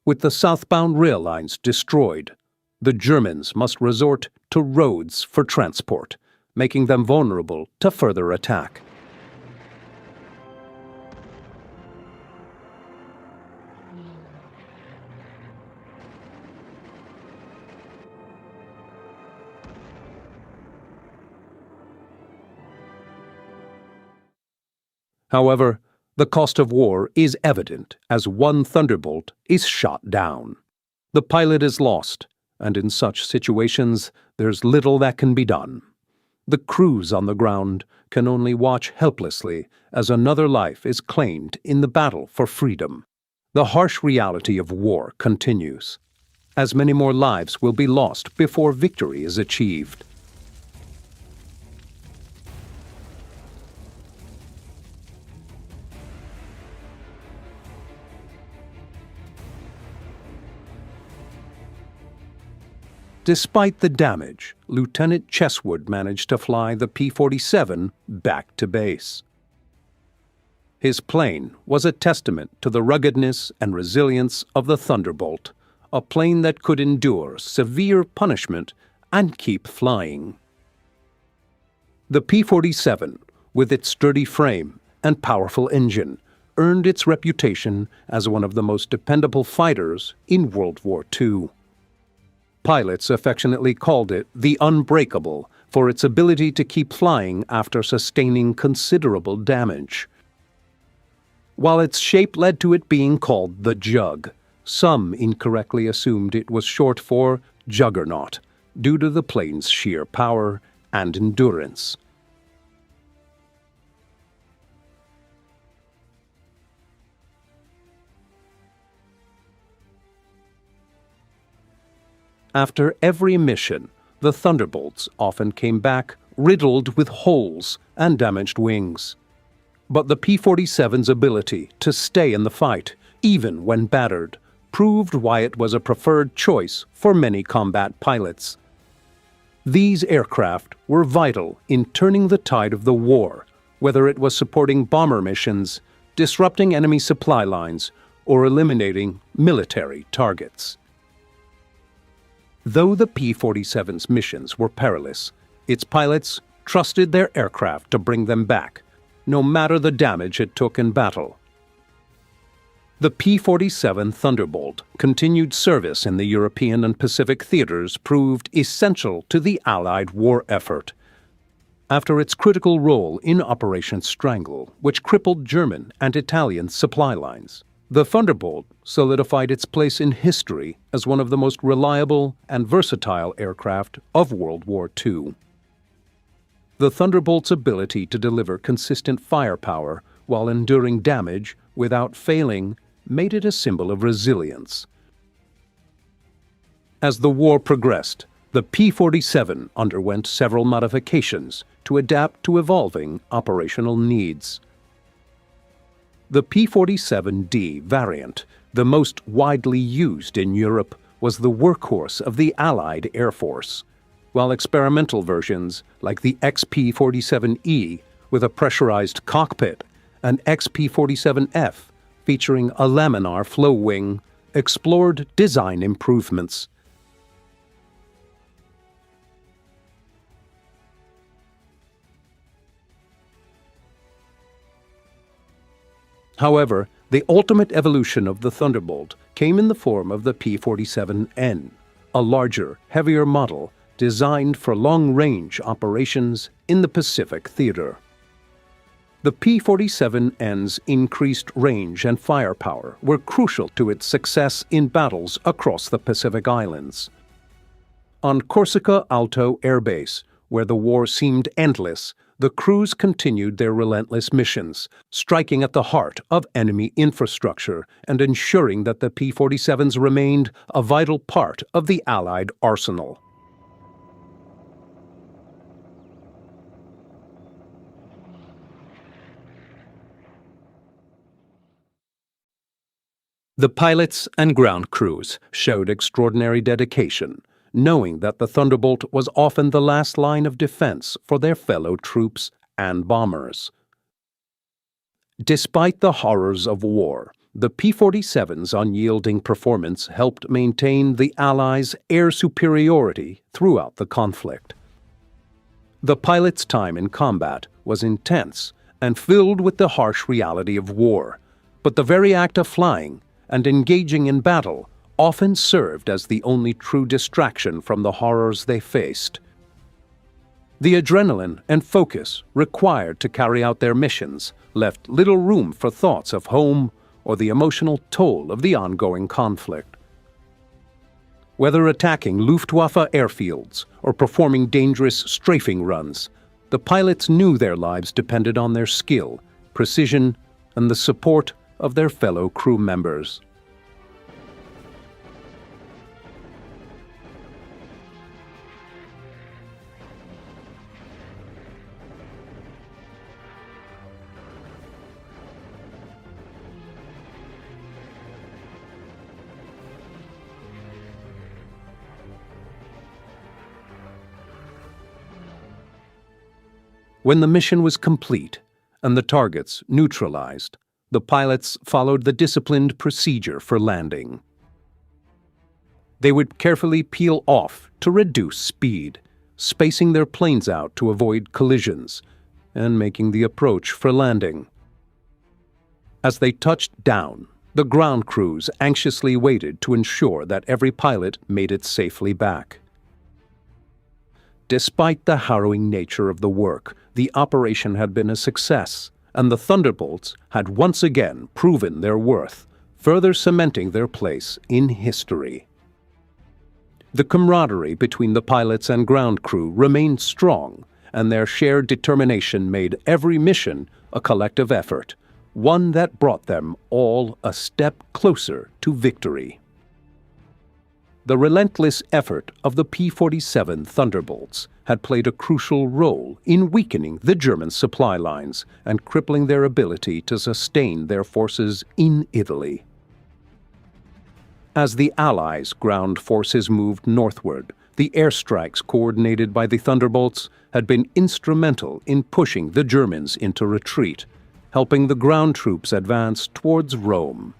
With the southbound rail lines destroyed, the Germans must resort to roads for transport, making them vulnerable to further attack. However, the cost of war is evident as one Thunderbolt is shot down. The pilot is lost, and in such situations, there's little that can be done. The crews on the ground can only watch helplessly as another life is claimed in the battle for freedom. The harsh reality of war continues, as many more lives will be lost before victory is achieved. Despite the damage, Lieutenant Cheswood managed to fly the P-47 back to base. His plane was a testament to the ruggedness and resilience of the Thunderbolt, a plane that could endure severe punishment and keep flying. The P-47, with its sturdy frame and powerful engine, earned its reputation as one of the most dependable fighters in World War II. Pilots affectionately called it the Unbreakable for its ability to keep flying after sustaining considerable damage. While its shape led to it being called the Jug, some incorrectly assumed it was short for Juggernaut, due to the plane's sheer power and endurance. After every mission, the Thunderbolts often came back riddled with holes and damaged wings. But the P-47's ability to stay in the fight, even when battered, proved why it was a preferred choice for many combat pilots. These aircraft were vital in turning the tide of the war, whether it was supporting bomber missions, disrupting enemy supply lines, or eliminating military targets. Though the P-47's missions were perilous, its pilots trusted their aircraft to bring them back, no matter the damage it took in battle. The P-47 Thunderbolt continued service in the European and Pacific theaters proved essential to the Allied war effort. After its critical role in Operation Strangle, which crippled German and Italian supply lines, the Thunderbolt solidified its place in history as one of the most reliable and versatile aircraft of World War II. The Thunderbolt's ability to deliver consistent firepower while enduring damage without failing made it a symbol of resilience. As the war progressed, the P-47 underwent several modifications to adapt to evolving operational needs. The P-47D variant, the most widely used in Europe, was the workhorse of the Allied Air Force, while experimental versions like the XP-47E with a pressurized cockpit and XP-47F featuring a laminar flow wing explored design improvements. However, the ultimate evolution of the Thunderbolt came in the form of the P-47N, a larger, heavier model designed for long-range operations in the Pacific theater. The P-47N's increased range and firepower were crucial to its success in battles across the Pacific Islands. On Corsica Alto Air Base, where the war seemed endless, the crews continued their relentless missions, striking at the heart of enemy infrastructure and ensuring that the P-47s remained a vital part of the Allied arsenal. The pilots and ground crews showed extraordinary dedication, knowing that the Thunderbolt was often the last line of defense for their fellow troops and bombers. Despite the horrors of war, the P-47's unyielding performance helped maintain the Allies' air superiority throughout the conflict. The pilots' time in combat was intense and filled with the harsh reality of war, but the very act of flying and engaging in battle often served as the only true distraction from the horrors they faced. The adrenaline and focus required to carry out their missions left little room for thoughts of home or the emotional toll of the ongoing conflict. Whether attacking Luftwaffe airfields or performing dangerous strafing runs, the pilots knew their lives depended on their skill, precision, and the support of their fellow crew members. When the mission was complete and the targets neutralized, the pilots followed the disciplined procedure for landing. They would carefully peel off to reduce speed, spacing their planes out to avoid collisions, and making the approach for landing. As they touched down, the ground crews anxiously waited to ensure that every pilot made it safely back. Despite the harrowing nature of the work, the operation had been a success, and the Thunderbolts had once again proven their worth, further cementing their place in history. The camaraderie between the pilots and ground crew remained strong, and their shared determination made every mission a collective effort, one that brought them all a step closer to victory. The relentless effort of the P-47 Thunderbolts had played a crucial role in weakening the German supply lines and crippling their ability to sustain their forces in Italy. As the Allies' ground forces moved northward, the airstrikes coordinated by the Thunderbolts had been instrumental in pushing the Germans into retreat, helping the ground troops advance towards Rome.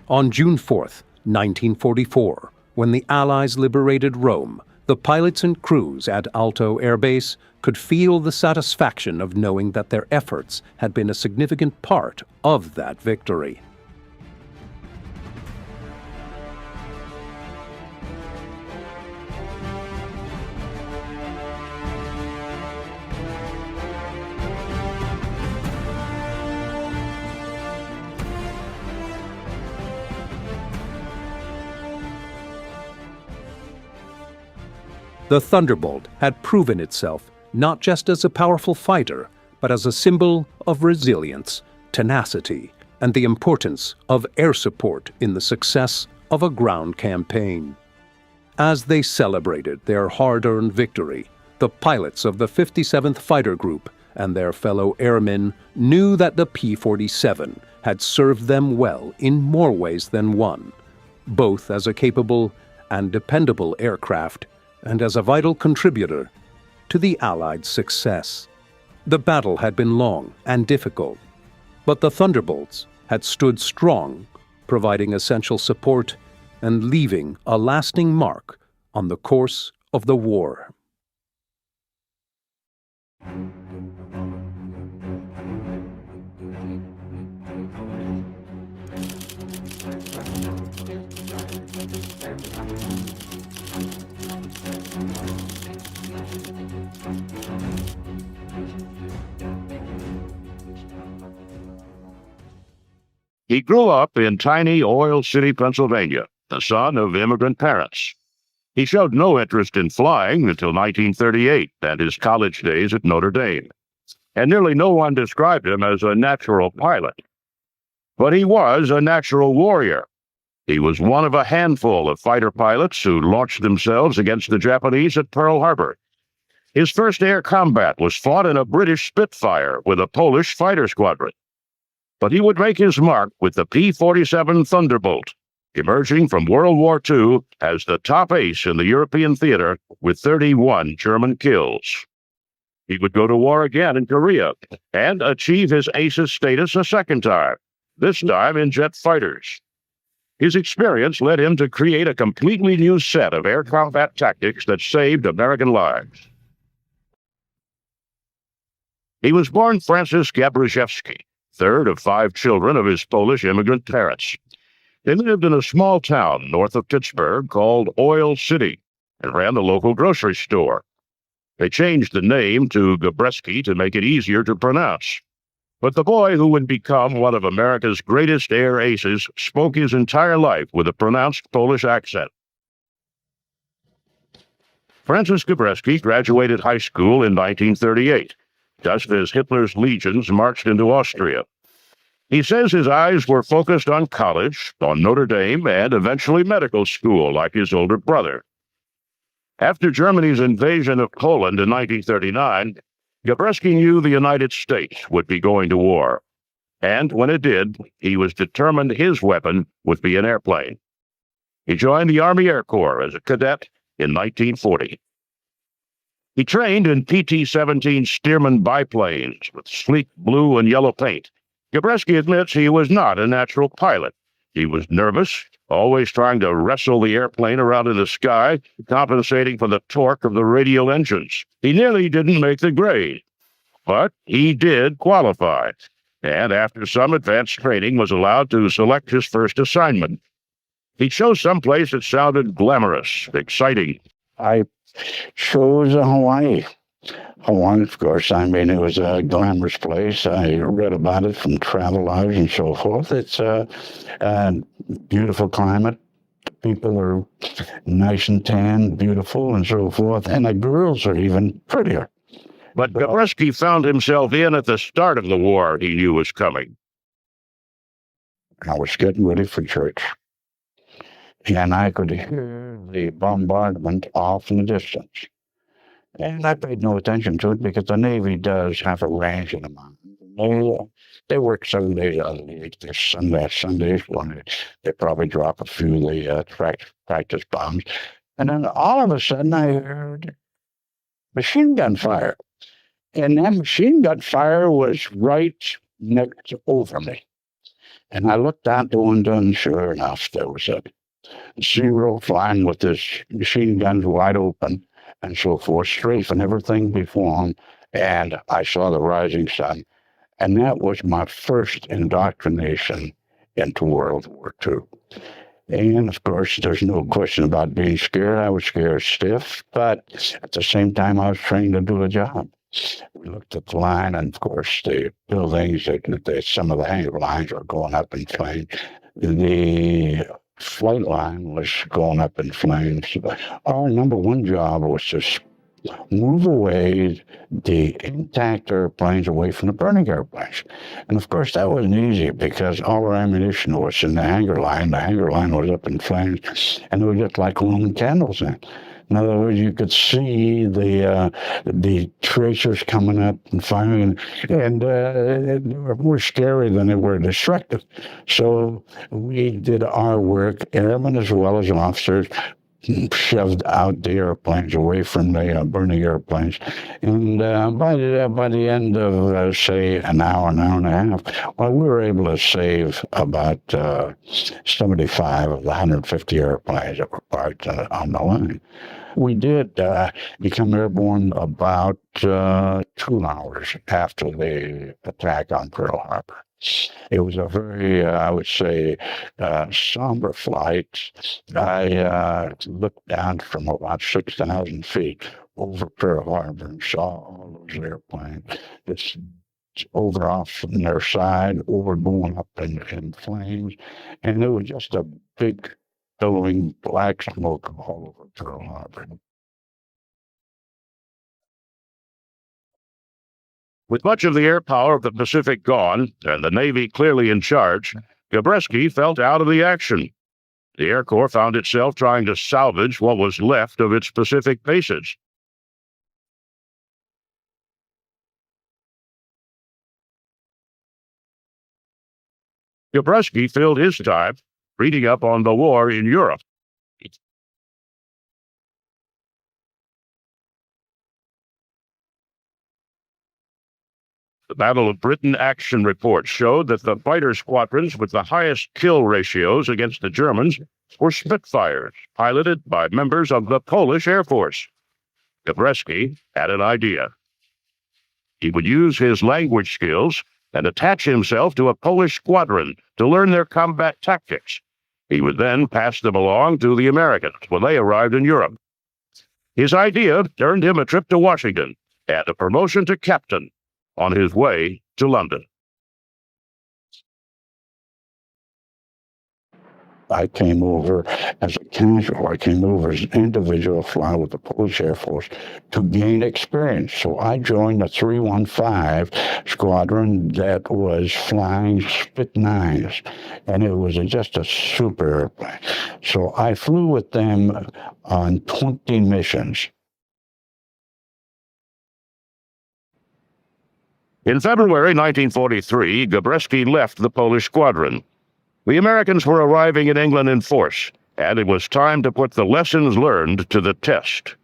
On June 4th, 1944, when the Allies liberated Rome, the pilots and crews at Alto Air Base could feel the satisfaction of knowing that their efforts had been a significant part of that victory. The Thunderbolt had proven itself not just as a powerful fighter, but as a symbol of resilience, tenacity, and the importance of air support in the success of a ground campaign. As they celebrated their hard-earned victory, the pilots of the 57th Fighter Group and their fellow airmen knew that the P-47 had served them well in more ways than one, both as a capable and dependable aircraft and as a vital contributor to the Allied success. The battle had been long and difficult, but the Thunderbolts had stood strong, providing essential support and leaving a lasting mark on the course of the war. He grew up in tiny Oil City, Pennsylvania, the son of immigrant parents. He showed no interest in flying until 1938 and his college days at Notre Dame, and nearly no one described him as a natural pilot. But he was a natural warrior. He was one of a handful of fighter pilots who launched themselves against the Japanese at Pearl Harbor. His first air combat was fought in a British Spitfire with a Polish fighter squadron. But he would make his mark with the P-47 Thunderbolt, emerging from World War II as the top ace in the European theater with 31 German kills. He would go to war again in Korea and achieve his ace's status a second time, this time in jet fighters. His experience led him to create a completely new set of air combat tactics that saved American lives. He was born Francis Gabrzyewski, third of 5 children of his Polish immigrant parents. They lived in a small town north of Pittsburgh called Oil City and ran the local grocery store. They changed the name to Gabreski to make it easier to pronounce. But the boy who would become one of America's greatest air aces spoke his entire life with a pronounced Polish accent. Francis Gabreski graduated high school in 1938. Just as Hitler's legions marched into Austria. He says his eyes were focused on college, on Notre Dame, and eventually medical school, like his older brother. After Germany's invasion of Poland in 1939, Gabreski knew the United States would be going to war. And when it did, he was determined his weapon would be an airplane. He joined the Army Air Corps as a cadet in 1940. He trained in PT-17 Stearman biplanes with sleek blue and yellow paint. Gabreski admits he was not a natural pilot. He was nervous, always trying to wrestle the airplane around in the sky, compensating for the torque of the radial engines. He nearly didn't make the grade, but he did qualify, and after some advanced training was allowed to select his first assignment. He chose someplace that sounded glamorous, exciting. I chose Hawaii. Hawaii, of course, I mean, it was a glamorous place. I read about it from travelers and so forth. It's a beautiful climate. People are nice and tan, beautiful, and so forth. And the girls are even prettier. But Gabreski found himself in at the start of the war he knew was coming. I was getting ready for church. And I could hear the bombardment off in the distance. And I paid no attention to it because the Navy does have a range in the mountains. They work 7 days out of the week. There's Sundays when they probably drop a few of the practice bombs. And then all of a sudden I heard machine gun fire. And that machine gun fire was right next over me. And I looked out the window and sure enough, there was a Zero flying with his machine guns wide open and so forth, strafing everything before him. And I saw the rising sun. And that was my first indoctrination into World War II. And of course, there's no question about being scared. I was scared stiff, but at the same time, I was trained to do a job. We looked at the line, and of course, the buildings, some of the hangar lines were going up in flames. The flight line was going up in flames. Our number one job was to move away the intact airplanes away from the burning airplanes. And of course, that wasn't easy because all our ammunition was in the hangar line. The hangar line was up in flames, and it was just like Roman candles in. In other words, you could see the tracers coming up and firing, and they were more scary than they were destructive. So we did our work, airmen as well as officers, shoved out the airplanes away from the burning airplanes. And by the end of, say, an hour and a half, well, we were able to save about 75 of the 150 airplanes that were parked on the line. We did become airborne about 2 hours after the attack on Pearl Harbor. It was a very, I would say, somber flight. I looked down from about 6,000 feet over Pearl Harbor and saw all those airplanes just over off from their side, over going up in flames. And it was just a big, billowing black smoke all over Pearl Harbor. With much of the air power of the Pacific gone and the Navy clearly in charge, Gabreski felt out of the action. The Air Corps found itself trying to salvage what was left of its Pacific bases. Gabreski filled his time reading up on the war in Europe. The Battle of Britain action report showed that the fighter squadrons with the highest kill ratios against the Germans were Spitfires, piloted by members of the Polish Air Force. Gabreski had an idea. He would use his language skills and attach himself to a Polish squadron to learn their combat tactics. He would then pass them along to the Americans when they arrived in Europe. His idea earned him a trip to Washington and a promotion to captain on his way to London. I came over as a casual. I came over as an individual flying with the Polish Air Force to gain experience. So I joined the 315 squadron that was flying Spit 9s, and it was just a super airplane. So I flew with them on 20 missions. In February 1943, Gabreski left the Polish squadron. The Americans were arriving in England in force, and it was time to put the lessons learned to the test.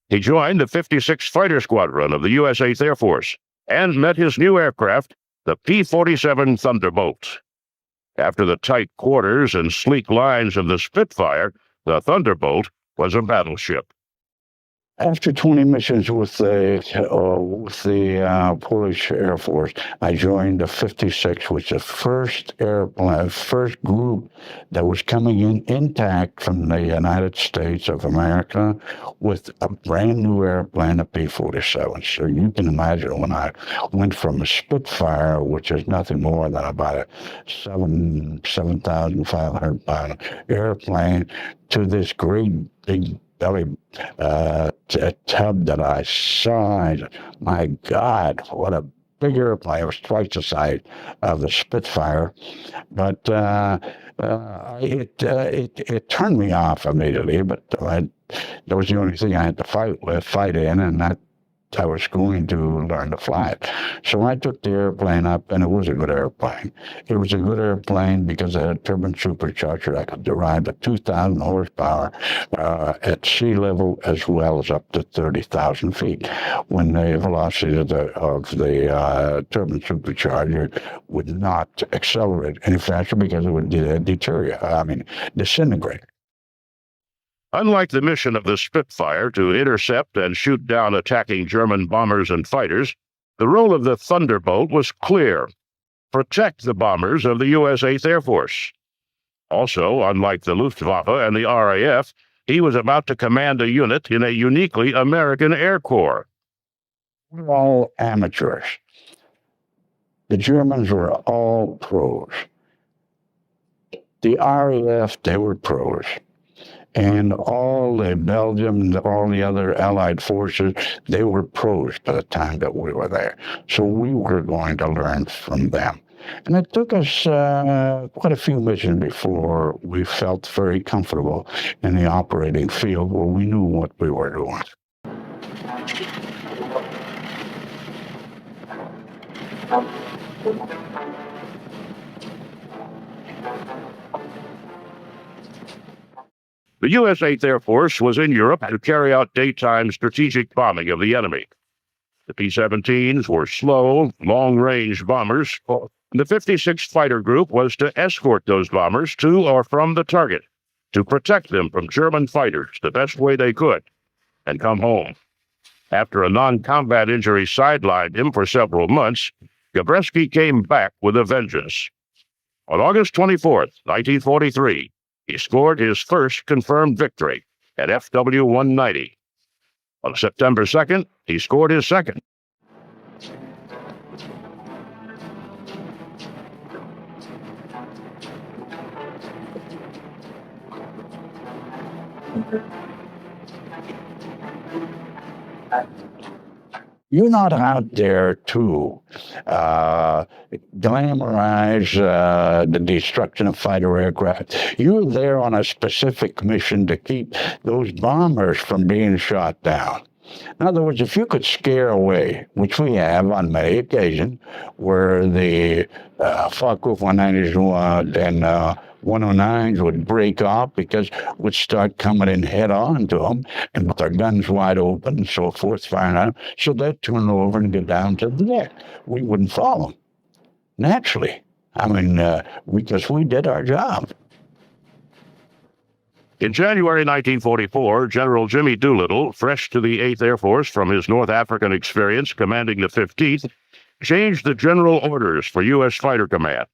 He joined the 56th Fighter Squadron of the U.S. 8th Air Force and met his new aircraft, the P-47 Thunderbolt. After the tight quarters and sleek lines of the Spitfire, the Thunderbolt was a battleship. After 20 missions with the Polish Air Force, I joined the 56, which is the first group that was coming in intact from the United States of America with a brand new airplane, a P-47. So you can imagine when I went from a Spitfire, which is nothing more than about a 7,500 pound airplane, to this great big belly tub that I saw. My God, what a big airplane. It was twice the size of the Spitfire. But it turned me off immediately, but that was the only thing I had to fight in, and that I was going to learn to fly it. So I took the airplane up, and it was a good airplane. It was a good airplane because it had a turbine supercharger that could derive to 2,000 horsepower at sea level, as well as up to 30,000 feet, when the velocity of the turbine supercharger would not accelerate any faster because it would disintegrate. Unlike the mission of the Spitfire to intercept and shoot down attacking German bombers and fighters, the role of the Thunderbolt was clear: protect the bombers of the U.S. 8th Air Force. Also, unlike the Luftwaffe and the RAF, he was about to command a unit in a uniquely American Air Corps. We're all amateurs. The Germans were all pros. The RAF, they were pros. And all the Belgium, all the other Allied forces, they were pros by the time that we were there. So we were going to learn from them. And it took us quite a few missions before we felt very comfortable in the operating field where we knew what we were doing. The U.S. 8th Air Force was in Europe to carry out daytime strategic bombing of the enemy. The P-17s were slow, long-range bombers. The 56th Fighter Group was to escort those bombers to or from the target, to protect them from German fighters the best way they could, and come home. After a non-combat injury sidelined him for several months, Gabreski came back with a vengeance. On August 24th, 1943, he scored his first confirmed victory at FW-190. On September 2nd, he scored his second. You're not out there to glamorize the destruction of fighter aircraft. You're there on a specific mission to keep those bombers from being shot down. In other words, if you could scare away, which we have on many occasions, where the Focke-Wulf 190s and 109s would break off because we'd start coming in head on to them and with our guns wide open and so forth, firing on them, so they'd turn over and go down to the deck. We wouldn't follow them, naturally. I mean, because we did our job. In January 1944, General Jimmy Doolittle, fresh to the 8th Air Force from his North African experience commanding the 15th, changed the general orders for U.S. Fighter Command.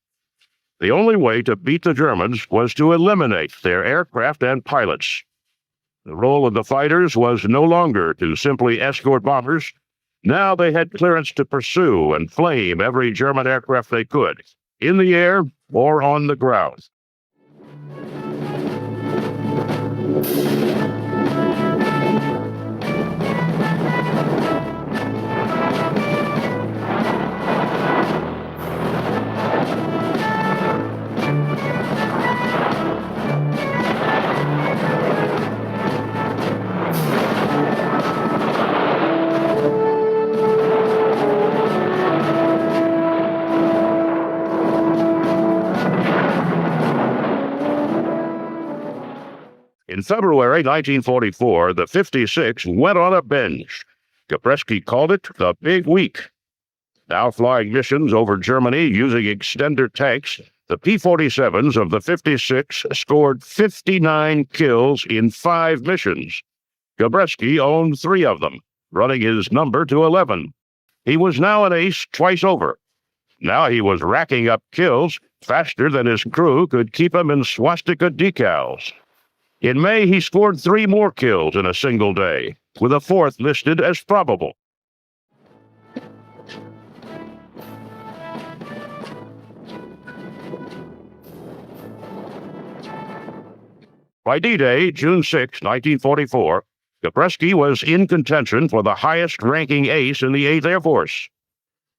The only way to beat the Germans was to eliminate their aircraft and pilots. The role of the fighters was no longer to simply escort bombers. Now they had clearance to pursue and flame every German aircraft they could, in the air or on the ground. In February 1944, the 56 went on a binge. Gabreski called it the Big Week. Now flying missions over Germany using extender tanks, the P-47s of the 56 scored 59 kills in 5 missions. Gabreski owned 3 of them, running his number to 11. He was now an ace twice over. Now he was racking up kills faster than his crew could keep him in swastika decals. In May, he scored 3 more kills in a single day, with a 4th listed as probable. By D-Day, June 6, 1944, Gabreski was in contention for the highest-ranking ace in the 8th Air Force.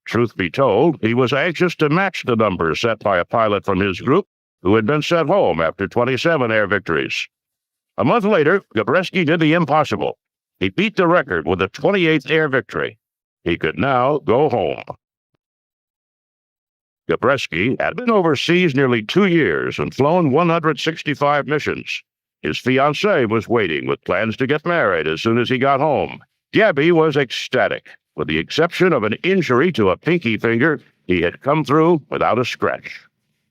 Truth be told, he was anxious to match the numbers set by a pilot from his group who had been sent home after 27 air victories. A month later, Gabreski did the impossible. He beat the record with a 28th air victory. He could now go home. Gabreski had been overseas nearly 2 years and flown 165 missions. His fiancée was waiting with plans to get married as soon as he got home. Gabby was ecstatic. With the exception of an injury to a pinky finger, he had come through without a scratch.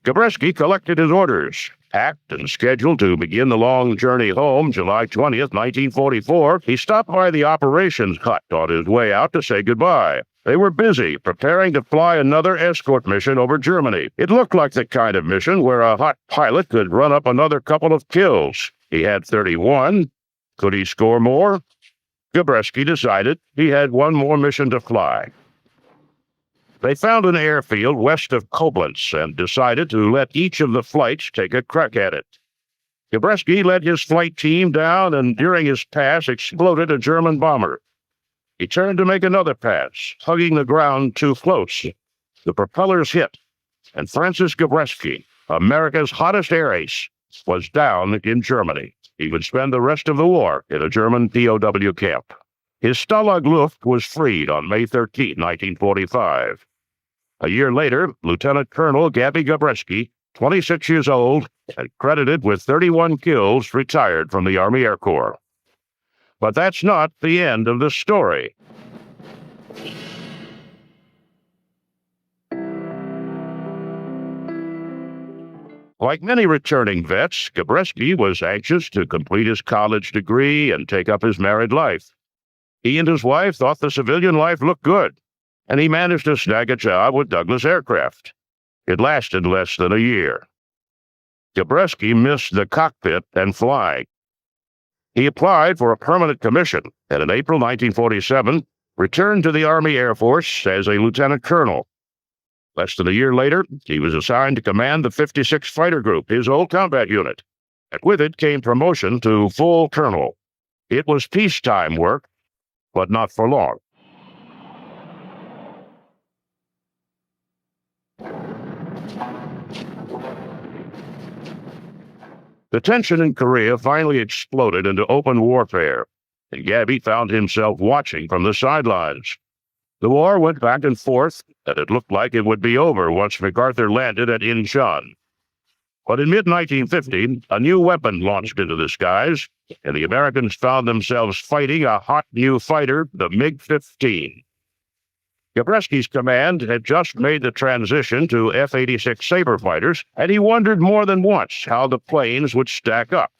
Gabreski collected his orders. Packed and scheduled to begin the long journey home July 20th, 1944, he stopped by the operations hut on his way out to say goodbye. They were busy preparing to fly another escort mission over Germany. It looked like the kind of mission where a hot pilot could run up another couple of kills. He had 31. Could he score more? Gabreski decided he had one more mission to fly. They found an airfield west of Koblenz and decided to let each of the flights take a crack at it. Gabreski led his flight team down and during his pass exploded a German bomber. He turned to make another pass, hugging the ground too close. The propellers hit, and Francis Gabreski, America's hottest air ace, was down in Germany. He would spend the rest of the war in a German POW camp. His Stalag Luft was freed on May 13, 1945. A year later, Lieutenant Colonel Gabby Gabreski, 26 years old and credited with 31 kills, retired from the Army Air Corps. But that's not the end of the story. Like many returning vets, Gabreski was anxious to complete his college degree and take up his married life. He and his wife thought the civilian life looked good. and he managed to snag a job with Douglas Aircraft. It lasted less than a year. Gabreski missed the cockpit and flying. He applied for a permanent commission, and in April 1947, returned to the Army Air Force as a lieutenant colonel. Less than a year later, he was assigned to command the 56th Fighter Group, his old combat unit, and with it came promotion to full colonel. It was peacetime work, but not for long. The tension in Korea finally exploded into open warfare, and Gabby found himself watching from the sidelines. The war went back and forth, and it looked like it would be over once MacArthur landed at Incheon. But in mid-1950, a new weapon launched into the skies, and the Americans found themselves fighting a hot new fighter, the MiG-15. Gabreski's command had just made the transition to F-86 Sabre fighters, and he wondered more than once how the planes would stack up.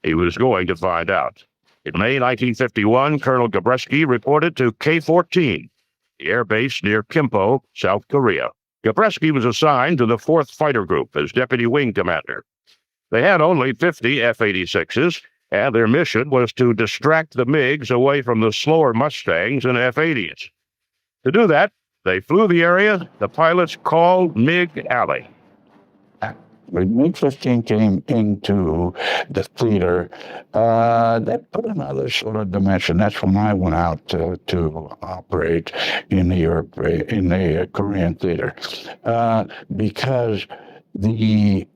He was going to find out. In May 1951, Colonel Gabreski reported to K-14, the air base near Kimpo, South Korea. Gabreski was assigned to the 4th Fighter Group as deputy wing commander. They had only 50 F-86s, and their mission was to distract the MiGs away from the slower Mustangs and F-80s. To do that, they flew the area the pilots called MiG Alley. When MiG-15 came into the theater, they put another sort of dimension. That's when I went out to operate in the Korean theater, because the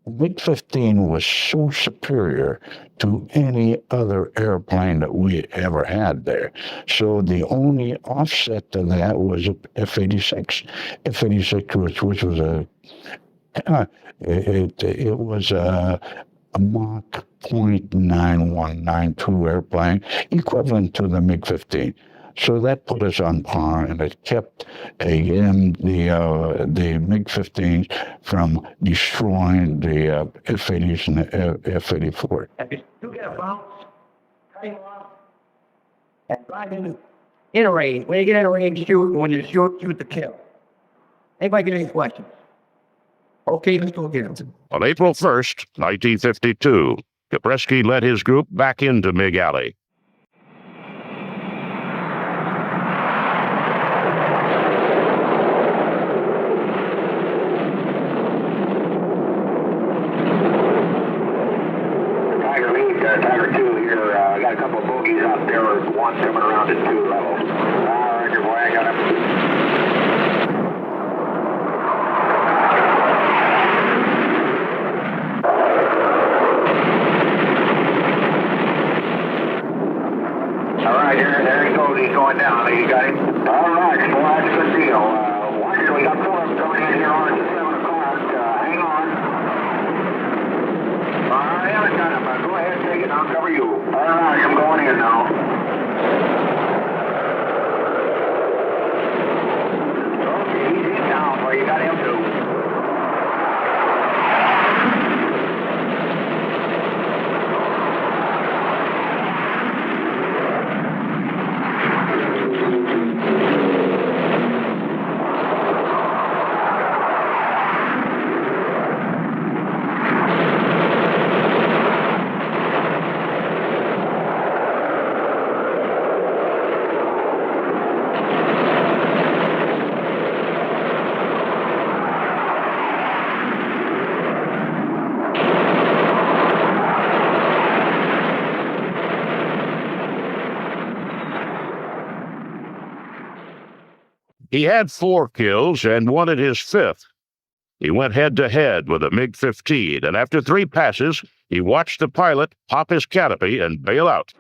MiG-15 was so superior to any other airplane that we ever had there. So the only offset to that was F-86. F-86, which was it was a Mach .9192 airplane, equivalent to the MiG-15. So that put us on par, and it kept the MiG-15s from destroying the F-80s and the F-84. You get a bounce, cut him off, and drive in a range. When you get in a range, shoot. When you shoot to kill. Anybody get any questions? Okay, let's go again. On April 1st, 1952, Gabreski led his group back into MiG Alley. Tiger 2 here, I got a couple of bogeys out there, one coming around at 2 level. Roger, boy, I got him. All right, there he goes, he's going down, you got him. All right, well, that's a good deal. Watch it, we got 4 of them coming in here on at 7 o'clock, hang on. I haven't got him. Go ahead and take it. I'll cover you. All right, I'm going in now. Okay, he's down where you got him too. He had 4 kills and wanted his 5th. He went head-to-head with a MiG-15, and after 3 passes, he watched the pilot pop his canopy and bail out.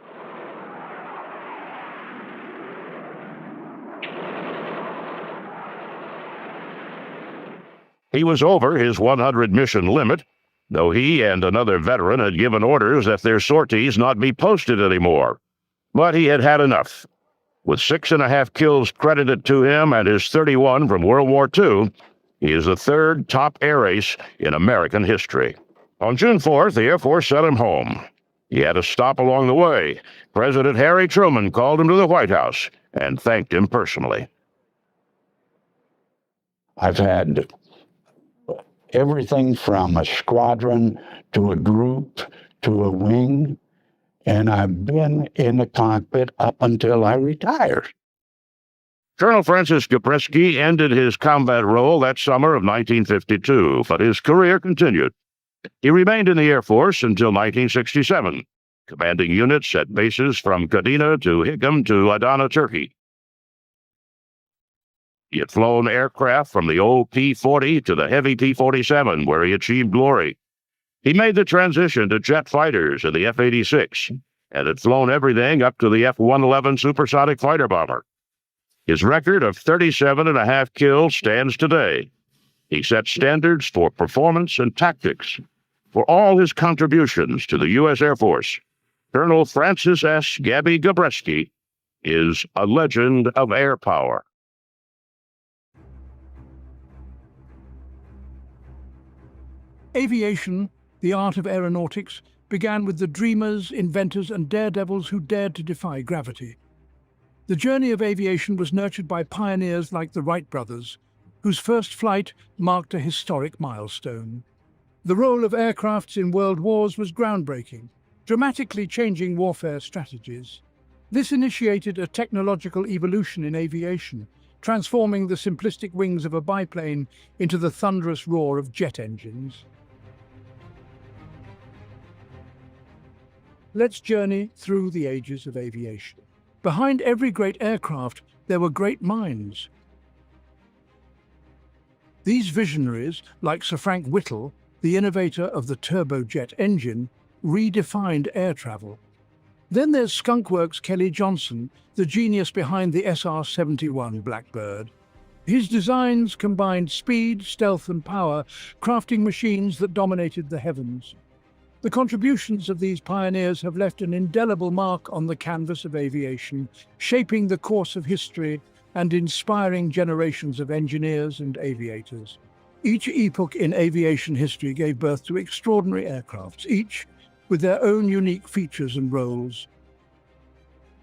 He was over his 100 mission limit, though he and another veteran had given orders that their sorties not be posted anymore. But he had had enough. With 6.5 kills credited to him and his 31 from World War II, he is the 3rd top air ace in American history. On June 4th, the Air Force sent him home. He had a stop along the way. President Harry Truman called him to the White House and thanked him personally. I've had everything from a squadron to a group to a wing, and I've been in the cockpit up until I retired. Colonel Francis Gabreski ended his combat role that summer of 1952, but his career continued. He remained in the Air Force until 1967, commanding units at bases from Kadena to Higgum to Adana, Turkey. He had flown aircraft from the old P-40 to the heavy P-47, where he achieved glory. He made the transition to jet fighters in the F-86, and had flown everything up to the F-111 supersonic fighter bomber. His record of 37.5 kills stands today. He set standards for performance and tactics. For all his contributions to the U.S. Air Force, Colonel Francis S. Gabby Gabreski is a legend of air power. Aviation, the art of aeronautics, began with the dreamers, inventors, and daredevils who dared to defy gravity. The journey of aviation was nurtured by pioneers like the Wright brothers, whose first flight marked a historic milestone. The role of aircrafts in world wars was groundbreaking, dramatically changing warfare strategies. This initiated a technological evolution in aviation, transforming the simplistic wings of a biplane into the thunderous roar of jet engines. Let's journey through the ages of aviation. Behind every great aircraft, there were great minds. These visionaries, like Sir Frank Whittle, the innovator of the turbojet engine, redefined air travel. Then there's Skunkworks Kelly Johnson, the genius behind the SR-71 Blackbird. His designs combined speed, stealth, and power, crafting machines that dominated the heavens. The contributions of these pioneers have left an indelible mark on the canvas of aviation, shaping the course of history and inspiring generations of engineers and aviators. Each epoch in aviation history gave birth to extraordinary aircrafts, each with their own unique features and roles.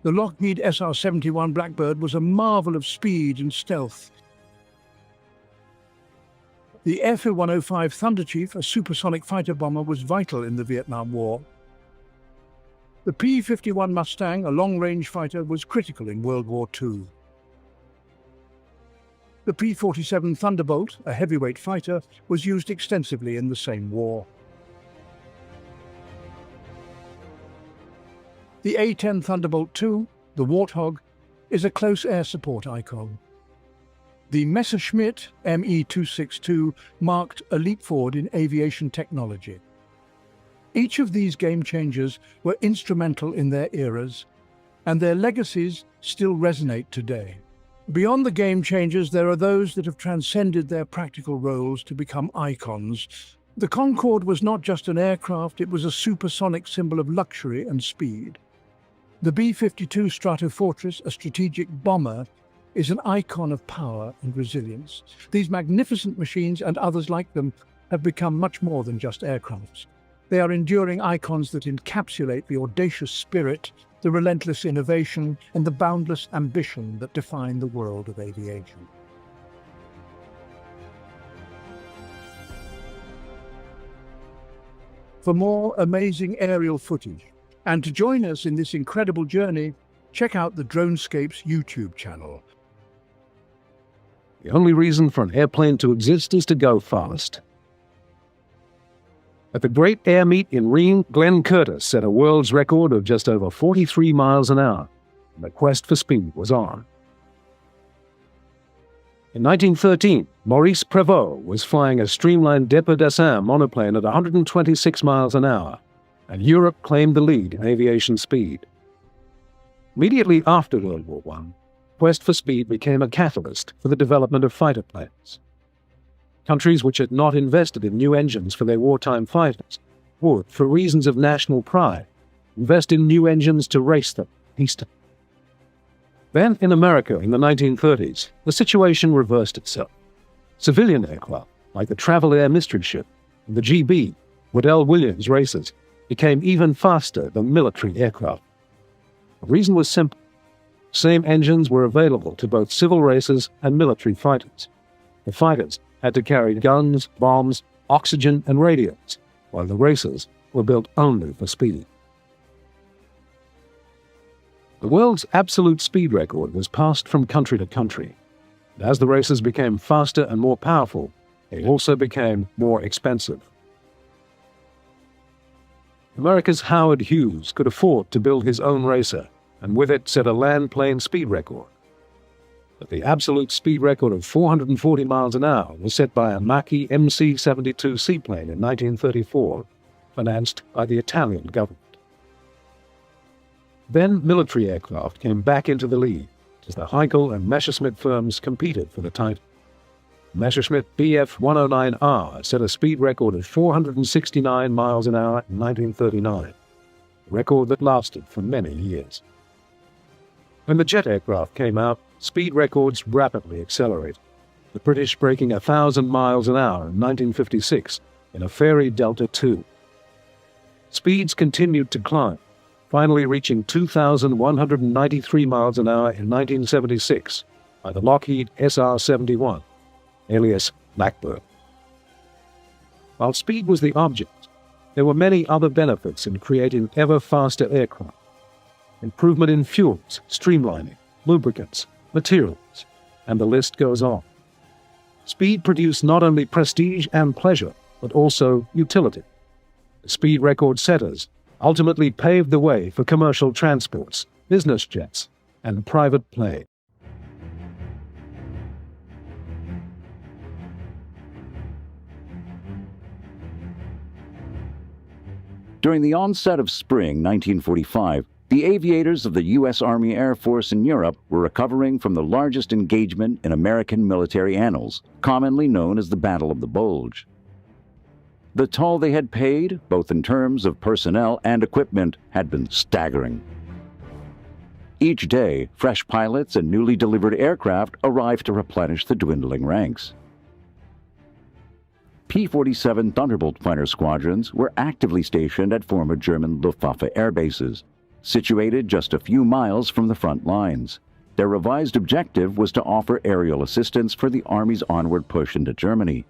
The Lockheed SR-71 Blackbird was a marvel of speed and stealth. The F-105 Thunderchief, a supersonic fighter bomber, was vital in the Vietnam War. The P-51 Mustang, a long-range fighter, was critical in World War II. The P-47 Thunderbolt, a heavyweight fighter, was used extensively in the same war. The A-10 Thunderbolt II, the Warthog, is a close air support icon. The Messerschmitt Me-262 marked a leap forward in aviation technology. Each of these game changers were instrumental in their eras, and their legacies still resonate today. Beyond the game changers, there are those that have transcended their practical roles to become icons. The Concorde was not just an aircraft, it was a supersonic symbol of luxury and speed. The B-52 Stratofortress, a strategic bomber, is an icon of power and resilience. These magnificent machines and others like them have become much more than just aircrafts. They are enduring icons that encapsulate the audacious spirit, the relentless innovation, and the boundless ambition that define the world of aviation. For more amazing aerial footage, and to join us in this incredible journey, check out the DroneScapes YouTube channel. The only reason for an airplane to exist is to go fast. At the Great Air Meet in Rheims, Glenn Curtis set a world's record of just over 43 miles an hour, and the quest for speed was on. In 1913, Maurice Prévost was flying a streamlined Dépôt-Dessin monoplane at 126 miles an hour, and Europe claimed the lead in aviation speed. Immediately after World War I, quest for speed became a catalyst for the development of fighter planes. Countries which had not invested in new engines for their wartime fighters would, for reasons of national pride, invest in new engines to race them peacetime. Then, in America in the 1930s, the situation reversed itself. Civilian aircraft, like the Travel Air Mystery Ship and the GB, Waddell Williams racers, became even faster than military aircraft. The reason was simple. Same engines were available to both civil racers and military fighters. The fighters had to carry guns, bombs, oxygen, and radios, while the racers were built only for speed. The world's absolute speed record was passed from country to country. And as the racers became faster and more powerful, they also became more expensive. America's Howard Hughes could afford to build his own racer, and with it set a land-plane speed record. But the absolute speed record of 440 miles an hour was set by a Macchi MC-72 seaplane in 1934, financed by the Italian government. Then military aircraft came back into the lead as the Heinkel and Messerschmitt firms competed for the title. Messerschmitt Bf-109R set a speed record of 469 miles an hour in 1939, a record that lasted for many years. When the jet aircraft came out, speed records rapidly accelerated, the British breaking 1,000 miles an hour in 1956 in a Fairey Delta II. Speeds continued to climb, finally reaching 2,193 miles an hour in 1976 by the Lockheed SR-71, alias Blackbird. While speed was the object, there were many other benefits in creating ever faster aircraft. Improvement in fuels, streamlining, lubricants, materials, and the list goes on. Speed produced not only prestige and pleasure, but also utility. The speed record setters ultimately paved the way for commercial transports, business jets, and private plane. During the onset of spring 1945, the aviators of the U.S. Army Air Force in Europe were recovering from the largest engagement in American military annals, commonly known as the Battle of the Bulge. The toll they had paid, both in terms of personnel and equipment, had been staggering. Each day, fresh pilots and newly delivered aircraft arrived to replenish the dwindling ranks. P-47 Thunderbolt fighter squadrons were actively stationed at former German Luftwaffe air bases, situated just a few miles from the front lines. Their revised objective was to offer aerial assistance for the Army's onward push into Germany.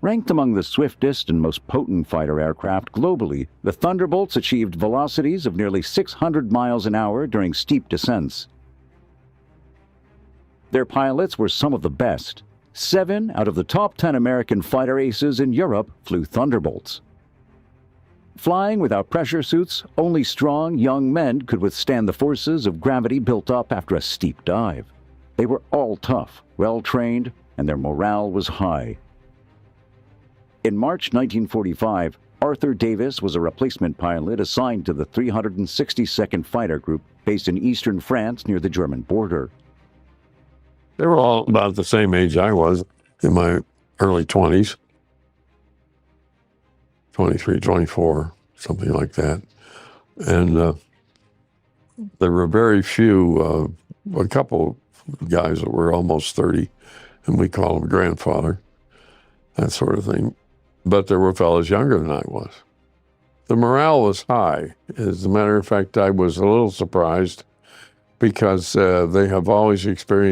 Ranked among the swiftest and most potent fighter aircraft globally, the Thunderbolts achieved velocities of nearly 600 miles an hour during steep descents. Their pilots were some of the best. 7 out of the top 10 American fighter aces in Europe flew Thunderbolts. Flying without pressure suits, only strong, young men could withstand the forces of gravity built up after a steep dive. They were all tough, well-trained, and their morale was high. In March 1945, Arthur Davis was a replacement pilot assigned to the 362nd Fighter Group based in eastern France near the German border. They were all about the same age I was, in my early 20s. 23, 24, something like that. And there were very few, a couple guys that were almost 30, and we call them grandfather, that sort of thing. But there were fellows younger than I was. The morale was high. As a matter of fact, I was a little surprised because they have always experienced